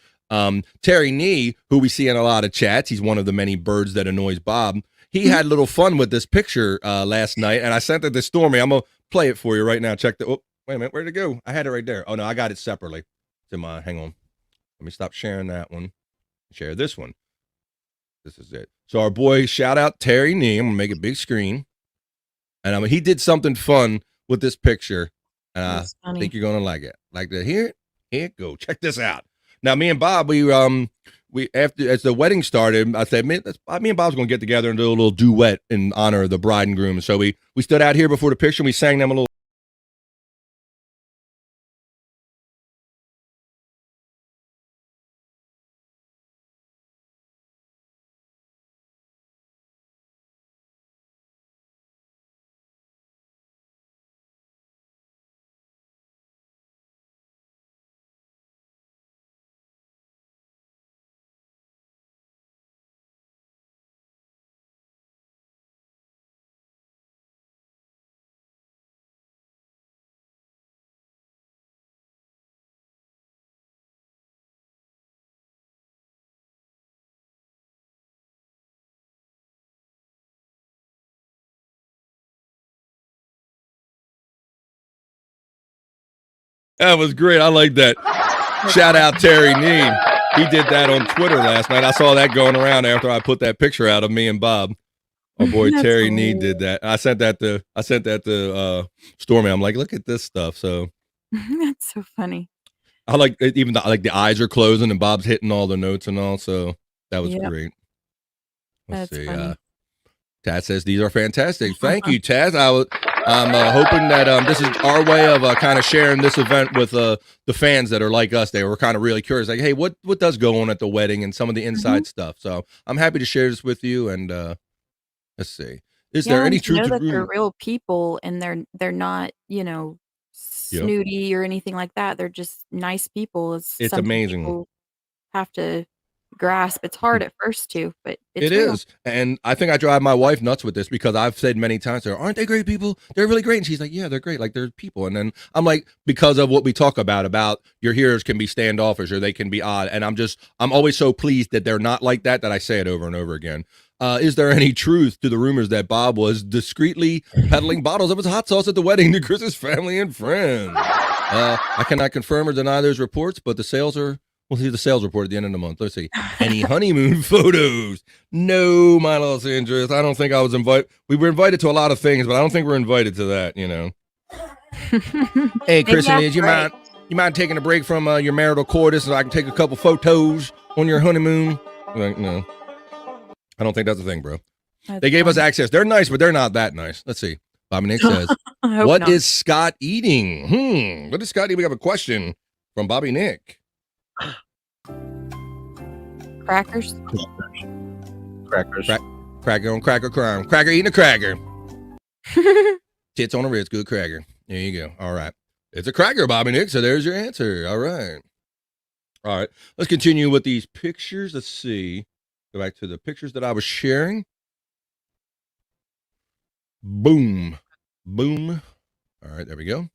Terry Nee, who we see in a lot of chats, he's one of the many birds that annoys Bob. He had a little fun with this picture last night, and I sent it to Stormy. I'm gonna play it for you right now. Check the. Oh, wait a minute, where'd it go? I had it right there. Oh no, I got it separately. It's in my. Hang on. Let me stop sharing that one. Share this one. This is it. So our boy, shout out Terry Nee. I'm gonna make it big screen. And he did something fun with this picture, and I think you're gonna like it. Like that. Here it go. Check this out. Now, me and Bob, we after as the wedding started, I said, me and Bob's gonna get together and do a little duet in honor of the bride and groom. So we stood out here before the picture. And we sang them a little. That was great. I like that. Shout out Terry Nee. He did that on Twitter last night. I saw that going around after I put that picture out of me and Bob. Our boy Terry Nee did that. I sent that to Stormy. I'm like, look at this stuff. So That's so funny. I like it, even the eyes are closing and Bob's hitting all the notes and all. So that was great. Let's see. Funny. Taz says these are fantastic. Thank you, Taz. I'm hoping that this is our way of kind of sharing this event with the fans that are like us. They were kind of really curious, like, hey, what does go on at the wedding and some of the inside stuff. So I'm happy to share this with you. And let's see, is there any truth to that they're real people and they're not snooty or anything like that. They're just nice people. It's amazing. People have to grasp. It's hard at first too, but it is. And I think I drive my wife nuts with this because I've said many times to her, aren't they great people? They're really great. And she's like, yeah, they're great. Like they're people. And then I'm like, because of what we talk about your heroes can be standoffish or they can be odd. And I'm always so pleased that they're not like that I say it over and over again. Is there any truth to the rumors that Bob was discreetly peddling bottles of his hot sauce at the wedding to Chris's family and friends? I cannot confirm or deny those reports, but we'll see the sales report at the end of the month. Let's see. Any honeymoon photos? No, my Los Angeles. I don't think I was invited. We were invited to a lot of things, but I don't think we're invited to that, Hey, Chris and Liz, you mind taking a break from your marital quarters so I can take a couple photos on your honeymoon? Like, no. I don't think that's a thing, bro. They gave us access. They're nice, but they're not that nice. Let's see. Bobby Nick says, what is Scott eating? What is Scott eating? We have a question from Bobby Nick. Crackers. Cracker on cracker crime. Cracker eating a cracker. Tits on a Ritz. Good cracker. There you go. All right. It's a cracker, Bobby Nick. So there's your answer. All right. Let's continue with these pictures. Let's see. Go back to the pictures that I was sharing. Boom. All right. There we go. Let's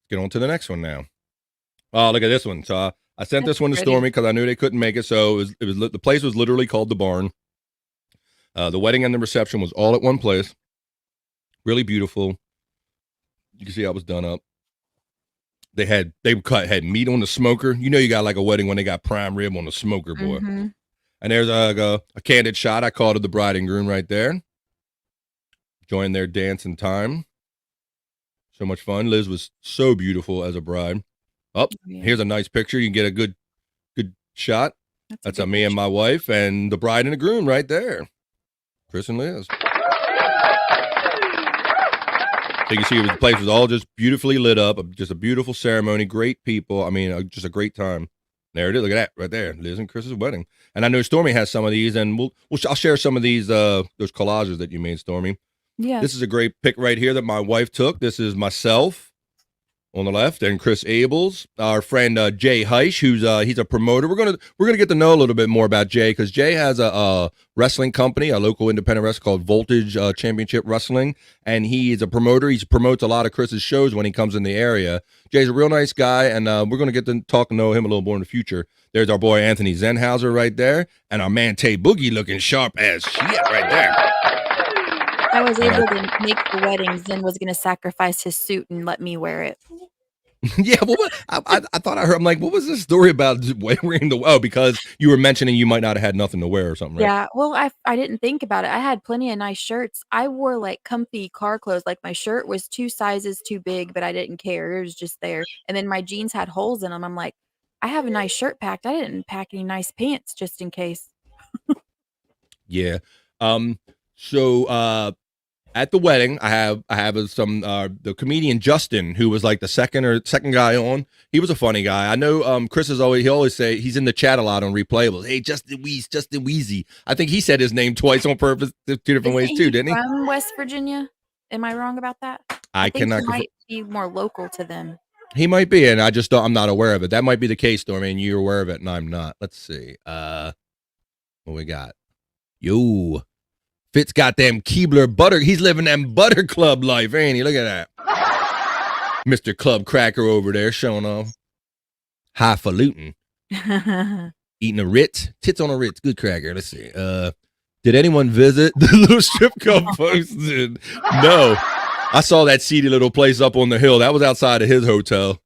get on to the next one now. Oh, look at this one. So I sent this one to Stormy because I knew they couldn't make it. So it was the place was literally called The Barn. The wedding and the reception was all at one place. Really beautiful. You can see how it was done up. They had meat on the smoker. You know, you got like a wedding when they got prime rib on the smoker, boy. Mm-hmm. And there's a candid shot. I called it the bride and groom right there. Join their dance in time. So much fun. Liz was so beautiful as a bride. Oh, here's a nice picture. You can get a good shot. That's me and my wife and the bride and the groom right there. Chris and Liz. So you can see the place was all just beautifully lit up. Just a beautiful ceremony. Great people. I mean, just a great time. There it is. Look at that right there. Liz and Chris's wedding. And I know Stormy has some of these, and I'll share some of these those collages that you made, Stormy. Yeah. This is a great pic right here that my wife took. This is myself on the left, and Chris Abels, our friend Jay Heish, who's he's a promoter. We're gonna get to know a little bit more about Jay, because Jay has a wrestling company, a local independent wrestler called Voltage Championship Wrestling, and he is a promoter. He promotes a lot of Chris's shows when he comes in the area. Jay's a real nice guy, and we're gonna get to talk and know him a little more in the future. There's our boy Anthony Zenhauser right there, and our man Tay Boogie looking sharp as shit right there. I was able to make the wedding. Zen was going to sacrifice his suit and let me wear it. Yeah, I thought I heard. I'm like, what was this story about wearing because you were mentioning you might not have had nothing to wear or something, right? Yeah, well, I didn't think about it. I had plenty of nice shirts. I wore like comfy car clothes. Like my shirt was 2 sizes too big, but I didn't care. It was just there. And then my jeans had holes in them. I'm like, I have a nice shirt packed. I didn't pack any nice pants just in case. Yeah. So at the wedding, I have some the comedian Justin, who was like the second guy on. He was a funny guy. I know Chris he always say he's in the chat a lot on Replayables. Hey, Justin Weezy. I think he said his name twice on purpose, 2 different ways too, didn't he? From West Virginia. Am I wrong about that? I think he might be more local to them. He might be, and I'm not aware of it. That might be the case, Stormy, and you're aware of it, and I'm not. Let's see. What we got? Yo. Fitz got them Keebler butter. He's living that butter club life, ain't he? Look at that. Mr. Club Cracker over there showing off. Highfalutin. Eating a Ritz. Tits on a Ritz. Good cracker. Let's see. Did anyone visit the little strip club posted? No. I saw that seedy little place up on the hill. That was outside of his hotel.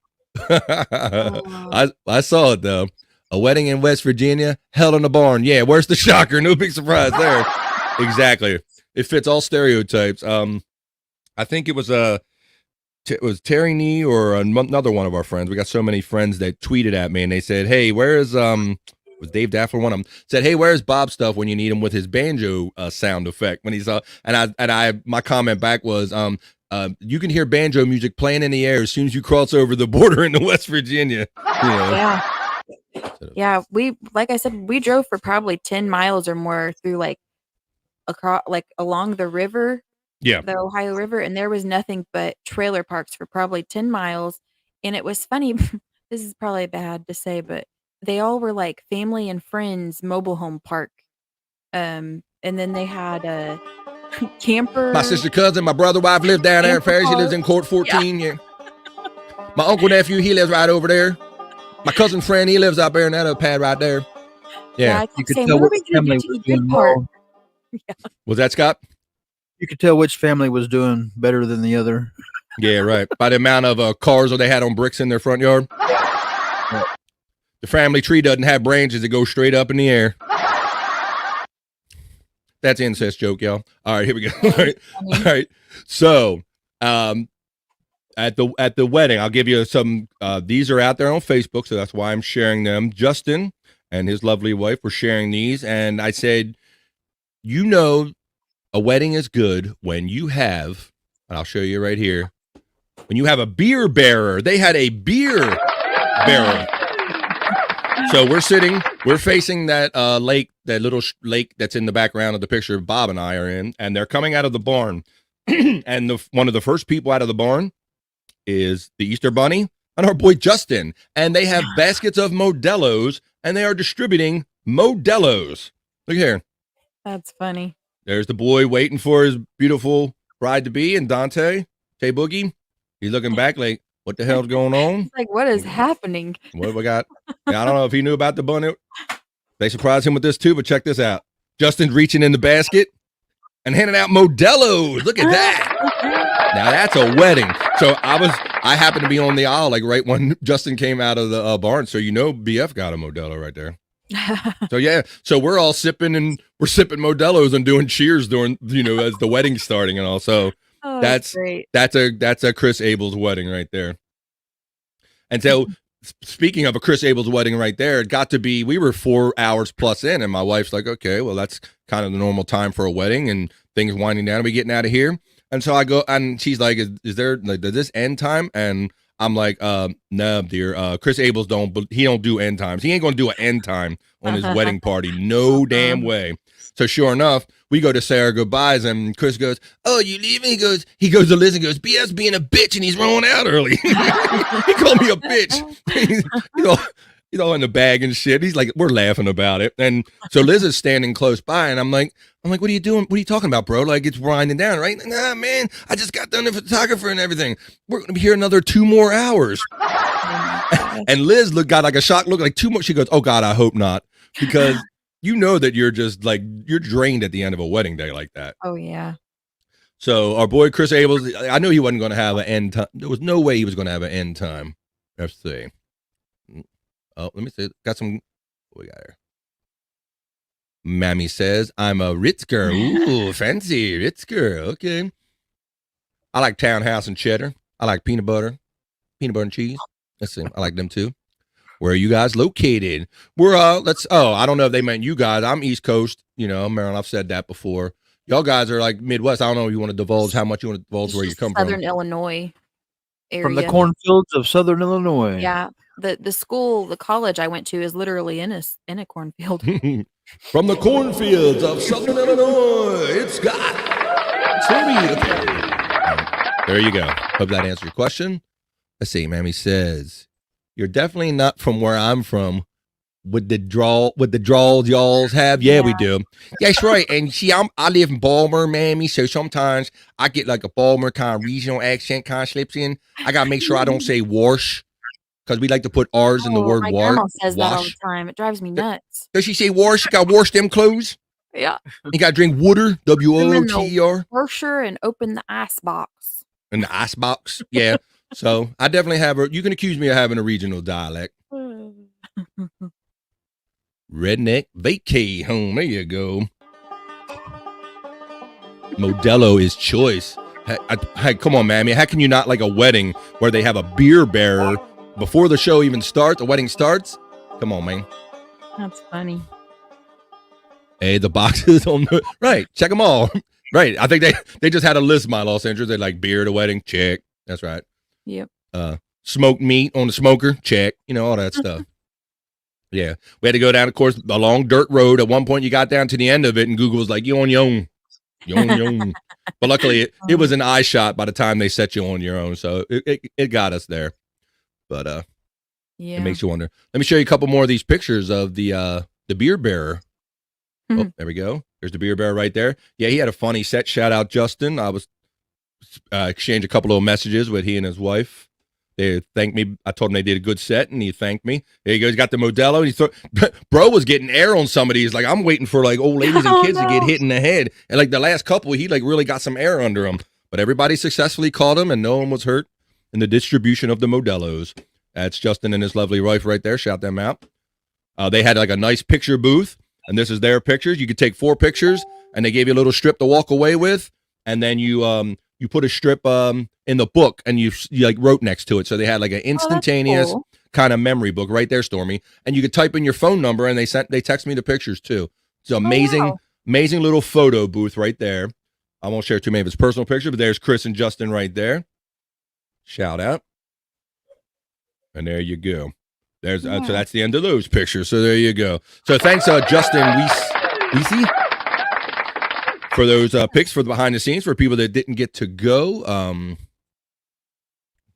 I saw it, though. A wedding in West Virginia, held in a barn. Yeah, where's the shocker? No big surprise there. Exactly. It fits all stereotypes. I think it was Terry Nee or another one of our friends. We got so many friends that tweeted at me and they said, "Hey, where is was Dave Daffler one of them said, "Hey, where's Bob Stuff when you need him with his banjo sound effect?" When he's and my comment back was you can hear banjo music playing in the air as soon as you cross over the border into West Virginia. You know? Yeah. Yeah, like I said, we drove for probably 10 miles or more through along the river, the Ohio River, and there was nothing but trailer parks for probably 10 miles. And it was funny. This is probably bad to say, but they all were like family and friends mobile home park. And then they had a camper. My sister cousin, my brother wife lived down there in Ferry. She lives in Court 14. Yeah. My uncle nephew, he lives right over there. My cousin friend, he lives out there in that other pad right there. Yeah. I kept saying, what are we going to do to the good part? Yeah. Was that Scott? You could tell which family was doing better than the other. Yeah, right. By the amount of cars that they had on bricks in their front yard. Yeah. The family tree doesn't have branches that go straight up in the air. That's an incest joke, y'all. All right, here we go. All right. So, at the wedding, I'll give you some. These are out there on Facebook, so that's why I'm sharing them. Justin and his lovely wife were sharing these, and I said, you know, a wedding is good when you have, and I'll show you right here, when you have a beer bearer. They had a beer bearer. So we're facing that lake, that little lake that's in the background of the picture Bob and I are in, and they're coming out of the barn. And one of the first people out of the barn is the Easter Bunny and our boy Justin. And they have baskets of Modelo's, and they are distributing Modelo's. Look here. That's funny. There's the boy waiting for his beautiful bride-to-be, and Dante, Tay Boogie. He's looking back like, what the hell's going on? It's like, what is happening? What we got? Yeah, I don't know if he knew about the bunny. They surprised him with this too, but check this out. Justin's reaching in the basket. and handing out Modelo's. Look at that. Now that's a wedding. So I happened to be on the aisle like right when Justin came out of the barn. So BF got a Modelo right there. So yeah, so we're all sipping Modelo's and doing cheers during as the wedding's starting and all. So that's great. that's a Chris Abel's wedding right there. And so speaking of a Chris Abel's wedding right there, it got to be we were 4 hours plus in, and my wife's like, okay, well that's kind of the normal time for a wedding, and things winding down. Are we getting out of here? And so I go, and she's like, is there like does this end time? And I'm like, no, dear. Chris Abel's don't do end times. He ain't gonna do an end time on his wedding party. No damn way. So sure enough, we go to say our goodbyes, and Chris goes, "Oh, you leaving?" He goes to Liz and goes, "BS being a bitch, and he's rolling out early." He called me a bitch. He's all in the bag and shit. He's like, we're laughing about it. And so Liz is standing close by, and I'm like, what are you doing? What are you talking about, bro? Like, it's winding down, right? Nah, man, I just got done the photographer and everything. We're going to be here another 2 more hours. And Liz got like a shocked look, like 2 more. She goes, oh, God, I hope not. Because you know that you're just like, you're drained at the end of a wedding day like that. Oh, yeah. So our boy Chris Abels, I knew he wasn't going to have an end time. There was no way he was going to have an end time. Let's see. Oh, let me see. Got some. What we got here? Mammy says, I'm a Ritz girl. Ooh, fancy Ritz girl. Okay. I like Townhouse and cheddar. I like peanut butter and cheese. Let's see. I like them too. Where are you guys located? We're I don't know if they meant you guys. I'm East Coast, Maryland. I've said that before. Y'all guys are like Midwest. I don't know if you want to divulge how much you want to divulge where you come from. Southern Illinois area. From the cornfields of Southern Illinois. Yeah. The college I went to is literally in a cornfield. From the cornfields of Southern Illinois, it's Scott. There you go. Hope that answers your question. Let's see. Mammy says, you're definitely not from where I'm from. With the draws y'all have? Yeah, we do. Yeah, that's right. And see, I live in Balmer, Mammy, so sometimes I get like a Balmer kind of regional accent kind of slips in. I got to make sure I don't say wash. Because we like to put R's in the word my wash. grandma says that all the time. It drives me nuts. Does she say wash? You got to wash them clothes? Yeah. You got to drink water, W-O-O-T-E-R. Washer and open the ice box. In the ice box? Yeah. So I definitely you can accuse me of having a regional dialect. Redneck vacay home. There you go. Modelo is choice. Hey, come on, Mammy. How can you not like a wedding where they have a beer bearer before the show even starts, the wedding starts? Come on, man. That's funny. Hey, the boxes on the right. Check them all. Right. I think they just had a list, my Los Angeles. They like beer at a wedding. Check. That's right. Yep. Smoked meat on the smoker. Check. All that stuff. Yeah. We had to go down, of course, a long dirt road. At one point, you got down to the end of it, and Google was like, you on your own. But luckily, it was an eye shot by the time they set you on your own. So it got us there. But it makes you wonder. Let me show you a couple more of these pictures of the beer bearer. Mm-hmm. Oh, there we go. There's the beer bearer right there. Yeah, he had a funny set. Shout out Justin. I was exchanged a couple of messages with he and his wife. They thanked me. I told him they did a good set, and he thanked me. There he goes. He's got the Modelo. Bro was getting air on somebody. He's like, I'm waiting for like old ladies and kids to get hit in the head. And like the last couple, he like really got some air under him. But everybody successfully caught him, and no one was hurt in the distribution of the Modelos. That's Justin and his lovely wife right there. Shout them out. They had like a nice picture booth, and this is their pictures. You could take 4 pictures, and they gave you a little strip to walk away with, and then you put a strip in the book, and you like wrote next to it. So they had like an instantaneous kind of memory book right there, Stormy, and you could type in your phone number, and they text me the pictures too. It's amazing, amazing little photo booth right there. I won't share too many of his personal pictures, but there's Chris and Justin right there. Shout out. And there you go. There's so that's the end of those pictures. So there you go. So thanks, Justin Weesey, for those pics for the behind the scenes for people that didn't get to go.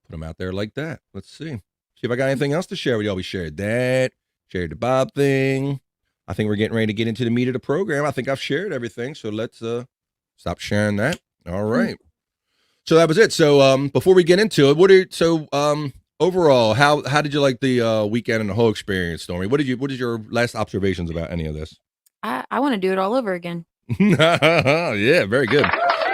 Put them out there like that. Let's see if I got anything else to share with y'all. We shared that. Shared the Bob thing. I think we're getting ready to get into the meat of the program. I think I've shared everything. So let's stop sharing that. All right. So that was it. So before we get into it, overall, how did you like the weekend and the whole experience, Stormy? What is your last observations about any of this? I want to do it all over again. Yeah, very good.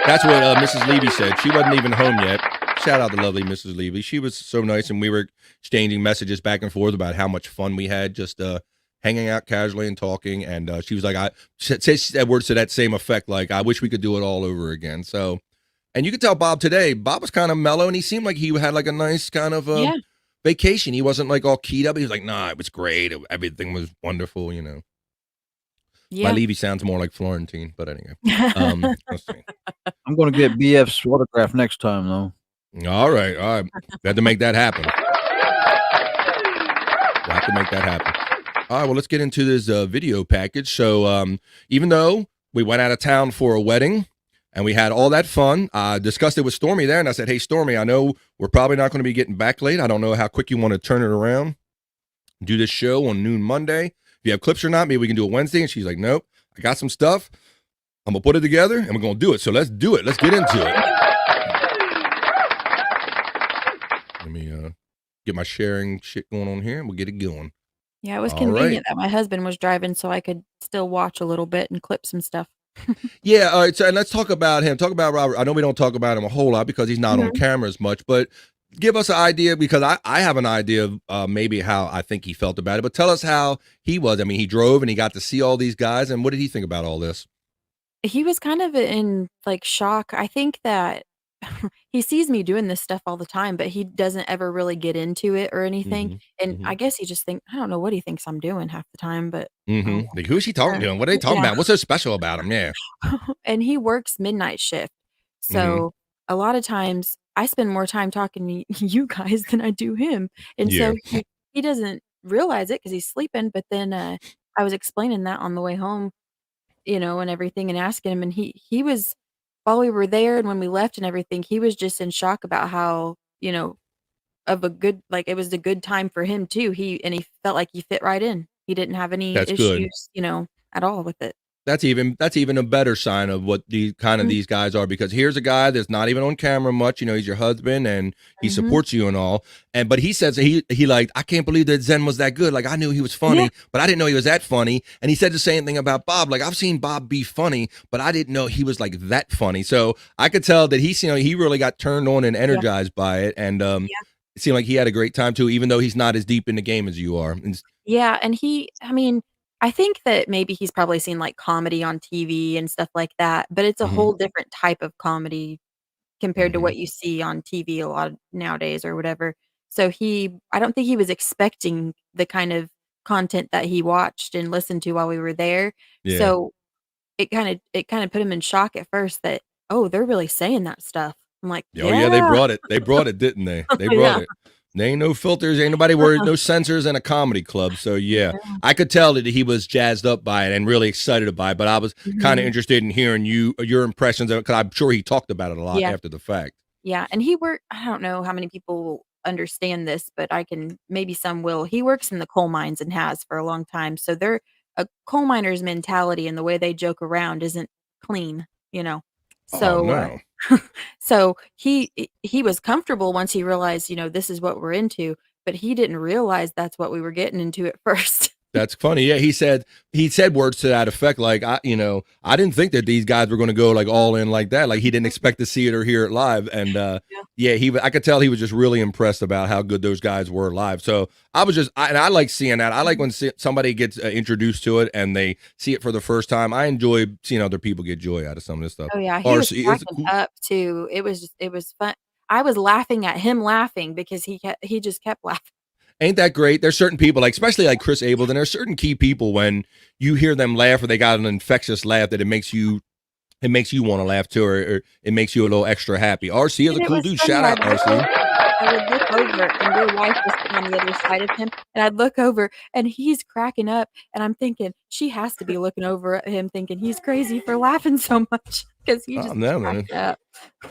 That's what Mrs. Levy said. She wasn't even home yet. Shout out to lovely Mrs. Levy. She was so nice, and we were exchanging messages back and forth about how much fun we had just hanging out casually and talking. And she was like, she said words to that same effect, like, I wish we could do it all over again. So, and you could tell Bob today, Bob was kind of mellow, and he seemed like he had like a nice kind of Yeah. vacation. He wasn't like all keyed up. He was like, nah, it was great. Everything was wonderful, you know. My Yeah. Levy sounds more like Florentine, but anyway. Let's see. I'm going to get BF's autograph next time, though. All right. We have to make that happen. We'll have to make that happen. All right. Well, let's get into this video package. So, even though we went out of town for a wedding and we had all that fun, I discussed it with Stormy there, and I said, "Hey, Stormy, I know we're probably not going to be getting back late. I don't know how quick you want to turn it around. Do this show on noon Monday. If you have clips or not, maybe we can do it Wednesday." And she's like, "Nope, I got some stuff. I'm going to put it together, and we're going to do it. So let's do it. Let's get into it." Let me get my sharing shit going on here, and we'll get it going. Yeah, it was All convenient right. that my husband was driving so I could still watch a little bit and clip some stuff. Yeah, all right. So, and let's talk about him. Talk about Robert. I know we don't talk about him a whole lot because he's not on camera as much, but give us an idea, because I have an idea of maybe how I think he felt about it. But tell us how he was. I mean, he drove and he got to see all these guys. And what did he think about all this? He was kind of in, like, shock. I think that he sees me doing this stuff all the time, but he doesn't ever really get into it or anything, and I guess he just I don't know what he thinks I'm doing half the time, but Like, who is she talking to? And what are they talking yeah. about? What's so special about him? Yeah. And he works midnight shift, so a lot of times I spend more time talking to you guys than I do him, and Yeah. so he doesn't realize it because he's sleeping, but then, I was explaining that on the way home, and everything, and asking him, and he was while we were there and when we left and everything, he was just in shock about how, of a good like, it was a good time for him too. He felt like he fit right in. He didn't have any That's good. issues, at all with it. That's even a better sign of what these guys are, because here's a guy that's not even on camera much. He's your husband and he supports you and all. But he says he like, I can't believe that Zen was that good. Like, I knew he was funny, but I didn't know he was that funny. And he said the same thing about Bob. Like, I've seen Bob be funny, but I didn't know he was like that funny. So I could tell that he really got turned on and energized by it. And it seemed like he had a great time too, even though he's not as deep in the game as you are. Yeah, and I mean, I think that maybe he's probably seen, like, comedy on TV and stuff like that, but it's a whole different type of comedy compared to what you see on TV a lot nowadays or whatever. So I don't think he was expecting the kind of content that he watched and listened to while we were there. Yeah. So it kinda put him in shock at first that, "Oh, they're really saying that stuff." I'm like, Oh yeah, they "Yeah." brought it. They brought it, didn't they? They brought Yeah. it. There ain't no filters, ain't nobody worried, no censors in a comedy club. So yeah, I could tell that he was jazzed up by it and really excited by it. But I was kind of interested in hearing your impressions of it, because I'm sure he talked about it a lot Yeah. after the fact. Yeah, and I don't know how many people understand this, but maybe some will. He works in the coal mines and has for a long time. So they're a coal miner's mentality, and the way they joke around isn't clean, you know. Oh So no. so he was comfortable once he realized, this is what we're into, but he didn't realize that's what we were getting into at first. That's funny. Yeah, he said words to that effect. Like, I didn't think that these guys were going to go like all in like that. Like, he didn't expect to see it or hear it live. And I could tell he was just really impressed about how good those guys were live. So I like seeing that. I like when somebody gets introduced to it and they see it for the first time. I enjoy seeing other people get joy out of some of this stuff. Oh yeah, he was cracking up too. It was fun. I was laughing at him laughing because he just kept laughing. Ain't that great? There's certain people, like especially like Chris Ableton. There's certain key people when you hear them laugh or they got an infectious laugh that it makes you want to laugh too, or it makes you a little extra happy. RC is a cool dude. Shout out, RC. I would look over and your wife was sitting on the other side of him, and I'd look over and he's cracking up, and I'm thinking she has to be looking over at him thinking he's crazy for laughing so much because he just cracked up.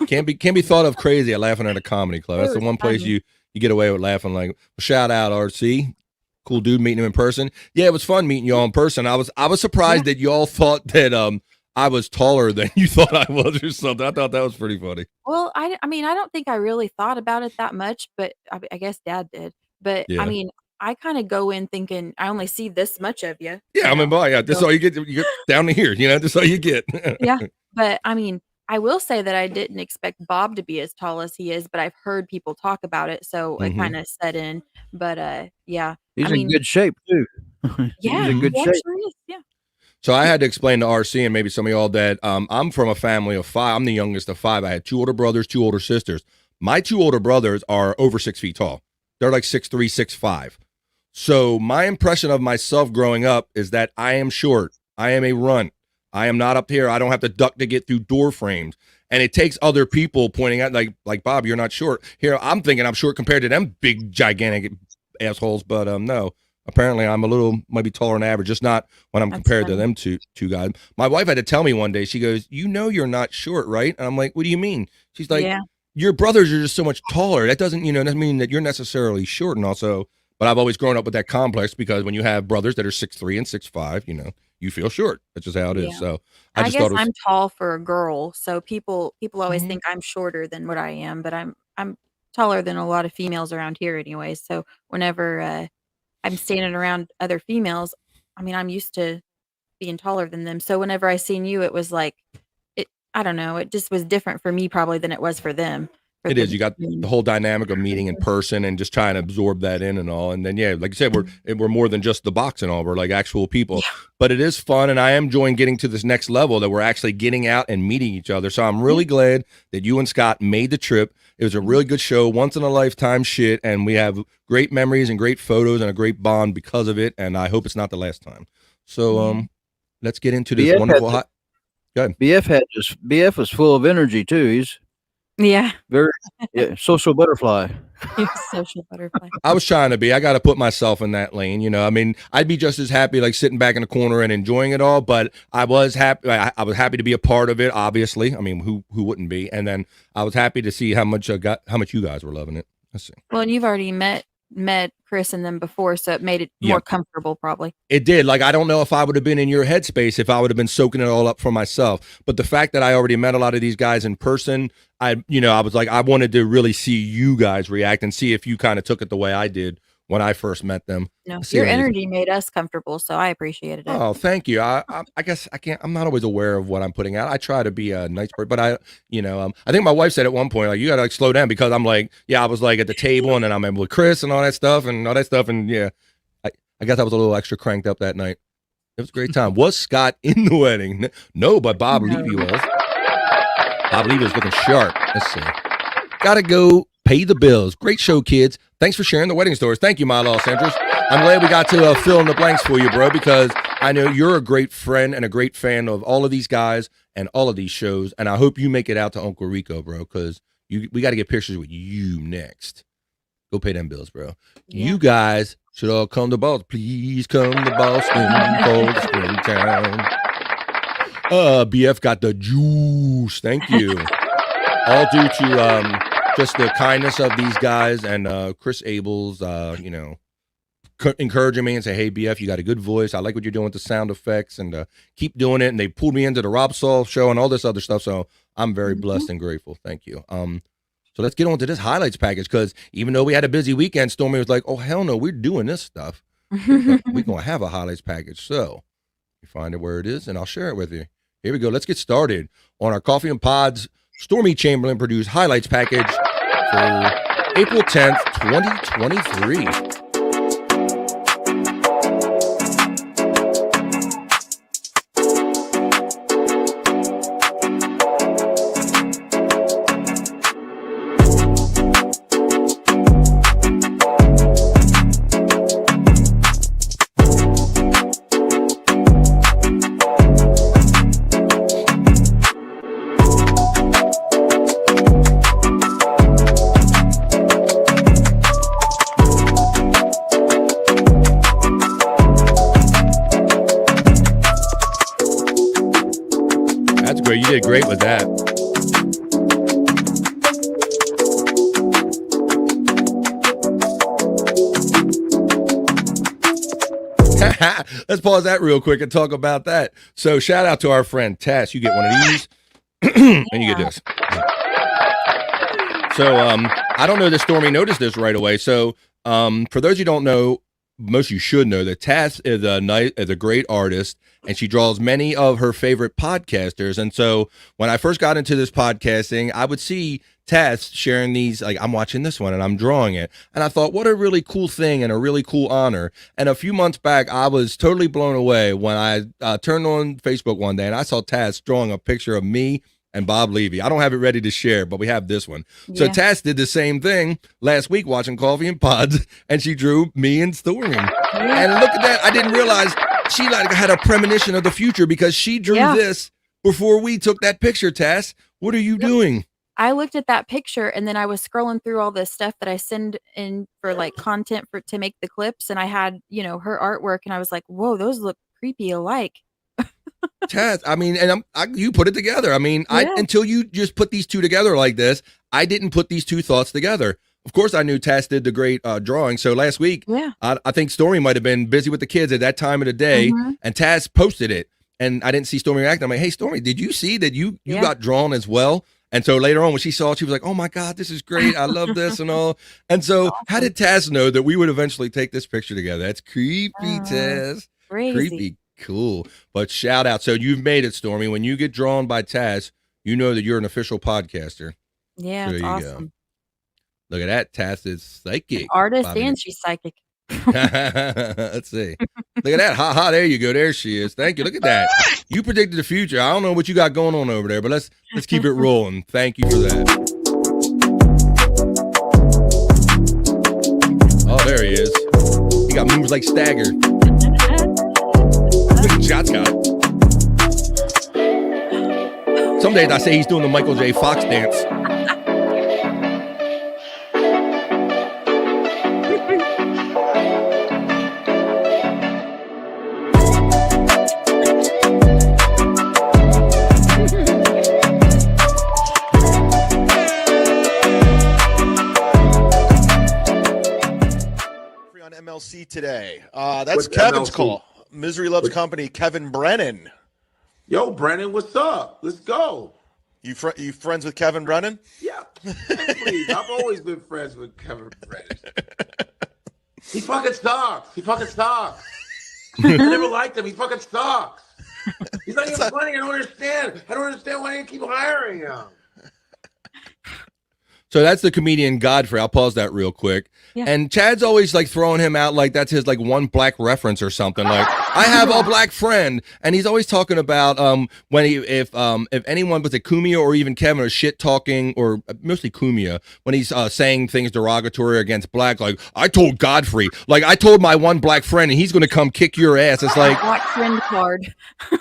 Can't be thought of crazy at laughing at a comedy club. That's the one place you get away with laughing. Like, shout out RC, cool dude, meeting him in person. Yeah, it was fun meeting y'all in person. I was surprised that y'all thought that I was taller than you thought I was or something. I thought that was pretty funny. Well, I mean, I don't think I really thought about it that much, but I guess Dad did. But Yeah. I mean, I kind of go in thinking I only see this much of you. Yeah, I mean, boy, yeah, this is So all you get. You get down to here. This is all you get. yeah, but I mean, I will say that I didn't expect Bob to be as tall as he is, but I've heard people talk about it, so it Mhm. kind of set in. But yeah, I He's in mean, good shape too. He's yeah, in good he shape. actually is. Yeah. So I had to explain to RC and maybe some of y'all that I'm from a family of 5. I'm the youngest of 5. I had 2 older brothers, 2 older sisters. My 2 older brothers are over 6 feet tall. They're like 6'3", 6'5". So my impression of myself growing up is that I am short. I am a runt. I am not up here. I don't have to duck to get through door frames. And it takes other people pointing out, like Bob, you're not short. Here, I'm thinking I'm short compared to them big, gigantic assholes. But no, apparently I'm a little, maybe taller than average, just not when I'm That's compared to funny. them two guys. My wife had to tell me one day, she goes, you're not short, right? And I'm like, what do you mean? She's like, Yeah. your brothers are just so much taller. That doesn't mean that you're necessarily short. And also, but I've always grown up with that complex because when you have brothers that are 6'3" and 6'5", you feel short. That's just how it is. Yeah. So I I just guess thought it was. I'm tall for a girl, so people always Mhm. think I'm shorter than what I am, but I'm taller than a lot of females around here anyways. So whenever I'm standing around other females, I mean, I'm used to being taller than them. So whenever I seen you, it was like I don't know, it just was different for me probably than it was for them. For It is. them. You got the whole dynamic of meeting in person and just trying to absorb that in and all. And then, yeah, like you said, we're more than just the box and all. We're like actual people. Yeah. But it is fun, and I am enjoying getting to this next level that we're actually getting out and meeting each other. So I'm really glad that you and Scott made the trip. It was a really good show, once in a lifetime shit, and we have great memories and great photos and a great bond because of it. And I hope it's not the last time. So let's get into this BF wonderful had Go ahead. BF was full of energy too. He's Yeah. very social butterfly. You're a social butterfly. I was trying to be. I got to put myself in that lane. I mean, I'd be just as happy like sitting back in the corner and enjoying it all. But I was happy. I was happy to be a part of it. Obviously, I mean, who wouldn't be? And then I was happy to see how much you guys were loving it. Let's see. Well, and you've already met Chris and them before, so it made it more comfortable probably. It did. Like, I don't know if I would have been in your headspace if I would have been soaking it all up for myself. But the fact that I already met a lot of these guys in person, I was like, I wanted to really see you guys react and see if you kind of took it the way I did when I first met them. No, your energy made us comfortable, so I appreciated it. Oh, thank you. I guess I can't. I'm not always aware of what I'm putting out. I try to be a nice person, but I think my wife said at one point, like, you gotta like slow down because I'm like, I was like at the table and then I'm with Chris and all that stuff, and I guess I was a little extra cranked up that night. It was a great time. Was Scott in the wedding? No, but Bob Levy was. Bob Levy was looking sharp. Let's see. Gotta go pay the bills. Great show, kids. Thanks for sharing the wedding stories. Thank you, my Los Angeles. I'm glad we got to fill in the blanks for you, bro, because I know you're a great friend and a great fan of all of these guys and all of these shows, and I hope you make it out to Uncle Rico, bro, because we got to get pictures with you next. Go pay them bills, bro. Yeah. You guys should all come to Boston. Please come to Boston for the springtime. BF got the juice. Thank you. All due to just the kindness of these guys and Chris Abel's, encouraging me and say, hey, BF, you got a good voice. I like what you're doing with the sound effects and keep doing it. And they pulled me into the Rob Saul show and all this other stuff. So I'm very blessed and grateful. Thank you. So let's get on to this highlights package because even though we had a busy weekend, Stormy was like, oh, hell no, we're doing this stuff. We're going to have a highlights package. So you find it where it is and I'll share it with you. Here we go. Let's get started on our Coffee and Pods Stormy Chamberlain produced highlights package for April 10th, 2023. You did great with that. Let's pause that real quick and talk about that. So shout out to our friend Tess. You get one of these and you get this. So I don't know that Stormy noticed this right away. So for those you don't know, most of you should know that Taz is a great artist, and she draws many of her favorite podcasters. And so when I first got into this podcasting, I would see Taz sharing these, like, I'm watching this one and I'm drawing it. And I thought, what a really cool thing and a really cool honor. And a few months back, I was totally blown away when I turned on Facebook one day and I saw Taz drawing a picture of me and Bob Levy. I don't have it ready to share, but we have this one. So Yeah. Taz did the same thing last week watching Coffee and Pods, and she drew me and Stormy. And look at that. I didn't realize she like had a premonition of the future because she drew Yeah. this before we took that picture, Taz. What are you doing? I looked at that picture and then I was scrolling through all the stuff that I send in for like content to make the clips, and I had, her artwork, and I was like, whoa, those look creepy alike. Taz, I mean, and you put it together. I mean, Yeah. until you just put these two together like this, I didn't put these two thoughts together. Of course, I knew Taz did the great drawing. So last week, Yeah. I think Stormy might have been busy with the kids at that time of the day, Mhm. and Taz posted it, and I didn't see Stormy react. I'm like, hey, Stormy, did you see that you Yeah. got drawn as well? And so later on, when she saw it, she was like, oh my God, this is great. I love this and all. And so how did Taz know that we would eventually take this picture together? That's creepy, Taz. Crazy. Creepy. Cool. But shout out. So you've made it, Stormy. When you get drawn by Taz, you know that you're an official podcaster. Yeah, There it's you go. awesome. Look at that. Taz is psychic. Artist Bobby. and she's psychic. Let's see. Look at that. Ha ha. There you go. There she is. Thank you. Look at that. You predicted the future. I don't know what you got going on over there, but let's keep it rolling. Thank you for that. Oh, there he is. He got moves like Stagger. Shot's got it. Some days I say he's doing the Michael J. Fox dance. On MLC today. That's What's Kevin's MLC? call. Misery Loves Company, Kevin Brennan. Yo, Brennan, what's up? Let's go. You friends with Kevin Brennan? Yeah, please. I've always been friends with Kevin Brennan. He fucking sucks. I never liked him. He fucking sucks. He's not even funny. I don't understand why they keep hiring him. So that's the comedian Godfrey. I'll pause that real quick. Yeah. And Chad's always like throwing him out like that's his like one black reference or something. Like I have a black friend, and he's always talking about when if anyone was a Kumia or even Kevin are shit talking, or mostly Kumia, when he's saying things derogatory against black. Like I told Godfrey, like I told my one black friend, and he's going to come kick your ass. It's like Black friend card.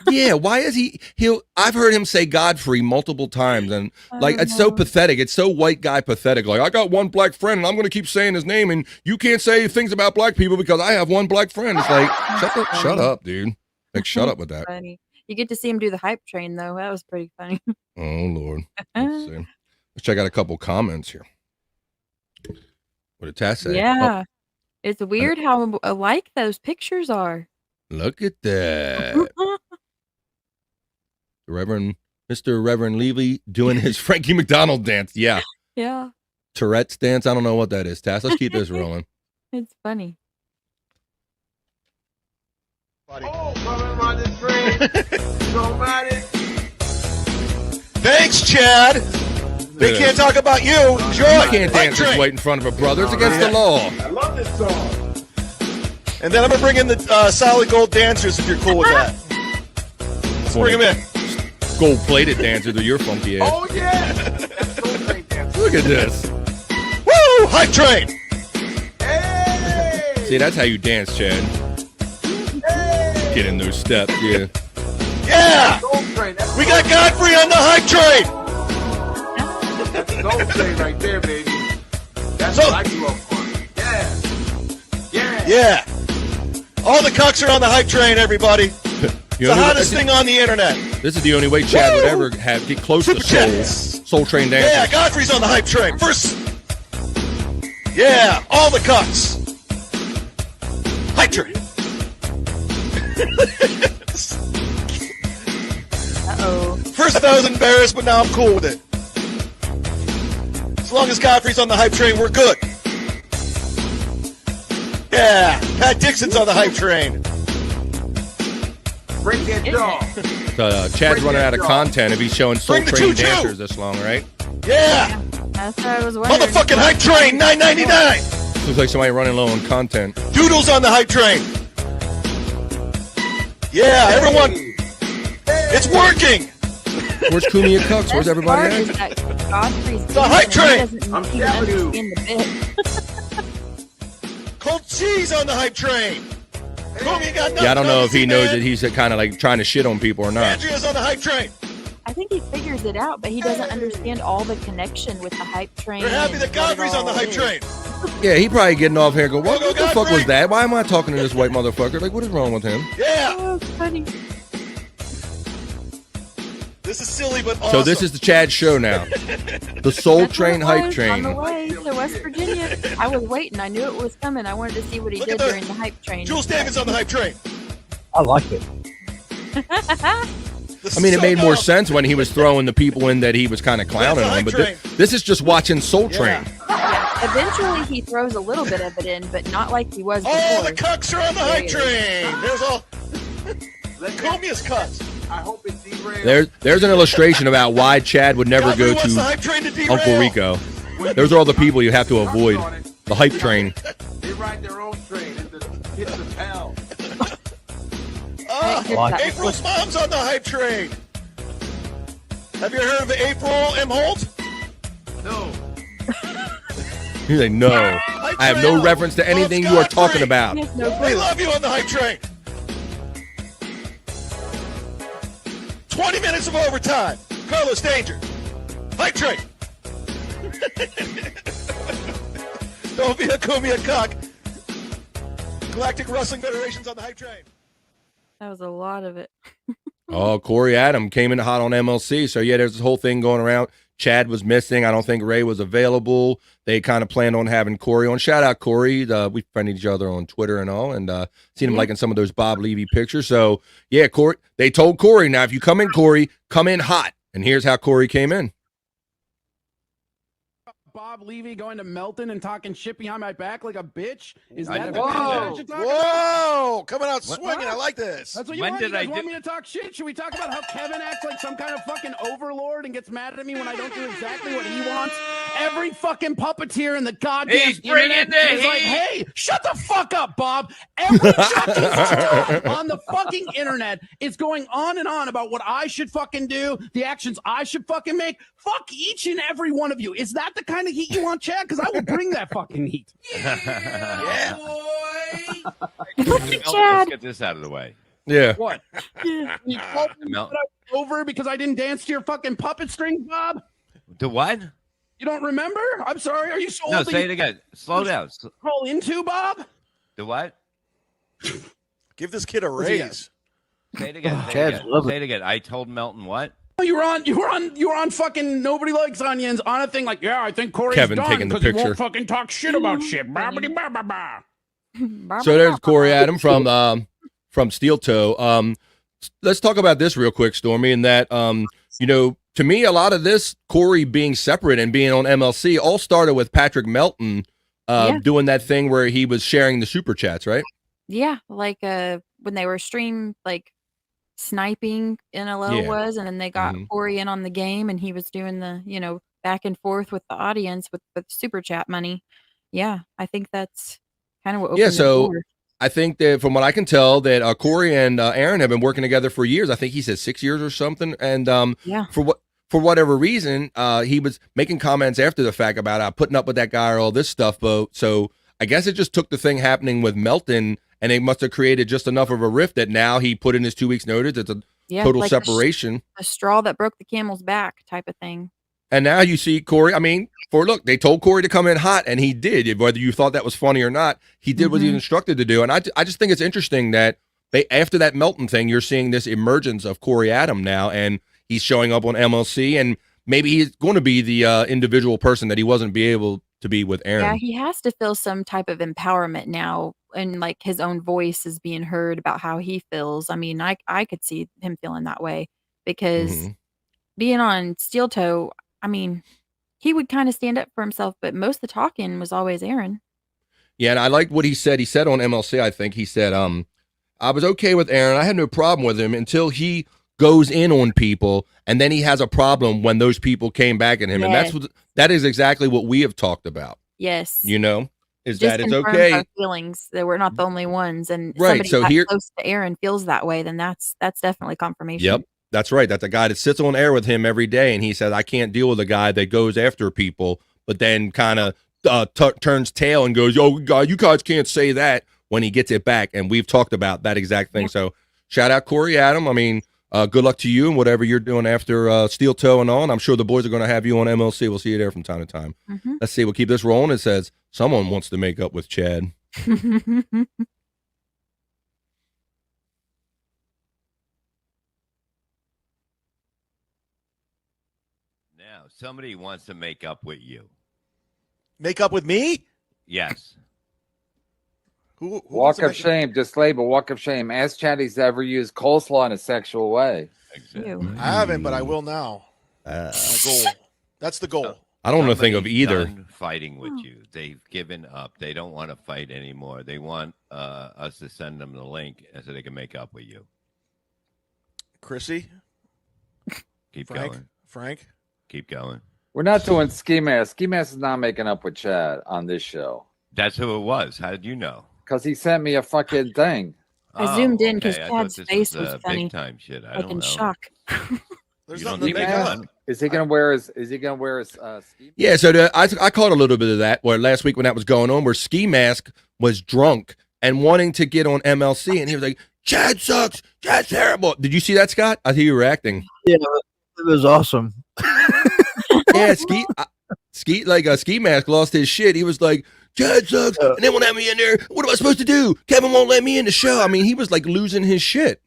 yeah, why is he'll I've heard him say Godfrey multiple times, and like it's so pathetic. It's so white guy pathetic. Like I got one black friend and I'm gonna keep saying his name, and you can't say things about black people because I have one black friend. It's like shut up, dude. Like shut up with that. Funny. You get to see him do the hype train though. That was pretty funny. Oh Lord. Let's see. Let's check out a couple comments here. What did Tess say? Yeah. It's weird how alike those pictures are. Oh, look at that. Mr. Reverend Levy doing his Frankie McDonald dance. Yeah. Yeah. Tourette's dance. I don't know what that is, Tass. Let's keep this rolling. It's funny. Oh, coming on this train. Don't mind it. Thanks, Chad. They Yeah. can't talk about you. Enjoy. You can't Hype dance this train. way in front of a brother. It's against the law. I love this song. And then I'm gonna bring in the solid gold dancers if you're cool with that. Let's bring them in. Gold-plated dancers with your funky ass. Oh, yeah. That's Soul Train dance. Look at this. Woo! Hype train. Hey. See, that's how you dance, Chad. Hey. Get in those steps. Yeah. Yeah. Soul Train. That's We got Godfrey on the hype train. That's Soul Train right there, baby. That's So- what I grew up on. Yeah. Yeah. Yeah. All the cucks are on the hype train, everybody. You The know, hottest thing on the internet. this is the only way Chad would Woo! ever get close to Super chats. Soul Train Yeah, dancers. Godfrey's on the hype train. First. Yeah, all the cucks. Hype train. Uh-oh. First I was embarrassed, but now I'm cool with it. As long as Godfrey's on the hype train, we're good. Yeah, Pat Dixon's on the hype train. Break that dog. Chad's running out of content if he's showing Soul Bring the Train choo-choo. dancers this long, right? Yeah, That's what I was wondering. motherfucking hype train, $9.99. Looks like somebody running low on content. Doodles on the hype train. Yeah, everyone, it's working. Where's Kumia Cooks? Where's everybody Part is at? that Godfrey's The hype dancing and train. he doesn't I'm even telling you. understand the bit. Cold cheese on the hype train. Comey got nothing Yeah, I don't know on if he this, knows man. that he's kind of like trying to shit on people or not. Andrea's on the hype train. I think he figures it out, but he doesn't understand all the connection with the hype train. We're happy and that what it Godfrey's on the all hype is. train. Yeah, he probably getting off here and go, what Go, the fuck Godfrey. was that? Why am I talking to this white motherfucker? Like, what is wrong with him? Yeah, Oh, funny. this is silly but awesome. So this is the Chad show now. The Soul That's Train what it hype was, train. On the way to West Virginia. I was waiting. I knew it was coming. I wanted to see what he Look did at the- during the hype train. Jules David's on the hype train. I like it. I mean, it made more sense when he was throwing the people in that he was kind of clowning That's the on, but hype this is just watching Soul Train. Yeah, eventually he throws a little bit of it in, but not like he was All before. the cucks are on the hype train. There's all Comia's cucks. I hope it derails. There's an illustration about why Chad would never Godfrey go wants the to hype train to derail. Uncle Rico. Those are all the people you have to avoid. The hype train. They ride their own train. It's the hell. April's mom's on the hype train. Have you heard of April M. Holt? No. He's like, no, I have no reference to anything you are talking about. He has no We clue. love you on the hype train. 20 minutes of overtime. Carlos Danger. Hype train. Don't be a Kumia cock. Galactic Wrestling Federation's on the hype train. That was a lot of it. Oh, Corey Adam came in hot on MLC. So, yeah, there's this whole thing going around. Chad was missing. I don't think Ray was available. They kind of planned on having Corey on. Shout out, Corey. We friended each other on Twitter and all, and seen him liking some of those Bob Levy pictures. So, yeah, Corey. They told Corey, now, if you come in, Corey, come in hot. And here's how Corey came in. Bob Levy going to Melton and talking shit behind my back like a bitch? Is I that never the kind of Whoa, shit you're talking about? whoa, coming out What? swinging. I like this. That's what you When want? did You guys I want do- me to talk shit? Should we talk about how Kevin acts like some kind of fucking overlord and gets mad at me when I don't do exactly what he wants? Every fucking puppeteer in the goddamn He's bringing internet the is like, heat. hey, shut the fuck up, Bob. Every fucking time on the fucking internet is going on and on about what I should fucking do, the actions I should fucking make. Fuck each and every one of you. Is that the kind of heat you want, Chad? Because I will bring that fucking heat. Yeah. Let's Chad. get this out of the way. Yeah. What? You called me Mel- that I was over because I didn't dance to your fucking puppet strings, Bob? The what? You don't remember? I'm sorry. Are you so No, old that say you it again. Slow down. crawl into, Bob? The what? Give this kid a raise. Say it again. Say it Chad's again. lovely. Say it again. I told Melton what? Oh, you were on fucking Nobody Likes Onions on a thing like, yeah, I think Corey's Kevin done taking the because he picture. won't fucking talk shit about shit. Bah-ba-dee, bah-ba-bah. So there's Corey Adam from Steel Toe. Let's talk about this real quick, Stormy, and that to me, a lot of this Corey being separate and being on MLC all started with Patrick Melton doing that thing where he was sharing the super chats, right? Yeah, like when they were like sniping NLO Yeah. was, and then they got Mhm. Corey in on the game, and he was doing the back and forth with the audience with super chat money. Yeah, I think that's kind of what opened Yeah, the so door. I think that from what I can tell that Corey and Aaron have been working together for years. I think he said 6 years or something. And Yeah. for whatever reason, he was making comments after the fact about putting up with that guy or all this stuff. But so I guess it just took the thing happening with Melton, and they must have created just enough of a rift that now he put in his 2 weeks notice. It's a Yeah, total like separation. a straw that broke the camel's back type of thing. And now you see Corey. I mean, they told Corey to come in hot, and he did. Whether you thought that was funny or not, he did what he was instructed to do. And I just think it's interesting that after that Melton thing, you're seeing this emergence of Corey Adam now, and he's showing up on MLC, and maybe he's going to be the individual person that he wasn't able to be with Aaron. Yeah, he has to feel some type of empowerment now, and like his own voice is being heard about how he feels. I mean, I could see him feeling that way because being on Steel Toe, I mean, he would kind of stand up for himself, but most of the talking was always Aaron. Yeah, and I liked what he said. He said on MLC, I think he said, I was okay with Aaron. I had no problem with him until he goes in on people, and then he has a problem when those people came back at him. And Yes. that is exactly what we have talked about. Yes. You know, is Just that it's confirms okay. our feelings that we're not the only ones, and Right, somebody so that here- close to Aaron feels that way, then that's definitely confirmation. Yep, that's right. That's a guy that sits on air with him every day, and he said, I can't deal with a guy that goes after people, but then kind of turns tail and goes, "Yo, God, you guys can't say that," when he gets it back. And we've talked about that exact thing. Yep. So shout out Corey Adam. I mean, good luck to you and whatever you're doing after Steel Toe and on. I'm sure the boys are going to have you on MLC. We'll see you there from time to time. Mm-hmm. Let's see. We'll keep this rolling. It says someone wants to make up with Chad. Now, somebody wants to make up with you. Make up with me? Yes. Who wants Walk to of make- shame. Just label walk of shame. Ask Chad he's ever used coleslaw in a sexual way. Exactly. Ew. I haven't, but I will now. My goal. That's the goal. I don't want to think of Somebody's either. done fighting with you. They've given up. They don't want to fight anymore. They want us to send them the link so they can make up with you. Chrissy? Keep Frank? going. Frank? Keep going. We're not doing ski mask. Ski mask is not making up with Chad on this show That's who it was. How did you know? because he sent me a fucking thing. I zoomed in 'cause I thought Chad's this face was funny. Big time shit. I like don't in know. shock. There's You nothing don't to think make it's up. fun? Is he gonna wear his? Is he gonna wear his ski? Yeah, so I caught a little bit of that where last week when that was going on, where Ski Mask was drunk and wanting to get on MLC, and he was like, "Chad sucks, Chad's terrible." Did you see that, Scott? I hear you were acting. Yeah, it was awesome. Yeah, Ski Mask lost his shit. He was like, "Chad sucks," and they won't have me in there. What am I supposed to do? Kevin won't let me in the show. I mean, he was like losing his shit.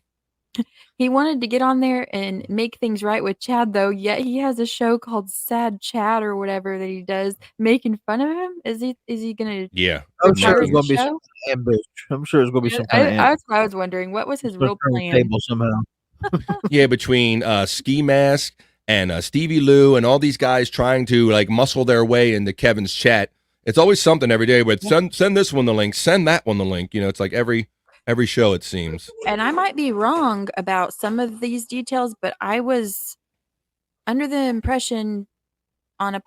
He wanted to get on there and make things right with Chad, though. Yet he has a show called Sad Chad or whatever that he does, making fun of him. Is he gonna? Yeah, I'm sure Part it's of gonna the be show? some ambush. I'm sure it's gonna be some kind of ambush. That's what I was wondering. What was his real plan? Table somehow. yeah. Between Ski Mask and Stevie Lou and all these guys trying to like muscle their way into Kevin's chat, it's always something every day. With send this one the link, send that one the link. You know, it's like every show it seems. And I might be wrong about some of these details, but I was under the impression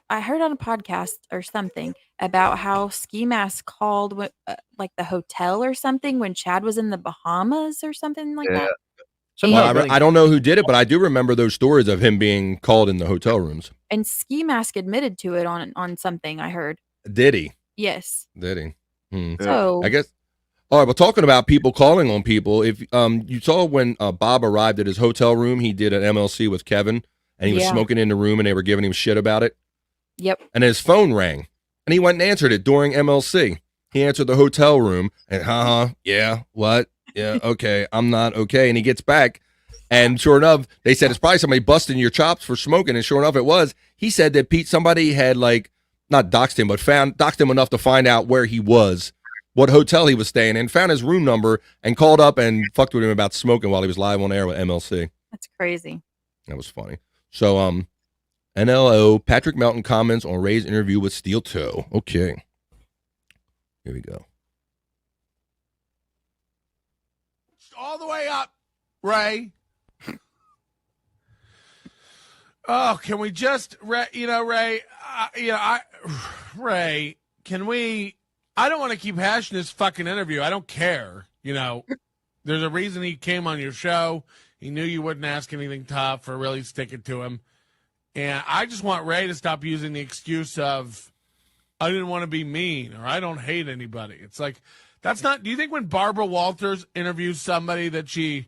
I heard on a podcast or something about how Ski Mask called like the hotel or something when Chad was in the Bahamas or something like that. Somehow, Well, I don't know who did it, but I do remember those stories of him being called in the hotel rooms. And Ski Mask admitted to it on something I heard. Did he? Yes. Did he? So I guess. All right. Well, talking about people calling on people, if you saw when Bob arrived at his hotel room, he did an MLC with Kevin, and he was Yeah. smoking in the room, and they were giving him shit about it. Yep. And his phone rang, and he went and answered it during MLC. He answered the hotel room, and yeah, what? Yeah, okay, I'm not okay. And he gets back, and sure enough, they said it's probably somebody busting your chops for smoking, and sure enough, it was. He said that somebody had like not doxed him, but doxed him enough to find out where he was, what hotel he was staying in, found his room number, and called up and fucked with him about smoking while he was live on air with MLC. That's crazy. That was funny. So, NLO, Patrick Melton comments on Ray's interview with Steel Toe. Okay. Here we go. All the way up, Ray. Oh, can we just, Ray, Ray, can we, I don't want to keep hashing this fucking interview. I don't care. There's a reason he came on your show. He knew you wouldn't ask anything tough or really stick it to him. And I just want Ray to stop using the excuse of, I didn't want to be mean or I don't hate anybody. It's like, that's not, do you think when Barbara Walters interviews somebody that she,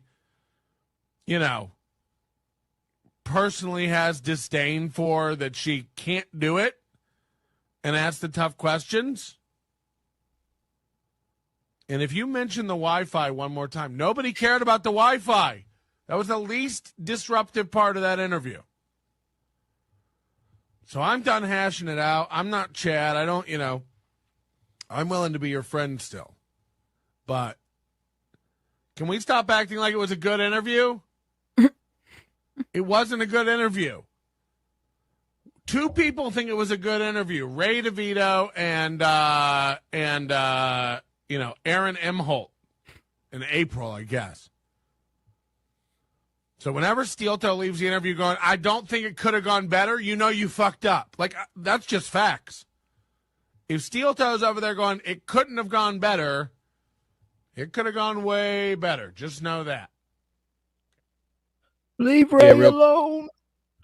personally has disdain for, that she can't do it and ask the tough questions? And if you mention the Wi-Fi one more time, nobody cared about the Wi-Fi. That was the least disruptive part of that interview. So I'm done hashing it out. I'm not Chad. I don't, I'm willing to be your friend still. But can we stop acting like it was a good interview? It wasn't a good interview. two people think it was a good interview: Ray DeVito and Aaron M. Holt in April, I guess. So whenever Steel Toe leaves the interview going, I don't think it could have gone better, you fucked up. Like, that's just facts. If Steel Toe's over there going, it couldn't have gone better, it could have gone way better. Just know that. Leave Ray alone.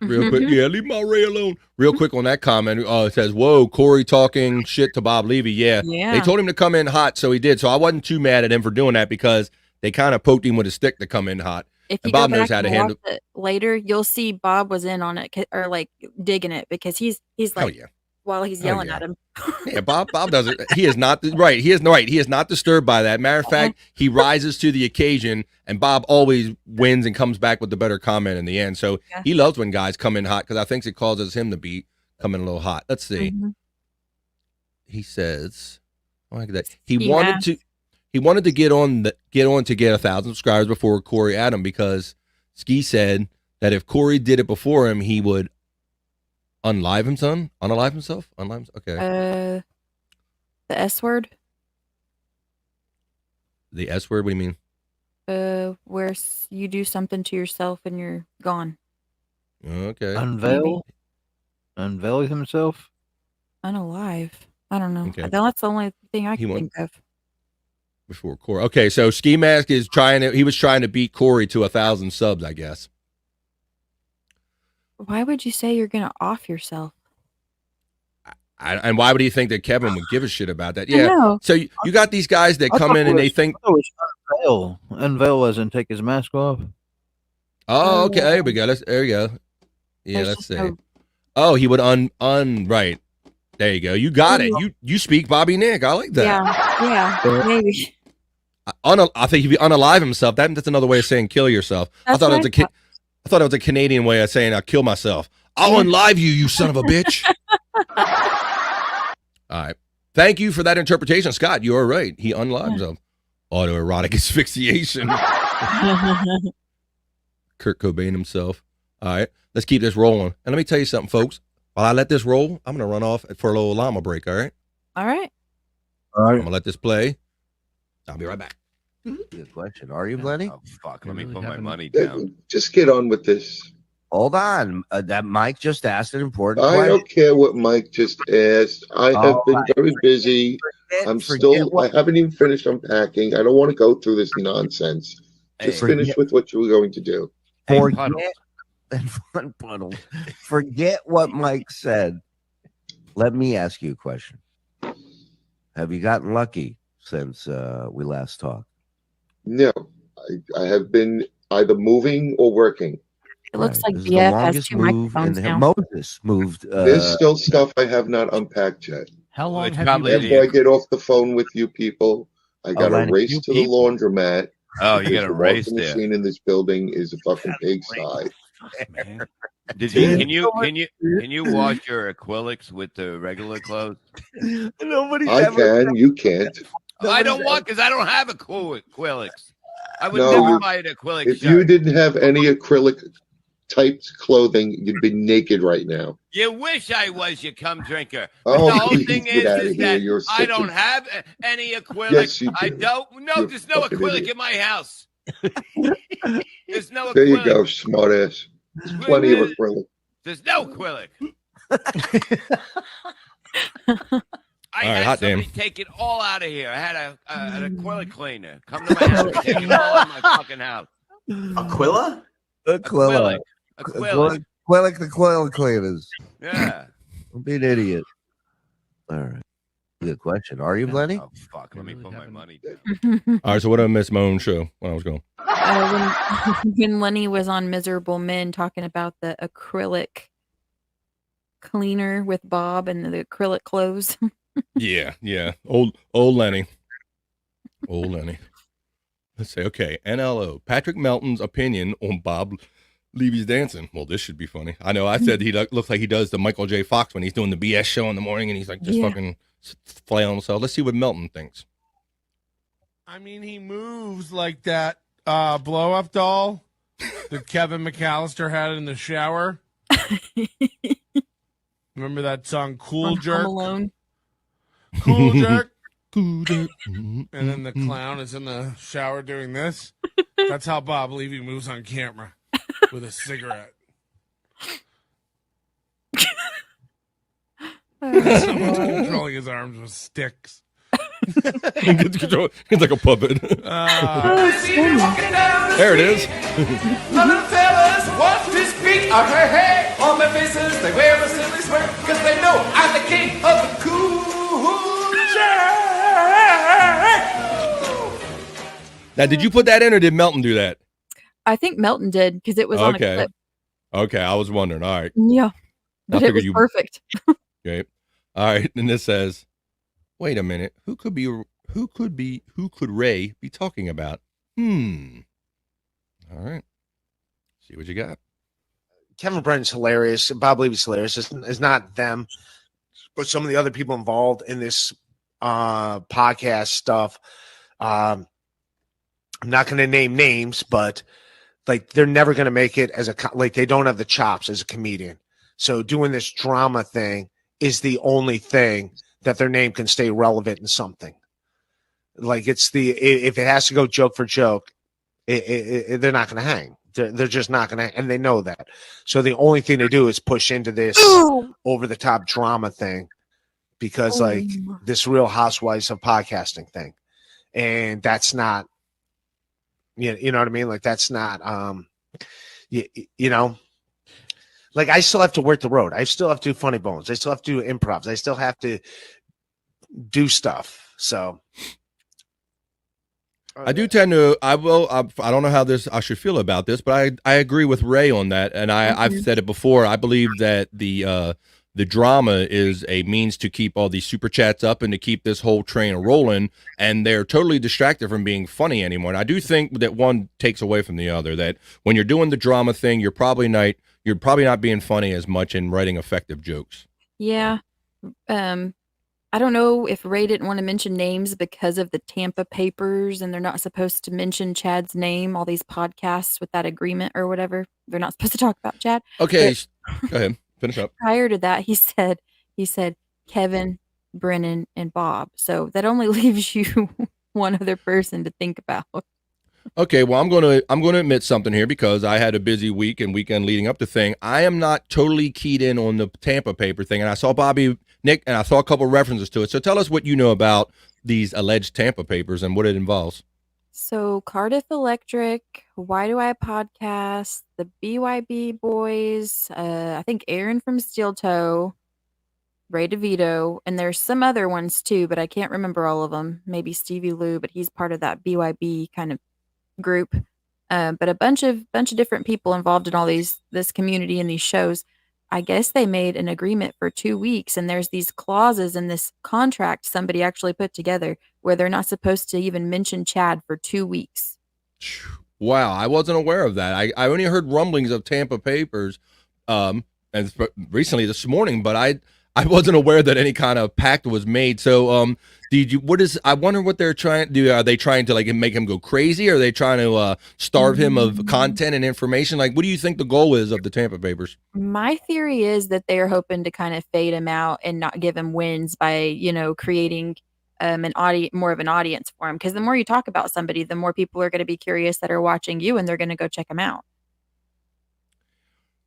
Real quick. Yeah, leave my Ray alone. Real quick on that comment. It says, whoa, Corey talking shit to Bob Levy. Yeah. They told him to come in hot, so he did. So I wasn't too mad at him for doing that because they kind of poked him with a stick to come in hot. If you and Bob go knows back how to and handle watch it later, you'll see Bob was in on it or like digging it because he's like while he's yelling at him. Yeah, Bob doesn't. He is not right. He is right. He is not disturbed by that. Matter of fact, he rises to the occasion, and Bob always wins and comes back with the better comment in the end. So he loves when guys come in hot because I think it causes him to be coming a little hot. Let's see. He says, oh, look at that. He wanted to get on to get 1,000 subscribers before Corey Adam because Ski said that if Corey did it before him, he would unalive himself. Okay. The S word. The S word. What do you mean? Where you do something to yourself and you're gone. Okay. Unveil himself. Unalive. I don't know. Okay. That's the only thing I can think of. Before Corey. Okay, so Ski Mask is he was trying to beat Corey to 1,000 subs, I guess. Why would you say you're going to off yourself? And why would he think that Kevin would give a shit about that? Yeah. So you got these guys that come in and they think. I thought it was unveil as in take his mask off. Oh, okay. There we go. There you go. Yeah, let's see. Oh, he would right. There you go. You got it. You speak Bobby Nick. I like that. Yeah, maybe. I think if you unalive himself, that's another way of saying kill yourself. I thought it was a Canadian way of saying I'll kill myself. I'll unlive you, you son of a bitch. All right. Thank you for that interpretation, Scott. You are right. He unlives himself. Autoerotic asphyxiation. Kurt Cobain himself. All right. Let's keep this rolling. And let me tell you something, folks. While I let this roll, I'm going to run off for a little llama break, all right? All right. I'm going to let this play. I'll be right back. Good question. Are you, Lenny? Oh, Fuck, let me put my money down. Just get on with this. Hold on. That Mike just asked an important I question. don't care what Mike just asked. I have been very busy. I haven't even finished unpacking. I don't want to go through this nonsense. Just finish with what you were going to do. Forget what Mike said. Let me ask you a question. Have you gotten lucky since we last talked? No. I have been either moving or working. It looks like BF has 2 microphones now. Moses moved. There's still stuff I have not unpacked yet. How long have you been? After I get off the phone with you people, I got to race to the laundromat. Oh, you got to race the there. machine in this building is a fucking pigsty. Can you wash your acrylics with the regular clothes? You can't. I don't want because I don't have acrylics. I would never buy an acrylic If shirt. you didn't have any acrylic typed clothing, you'd be naked right now. You wish I was, you cum drinker. But Oh, the whole please thing get outta is here. that You're I such don't a- have any acrylic. Yes, you do. I don't. No, You're there's no fucking acrylic idiot. in my house. There's no acrylic. There you go, smart ass. There's plenty of acrylic. There's no acrylic. I All right, had hot somebody damn. take it all out of here. I had an acrylic cleaner come to my house and take it all out of my fucking house. Aquila? Acrylic. Acrylic the coil cleaners. Yeah. Don't be an idiot. All right. Good question. Are you, Lenny? Oh, fuck. Let me put my money down. All right, so what did I miss my own show when I was going? When Lenny was on Miserable Men talking about the acrylic cleaner with Bob and the acrylic clothes. Yeah. Old Lenny. Old Lenny. Let's say, okay, NLO. Patrick Melton's opinion on Bob Levy's dancing. Well, this should be funny. I know I said he looks like he does the Michael J. Fox when he's doing the BS show in the morning and he's like just fucking flailing himself. Let's see what Melton thinks. I mean, he moves like that blow up doll that Kevin McAllister had in the shower. Remember that song Cool On Home Jerk? Alone. Cool Jerk. Cool jerk. And then the clown is in the shower doing this. That's how Bob Levy moves on camera with a cigarette. Someone's controlling his arms with sticks. It's like a puppet. There it is. The little fellas want to speak. Hey, hey, on their faces they wear a silly smirk because they know I'm the king of the cool jerk. Now, did you put that in or did Melton do that? I think Melton did because it was on a clip. Okay, I was wondering. All right. Yeah, but it was perfect. Okay. All right, and this says, "Wait a minute. Who could Ray be talking about?" All right. See what you got. Kevin Brennan's hilarious. Bob Levy's hilarious. It's not them, but some of the other people involved in this podcast stuff. I'm not going to name names, but like they're never going to make it as they don't have the chops as a comedian. So doing this drama thing is the only thing that their name can stay relevant in something. Like if it has to go joke for joke, they're not going to hang. They're just not going to, and they know that. So the only thing they do is push into this over the top drama thing because like this Real Housewives of podcasting thing. And that's not, you know what I mean? Like that's not, you know, like I still have to work the road. I still have to do funny bones. I still have to do improvs. I still have to do stuff. So I do tend to, I don't know how I should feel about this, but I agree with Ray on that. And I've said it before. I believe that the drama is a means to keep all these super chats up and to keep this whole train rolling. And they're totally distracted from being funny anymore. And I do think that one takes away from the other, that when you're doing the drama thing, you're probably not being funny as much in writing effective jokes. Yeah. I don't know if Ray didn't want to mention names because of the Tampa papers and they're not supposed to mention Chad's name, all these podcasts with that agreement or whatever. They're not supposed to talk about Chad. Okay. Go ahead. Finish up. Prior to that, he said Kevin, Brennan, and Bob. So that only leaves you one other person to think about. Okay, well, I'm going to admit something here because I had a busy week and weekend leading up to thing. I am not totally keyed in on the Tampa paper thing, and I saw Nick, and I saw a couple references to it. So tell us what you know about these alleged Tampa papers and what it involves. So Cardiff Electric, Why Do I Podcast, the BYB Boys, I think Aaron from Steel Toe, Ray DeVito, and there's some other ones too, but I can't remember all of them. Maybe Stevie Lou, but he's part of that BYB kind of group. But a bunch of different people involved in all this community and these shows. I guess they made an agreement for 2 weeks, and there's these clauses in this contract somebody actually put together where they're not supposed to even mention Chad for 2 weeks. Wow, I wasn't aware of that. I only heard rumblings of Tampa papers and recently this morning, but I wasn't aware that any kind of pact was made. So I wonder what they're trying to do. Are they trying to like make him go crazy? Or are they trying to starve him of content and information? Like, what do you think the goal is of the Tampa papers? My theory is that they're hoping to kind of fade him out and not give him wins by, creating more of an audience for him. Because the more you talk about somebody, the more people are going to be curious that are watching you, and they're going to go check him out.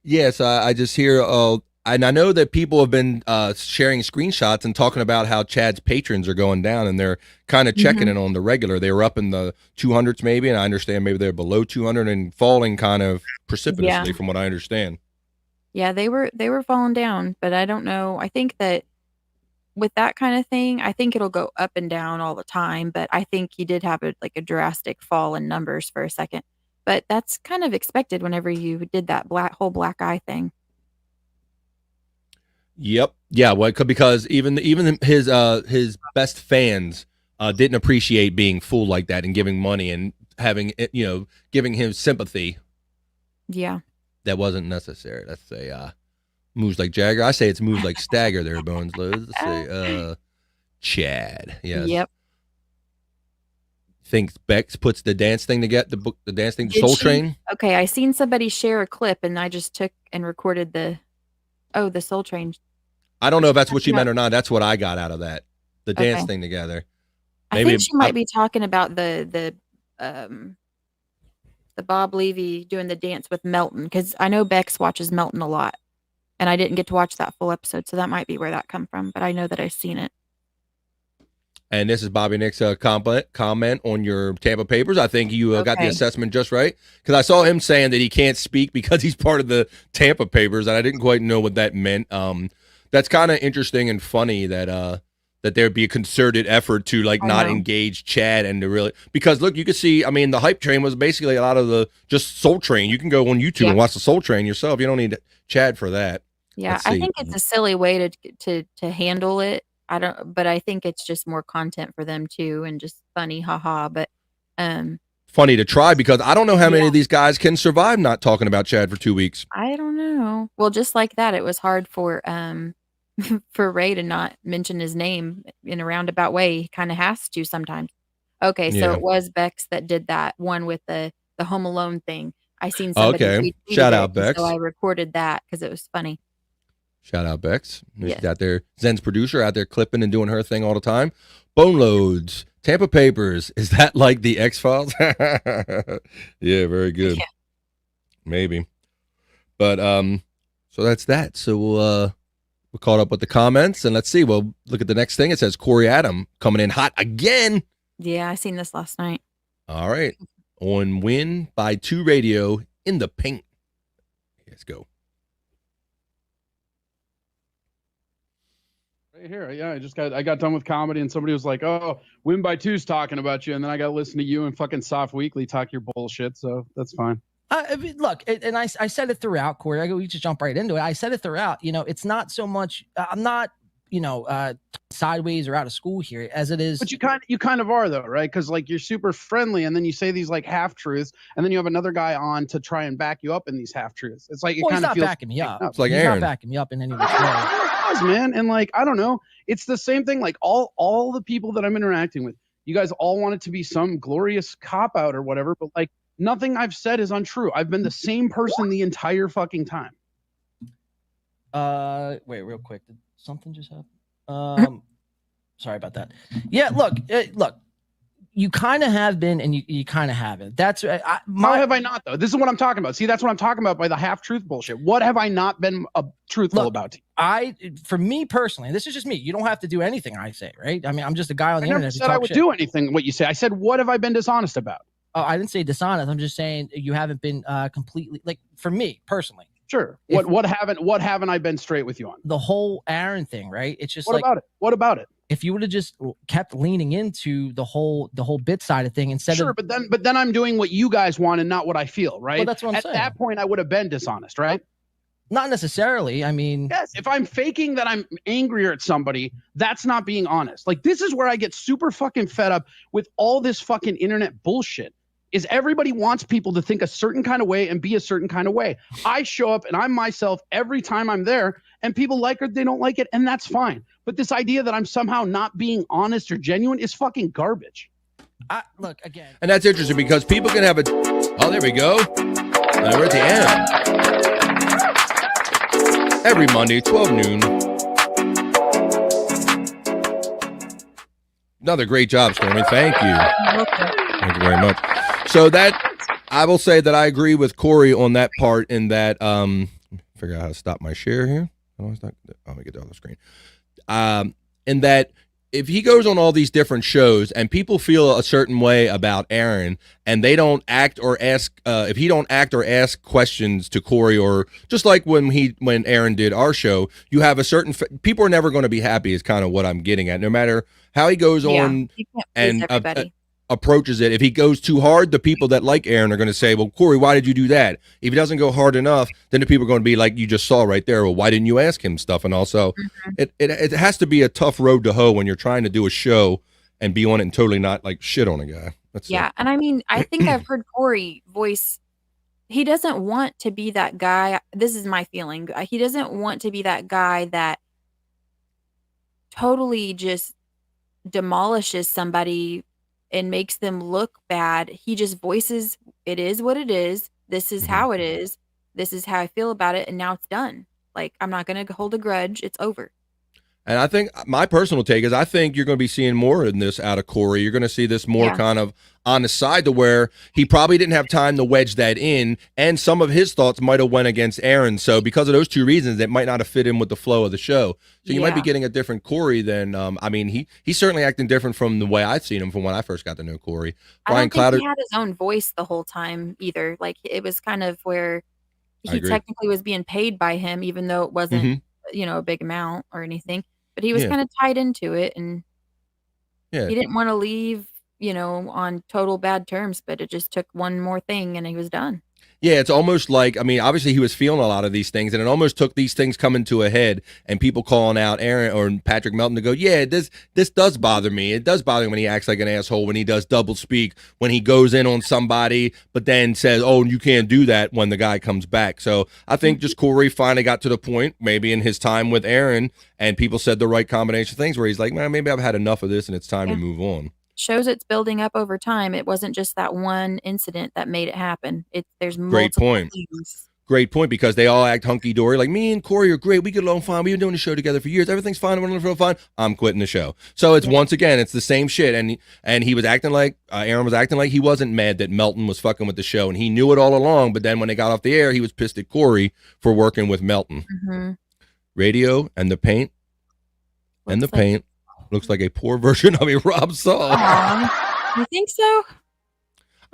Yes, I just hear and I know that people have been sharing screenshots and talking about how Chad's patrons are going down, and they're kind of checking it on the regular. They were up in the 200s maybe, and I understand maybe they're below 200 and falling kind of precipitously from what I understand. Yeah, they were falling down, but I don't know. I think that with that kind of thing, I think it'll go up and down all the time, but I think he did have a drastic fall in numbers for a second. But that's kind of expected whenever you did that whole black eye thing. Yep. Yeah. Well, because even his best fans didn't appreciate being fooled like that and giving money and having giving him sympathy. Yeah. That wasn't necessary. Let's say moves like Jagger. I say it's moves like Stagger there, Bones. Let's say Chad. Yes. Yep. Thinks Bex puts the dance thing to get the dance thing, Soul Train. Okay, I seen somebody share a clip, and I just took and recorded the Soul Train I don't know if that's what she meant or not. That's what I got out of that. The dance thing together. I think she might be talking about the Bob Levy doing the dance with Melton, because I know Bex watches Melton a lot, and I didn't get to watch that full episode, so that might be where that come from. But I know that I've seen it. And this is Bobby Nick's comment on your Tampa Papers. I think you got the assessment just right, because I saw him saying that he can't speak because he's part of the Tampa Papers, and I didn't quite know what that meant. That's kind of interesting and funny that there'd be a concerted effort to not engage Chad and to really, because look, you can see, I mean, the hype train was basically a lot of the just Soul Train. You can go on YouTube and watch the Soul Train yourself. You don't need Chad for that. Yeah, I think it's a silly way to handle it. But I think it's just more content for them too, and just funny, haha. But funny to try, because I don't know how many of these guys can survive not talking about Chad for 2 weeks. I don't know. Well, just like that, it was hard for for Ray to not mention his name in a roundabout way. He kind of has to sometimes. Okay, so it was Bex that did that one with the Home Alone thing. I seen somebody. Okay, shout out Bex. So I recorded that because it was funny. Shout out Bex. She's out there, Zen's producer, out there clipping and doing her thing all the time. Bone Loads, Tampa Papers. Is that like the X-Files? Yeah, very good. Yeah. Maybe. But so that's that. So we're caught up with the comments, and let's see. Well, look at the next thing. It says Corey Adam coming in hot again. Yeah, I seen this last night. All right. On Win by 2 Radio in the paint. Let's go. Right here, yeah. I got done with comedy, and somebody was like, "Oh, Win by 2's talking about you," and then I got to listen to you and fucking Soft Weekly talk your bullshit. So that's fine. I mean, look, and I said it throughout, Corey. We just jump right into it. I said it throughout. It's not so much. I'm not, sideways or out of school here as it is. But you kind of are though, right? Because you're super friendly, and then you say these half truths, and then you have another guy on to try and back you up in these half truths. It's like he's not backing me up. It's like he's Aaron. not backing me up in any which way. Man, and I don't know, it's the same thing. All the people that I'm interacting with, you guys all want it to be some glorious cop out or whatever, but nothing I've said is untrue. I've been the same person the entire fucking time. Wait, real quick, did something just happen? Sorry about that. Yeah, look, you kind of have been, and you kind of haven't. That's how have I not though? This is what I'm talking about. See, that's what I'm talking about by the half truth bullshit. What have I not been truthful about? For me personally, this is just me. You don't have to do anything I say, right? I mean, I'm just a guy on the internet. I never said I would do anything what you say. I said, what have I been dishonest about? Oh, I didn't say dishonest. I'm just saying you haven't been completely, for me personally. Sure. What haven't I been straight with you on? The whole Aaron thing, right? It's just what about it? What about it? If you would have just kept leaning into the whole bit side of thing instead of but then I'm doing what you guys want and not what I feel, right? Well, that's what I'm saying. At that point, I would have been dishonest, right? Not necessarily. I mean, yes. If I'm faking that I'm angrier at somebody, that's not being honest. This is where I get super fucking fed up with all this fucking internet bullshit. Is everybody wants people to think a certain kind of way and be a certain kind of way. I show up and I'm myself every time I'm there, and people like it, they don't like it, and that's fine. But this idea that I'm somehow not being honest or genuine is fucking garbage. Look, again. And that's interesting because people can have oh, there we go. Now we're at the end. Every Monday, 12 noon. Another great job, Stormy. Thank you. Thank you very much. So I will say that I agree with Corey on that part in that, figure out how to stop my share here. Let me get down the screen. In that if he goes on all these different shows and people feel a certain way about Aaron and they don't act or ask, if he don't act or ask questions to Corey, or just like when Aaron did our show, you have a certain, people are never going to be happy is kind of what I'm getting at. No matter how he goes on and approaches it. If he goes too hard, the people that like Aaron are going to say, well, Corey, why did you do that? If he doesn't go hard enough, then the people are going to be like you just saw right there. Well, why didn't you ask him stuff? And also it has to be a tough road to hoe when you're trying to do a show and be on it and totally not shit on a guy. That's it. And I mean, I think I've heard Corey voice, he doesn't want to be that guy. This is my feeling. He doesn't want to be that guy that totally just demolishes somebody and makes them look bad. He just voices, it is what it is. This is how it is. This is how I feel about it. And now it's done. I'm not going to hold a grudge. It's over. And I think my personal take is I think you're going to be seeing more in this out of Corey. You're going to see this more kind of on the side to where he probably didn't have time to wedge that in, and some of his thoughts might have went against Aaron. So because of those two reasons, it might not have fit in with the flow of the show. So you might be getting a different Corey than I mean, he's certainly acting different from the way I've seen him from when I first got to know Corey. I don't think he had his own voice the whole time either. Like it was kind of where he technically was being paid by him, even though it wasn't a big amount or anything. But he was kind of tied into it, and he didn't want to leave, on total bad terms. But it just took one more thing, and he was done. Yeah, it's almost like, I mean, obviously he was feeling a lot of these things, and it almost took these things coming to a head and people calling out Aaron or Patrick Melton to go, yeah, this does bother me. It does bother me when he acts like an asshole, when he does double speak, when he goes in on somebody, but then says, oh, you can't do that when the guy comes back. So I think just Corey finally got to the point, maybe in his time with Aaron, and people said the right combination of things where he's like, man, maybe I've had enough of this and it's time to move on. Shows it's building up over time. It wasn't just that one incident that made it happen. There's multiple things. Great point, because they all act hunky-dory. Like, me and Corey are great. We get along fine. We've been doing the show together for years. Everything's fine. We're real fine. I'm quitting the show. So it's once again, it's the same shit. And he was acting like, Aaron was acting like he wasn't mad that Melton was fucking with the show. And he knew it all along. But then when they got off the air, he was pissed at Corey for working with Melton. Radio and the paint. Looks like a poor version of a Rob song. You think so?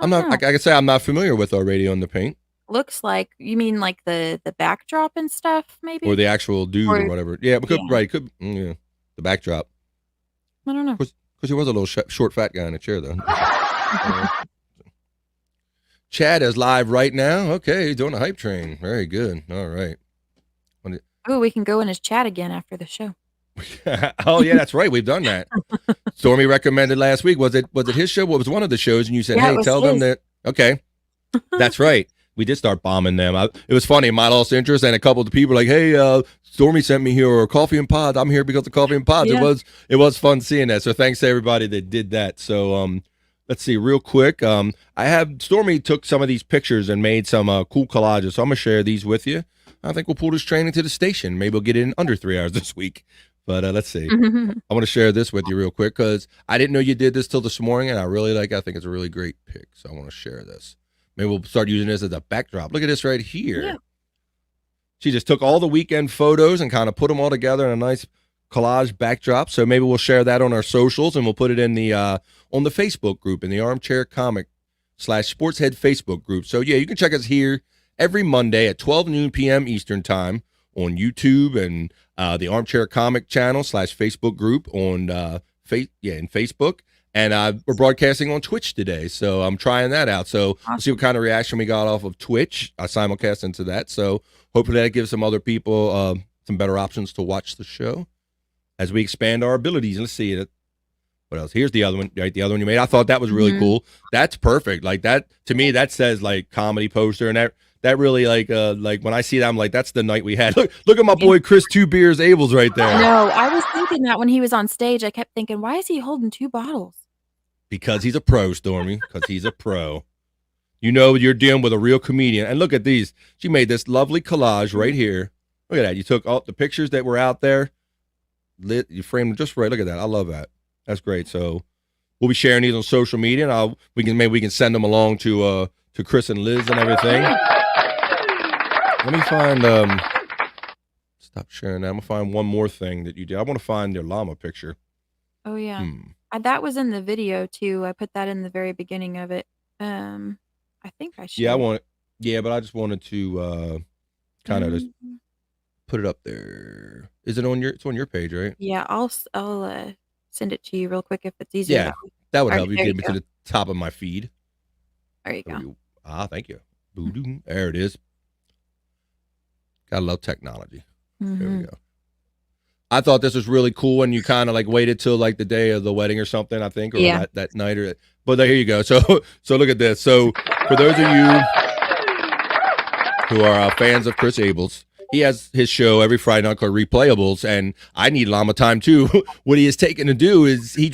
I'm not. Like I said, I'm not familiar with our Radio in the Paint. Looks like, you mean like the backdrop and stuff, maybe, or the actual dude or whatever. Yeah, could the backdrop. I don't know. Because he was a little short, fat guy in a chair, though. Chad is live right now. Okay, he's doing a hype train. Very good. All right. Oh, we can go in his chat again after the show. Oh yeah, that's right. We've done that. Stormy recommended last week. Was it his show? What was one of the shows? And you said, "Hey, tell them that." Okay, that's right. We did start bombing them. It was funny. My lost interest, and a couple of the people were like, "Hey, Stormy sent me here, or Coffee and Pods. I'm here because of Coffee and Pods." Yeah. It was fun seeing that. So thanks to everybody that did that. So let's see real quick. I have Stormy took some of these pictures and made some cool collages. So I'm gonna share these with you. I think we'll pull this train into the station. Maybe we'll get it in under 3 hours this week. But let's see. I want to share this with you real quick because I didn't know you did this till this morning, and I really like it. I think it's a really great pick. So I want to share this. Maybe we'll start using this as a backdrop. Look at this right here. Yeah. She just took all the weekend photos and kind of put them all together in a nice collage backdrop. So maybe we'll share that on our socials, and we'll put it in the on the Facebook group, in the Armchair Comic /Sportshead Facebook group. So yeah, you can check us here every Monday at 12 noon p.m. Eastern time on YouTube and the Armchair Comic channel /Facebook group on in Facebook. And we're broadcasting on Twitch today, so I'm trying that out. So we'll see what kind of reaction we got off of Twitch. I simulcast into that, so hopefully that gives some other people some better options to watch the show as we expand our abilities. Let's see it. What else? Here's the other one, right? The other one you made. I thought that was really cool. That's perfect. Like that to me, that says like comedy poster, and that really like when I see that, I'm like, that's the night we had. Look at my boy Chris 2 Beers Abels right there. No, I was thinking that when he was on stage, I kept thinking, why is he holding 2 bottles? Because he's a pro, Stormy. Because he's a pro. You know you're dealing with a real comedian. And look at these. She made this lovely collage right here. Look at that. You took all the pictures that were out there. You framed them just right. Look at that. I love that. That's great. So we'll be sharing these on social media, and maybe we can send them along to Chris and Liz and everything. Let me find stop sharing that. I'm gonna find one more thing that you did. I want to find your llama picture. Oh yeah. That was in the video too. I put that in the very beginning of it. I think I should. Yeah, but I just wanted to kind of just put it up there. Is it on it's on your page, right? Yeah, I'll send it to you real quick if it's easier. Yeah, that would help. You get me to the top of my feed. There you go. Thank you. There it is. Gotta love technology. There we go. I thought this was really cool, and you kind of like waited till like the day of the wedding or something, I think, or that night, but here you go. So look at this. So for those of you who are fans of Chris Abels, he has his show every Friday night called Replayables, and I need llama time too. What he has taken to do is he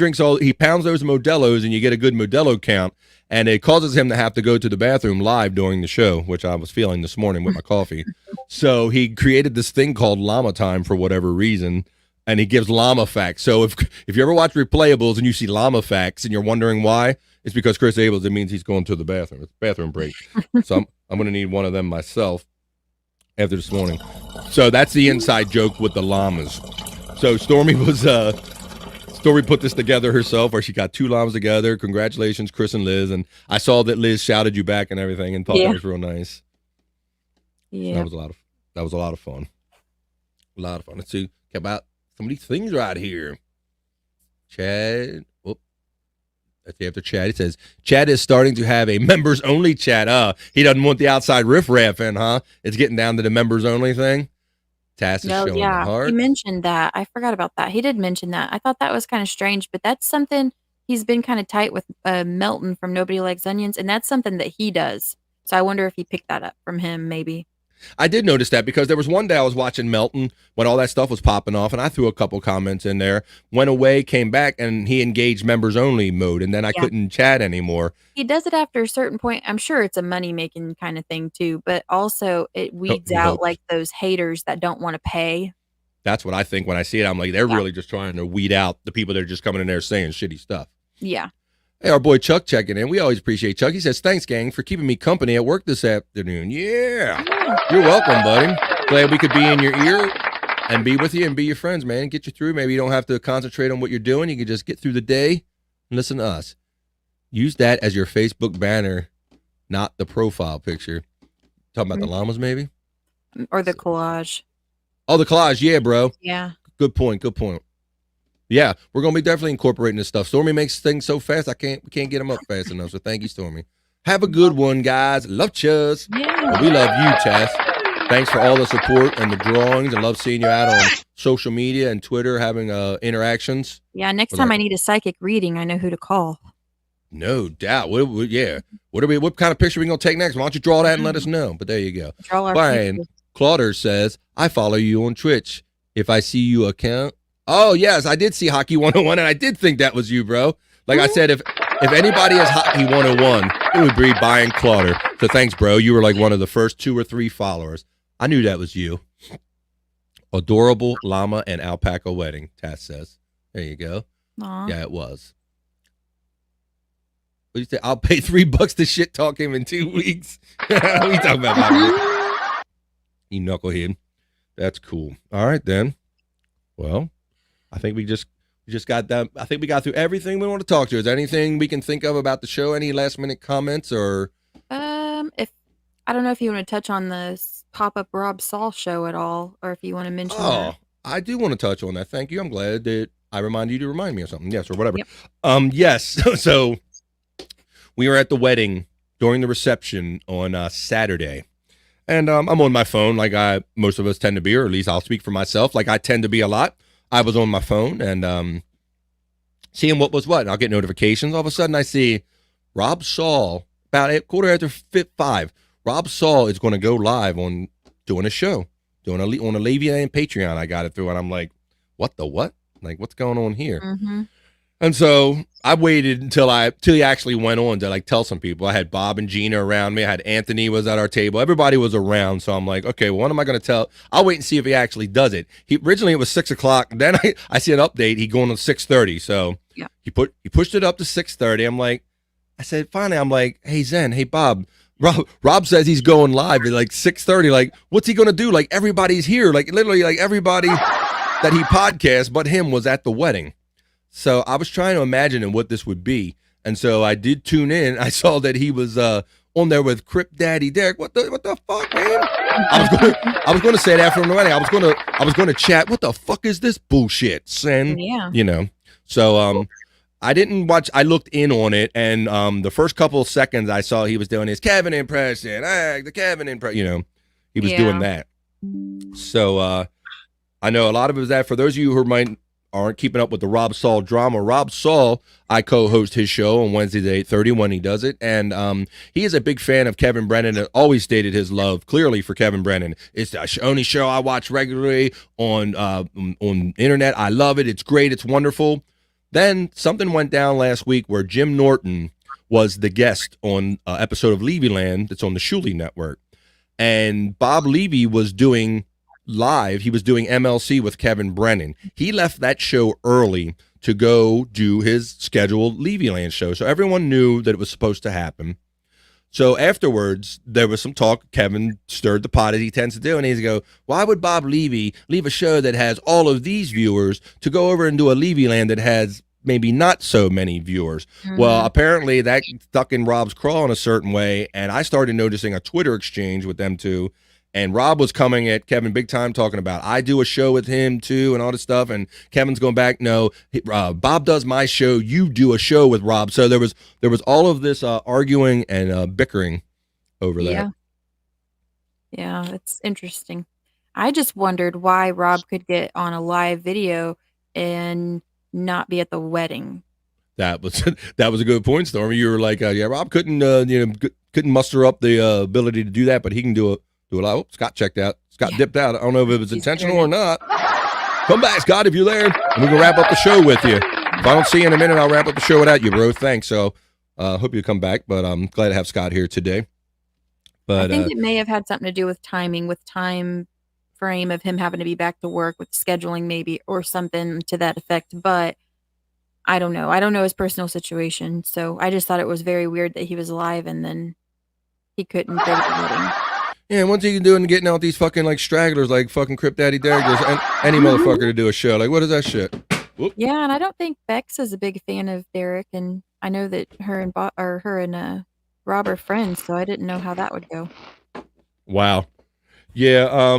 pounds those Modelo's, and you get a good Modelo count, and it causes him to have to go to the bathroom live during the show, which I was feeling this morning with my coffee. So he created this thing called llama time for whatever reason, and he gives llama facts. So if you ever watch replayables and you see llama facts and you're wondering why, it's because Chris Abels, it means he's going to the bathroom. It's bathroom break. So I'm going to need one of them myself after this morning. So that's the inside joke with the llamas. So Stormy put this together herself, where she got 2 llamas together. Congratulations, Chris and Liz. And I saw that Liz shouted you back and everything and thought that was real nice. Yeah. That was a lot of fun. A lot of fun. Let's see about some of these things right here. Chad. Whoop. That's after Chad. It says Chad is starting to have a members only chat. He doesn't want the outside riffraff in, huh? It's getting down to the members only thing. Tass is showing the heart. He mentioned that. I forgot about that. He did mention that. I thought that was kind of strange, but that's something he's been kind of tight with Melton from Nobody Likes Onions, and that's something that he does. So I wonder if he picked that up from him, maybe. I did notice that because there was one day I was watching Melton when all that stuff was popping off, and I threw a couple comments in there, went away, came back, and he engaged members only mode, and then I couldn't chat anymore. He does it after a certain point. I'm sure it's a money-making kind of thing too, but also it weeds out like those haters that don't want to pay. That's what I think when I see it. I'm like, they're really just trying to weed out the people that are just coming in there saying shitty stuff. Yeah. Hey, our boy Chuck checking in. We always appreciate Chuck. He says, thanks, gang, for keeping me company at work this afternoon. Yeah. You're welcome, buddy. Glad we could be in your ear and be with you and be your friends, man. Get you through. Maybe you don't have to concentrate on what you're doing. You can just get through the day and listen to us. Use that as your Facebook banner, not the profile picture. Talking about the llamas, maybe? Or the collage. Oh, the collage. Yeah, bro. Yeah. Good point. Good point. Yeah, we're gonna be definitely incorporating this stuff. Stormy makes things so fast, we can't get them up fast enough. So thank you, Stormy. Have a good one, guys. Love chus. Yeah. We love you, Chess. Thanks for all the support and the drawings. I love seeing you out on social media and Twitter having interactions. Yeah, next time I need a psychic reading, I know who to call. No doubt. What kind of picture are we gonna take next? Why don't you draw that and let us know? But there you go. Brian Clauder says, I follow you on Twitch. If I see you account. Oh, yes, I did see Hockey 101, and I did think that was you, bro. Like I said, if anybody has Hockey 101, it would be Brian Clauder. So thanks, bro. You were like one of the first 2 or 3 followers. I knew that was you. Adorable llama and alpaca wedding, Tass says. There you go. Aww. Yeah, it was. What do you say? I'll pay $3 to shit talk him in 2 weeks. What are you talking about? You knucklehead. That's cool. All right, then. Well, I think we just got that. I think we got through everything we want to talk to. Is there anything we can think of about the show? Any last minute comments or? If I don't know if you want to touch on the pop-up Rob Saul show at all, or if you want to mention. Oh, I do want to touch on that. Thank you. I'm glad that I reminded you to remind me of something. Yes, or whatever. Yep. Yes. So we were at the wedding during the reception on Saturday. And I'm on my phone like most of us tend to be, or at least I'll speak for myself. Like I tend to be a lot. I was on my phone and seeing what was what. And I'll get notifications. All of a sudden I see Rob Saul, about 5:15. Rob Saul is going to go live on doing a show, on a Levy and Patreon. I got it through. And I'm like, what the what? Like, what's going on here? Mm-hmm. And so I waited until he actually went on to like tell some people. I had Bob and Gina around me. I had Anthony was at our table. Everybody was around. So I'm like, okay, well, what am I going to tell? I'll wait and see if he actually does it. Originally it was 6:00. Then I see an update. He going to 6:30. So yeah. He pushed it up to 6:30. I said, finally, I'm like, hey Zen, hey Bob. Rob says he's going live at like 6:30. Like, what's he going to do? Like everybody's here. Like literally like everybody that he podcasts but him was at the wedding. So I was trying to imagine what this would be. And so I did tune in. I saw that he was on there with Crip Daddy Derek. What the fuck, man? I was gonna say that from the wedding. I was gonna chat. What the fuck is this bullshit? And so I didn't watch. I looked in on it, and the first couple of seconds I saw he was doing his Kevin impression. The Kevin impression. He was doing that. So I know a lot of it was that. For those of you who aren't keeping up with the Rob Saul drama, Rob Saul, I co-host his show on Wednesdays at 8:30 when he does it, and he is a big fan of Kevin Brennan and always stated his love clearly for Kevin Brennan. It's the only show I watch regularly on internet. I love it. It's great. It's wonderful. Then something went down last week where Jim Norton was the guest on an episode of Levyland that's on the Shuli Network, and Bob Levy was doing live. He was doing MLC with Kevin Brennan. He left that show early to go do his scheduled Levyland show. So everyone knew that it was supposed to happen. So afterwards, there was some talk. Kevin stirred the pot as he tends to do, and he's go, why would Bob Levy leave a show that has all of these viewers to go over and do a Levyland that has maybe not so many viewers? Well, apparently that stuck in Rob's craw in a certain way, and I started noticing a Twitter exchange with them two, and Rob was coming at Kevin big time talking about, I do a show with him too and all this stuff, and Kevin's going back, no, Bob does my show, you do a show with Rob. So there was all of this arguing and bickering over that. Yeah, it's interesting. I just wondered why Rob could get on a live video and not be at the wedding. That was a good point, Stormy. You were like, yeah, Rob couldn't couldn't muster up the ability to do that, but he can do it. Oh, Scott checked out. Scott dipped out. I don't know if it was intentional or not. Come back, Scott, if you're there, and we can wrap up the show with you. If I don't see you in a minute, I'll wrap up the show without you, bro. Thanks. So hope you come back, but I'm glad to have Scott here today. But I think it may have had something to do with timing, with time frame of him having to be back to work, with scheduling maybe, or something to that effect. But I don't know. I don't know his personal situation. So I just thought it was very weird that he was alive and then he couldn't go to the wedding. Yeah, once he can do it and getting out these fucking like stragglers like fucking Crip Daddy Derek does, and any motherfucker to do a show. Like, what is that shit? Whoop. Yeah, and I don't think Bex is a big fan of Derek, and I know that her and Rob are friends, so I didn't know how that would go. Wow. Yeah,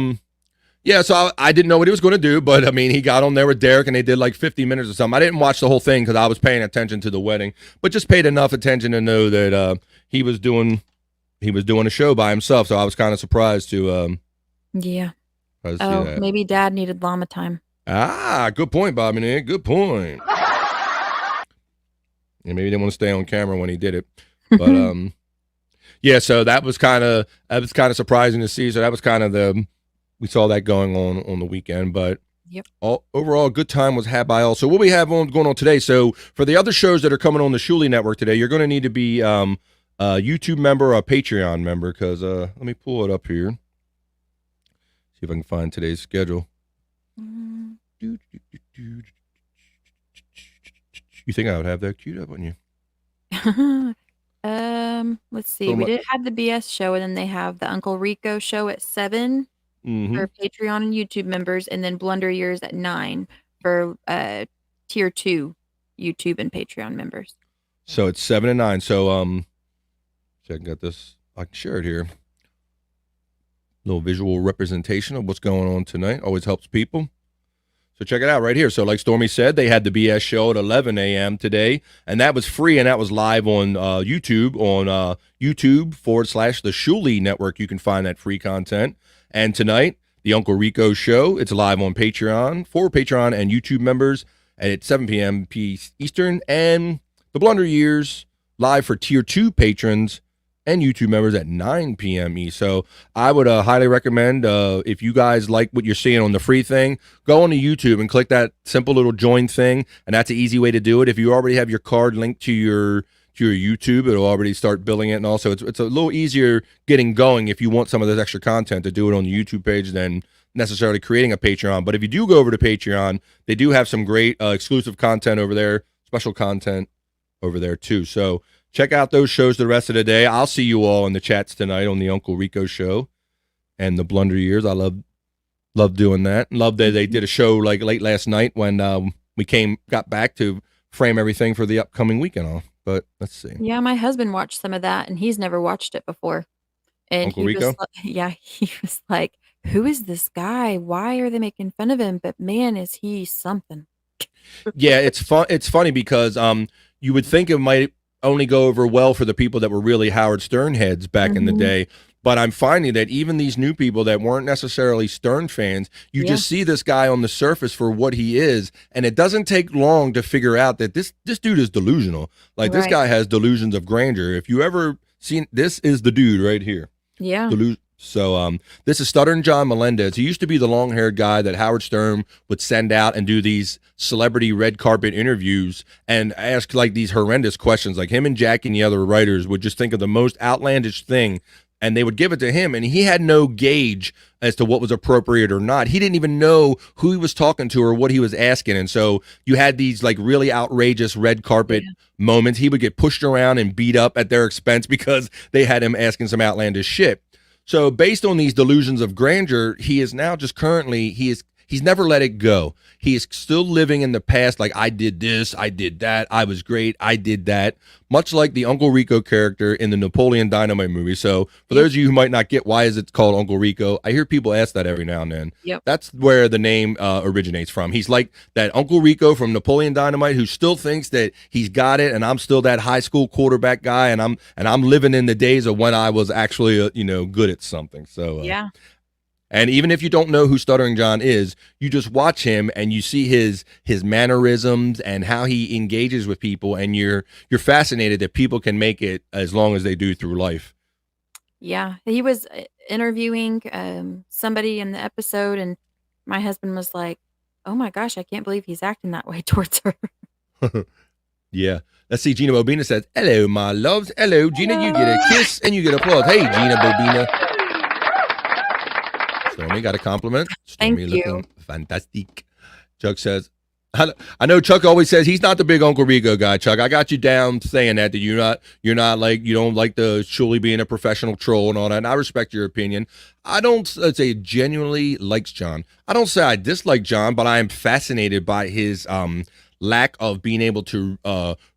yeah, so I didn't know what he was going to do, but I mean, he got on there with Derek and they did like 50 minutes or something. I didn't watch the whole thing because I was paying attention to the wedding, but just paid enough attention to know that he was doing a show by himself. So I was kind of surprised to yeah. see that. Maybe Dad needed llama time. Ah, good point, Bobby Nick. Good point. Yeah, maybe he didn't want to stay on camera when he did it, but yeah. So that was kind of surprising to see. So that was kind of we saw that going on the weekend, but yep. Overall, a good time was had by all. So what we have going on today. So for the other shows that are coming on the Shuli Network today, you're going to need to be a YouTube member or a Patreon member, because let me pull it up here. See if I can find today's schedule. You think I would have that queued up, wouldn't you? Let's see. We did have the BS show, and then they have the Uncle Rico show at 7 for Patreon and YouTube members, and then Blunder Years at 9 for tier 2 YouTube and Patreon members. So it's 7 and 9. So check out this. I can share it here. Little visual representation of what's going on tonight. Always helps people. So check it out right here. So like Stormy said, they had the BS show at 11 a.m. today, and that was free, and that was live on YouTube, on YouTube/the Shuli Network. You can find that free content. And tonight, the Uncle Rico show, it's live on Patreon for Patreon and YouTube members at 7 p.m. Eastern, and the Blunder Years live for tier 2 patrons and YouTube members at 9 p.m. So I would highly recommend, if you guys like what you're seeing on the free thing, go on to YouTube and click that simple little join thing, and that's an easy way to do it. If you already have your card linked to your YouTube, it'll already start billing it, and also it's a little easier getting going if you want some of this extra content to do it on the YouTube page than necessarily creating a Patreon. But if you do go over to Patreon, they do have some great exclusive content over there, special content over there too. So check out those shows the rest of the day. I'll see you all in the chats tonight on the Uncle Rico show and the Blunder Years. I love doing that. Love that they did a show like late last night when we got back to frame everything for the upcoming weekend off. But let's see. Yeah, my husband watched some of that, and he's never watched it before. And Uncle Rico? He was like, who is this guy? Why are they making fun of him? But man, is he something. Yeah, it's fun. It's funny because you would think it might only go over well for the people that were really Howard Stern heads back in the day. But I'm finding that even these new people that weren't necessarily Stern fans, you just see this guy on the surface for what he is, and it doesn't take long to figure out that this dude is delusional. Like, this guy has delusions of grandeur. If you ever seen, this is the dude right here. Yeah. So this is Stuttering John Melendez. He used to be the long-haired guy that Howard Stern would send out and do these celebrity red carpet interviews and ask like these horrendous questions. Like, him and Jack and the other writers would just think of the most outlandish thing and they would give it to him, and he had no gauge as to what was appropriate or not. He didn't even know who he was talking to or what he was asking. And so you had these like really outrageous red carpet moments. He would get pushed around and beat up at their expense because they had him asking some outlandish shit. So based on these delusions of grandeur, he is now just currently, he's never let it go. He is still living in the past, like, I did this, I did that, I was great, I did that, much like the Uncle Rico character in the Napoleon Dynamite movie. So for those of you who might not get why is it called Uncle Rico, I hear people ask that every now and then. Yep. That's where the name originates from. He's like that Uncle Rico from Napoleon Dynamite who still thinks that he's got it, and I'm still that high school quarterback guy, and I'm living in the days of when I was actually good at something. So yeah. And even if you don't know who Stuttering John is, you just watch him and you see his mannerisms and how he engages with people, and you're fascinated that people can make it as long as they do through life. Yeah, he was interviewing somebody in the episode, and my husband was like, "Oh my gosh, I can't believe he's acting that way towards her." Yeah. Let's see. Gina Bobina says, "Hello, my loves. Hello, Gina. You get a kiss and you get applause. Hey, Gina Bobina." Stormy got a compliment. Stormy Thank you. looking fantastic. Chuck says, I know Chuck always says he's not the big Uncle Rico guy, Chuck. I got you down saying that you're not like, you don't like the Shuli being a professional troll and all that. And I respect your opinion. I don't say genuinely likes John. I don't say I dislike John, but I am fascinated by his lack of being able to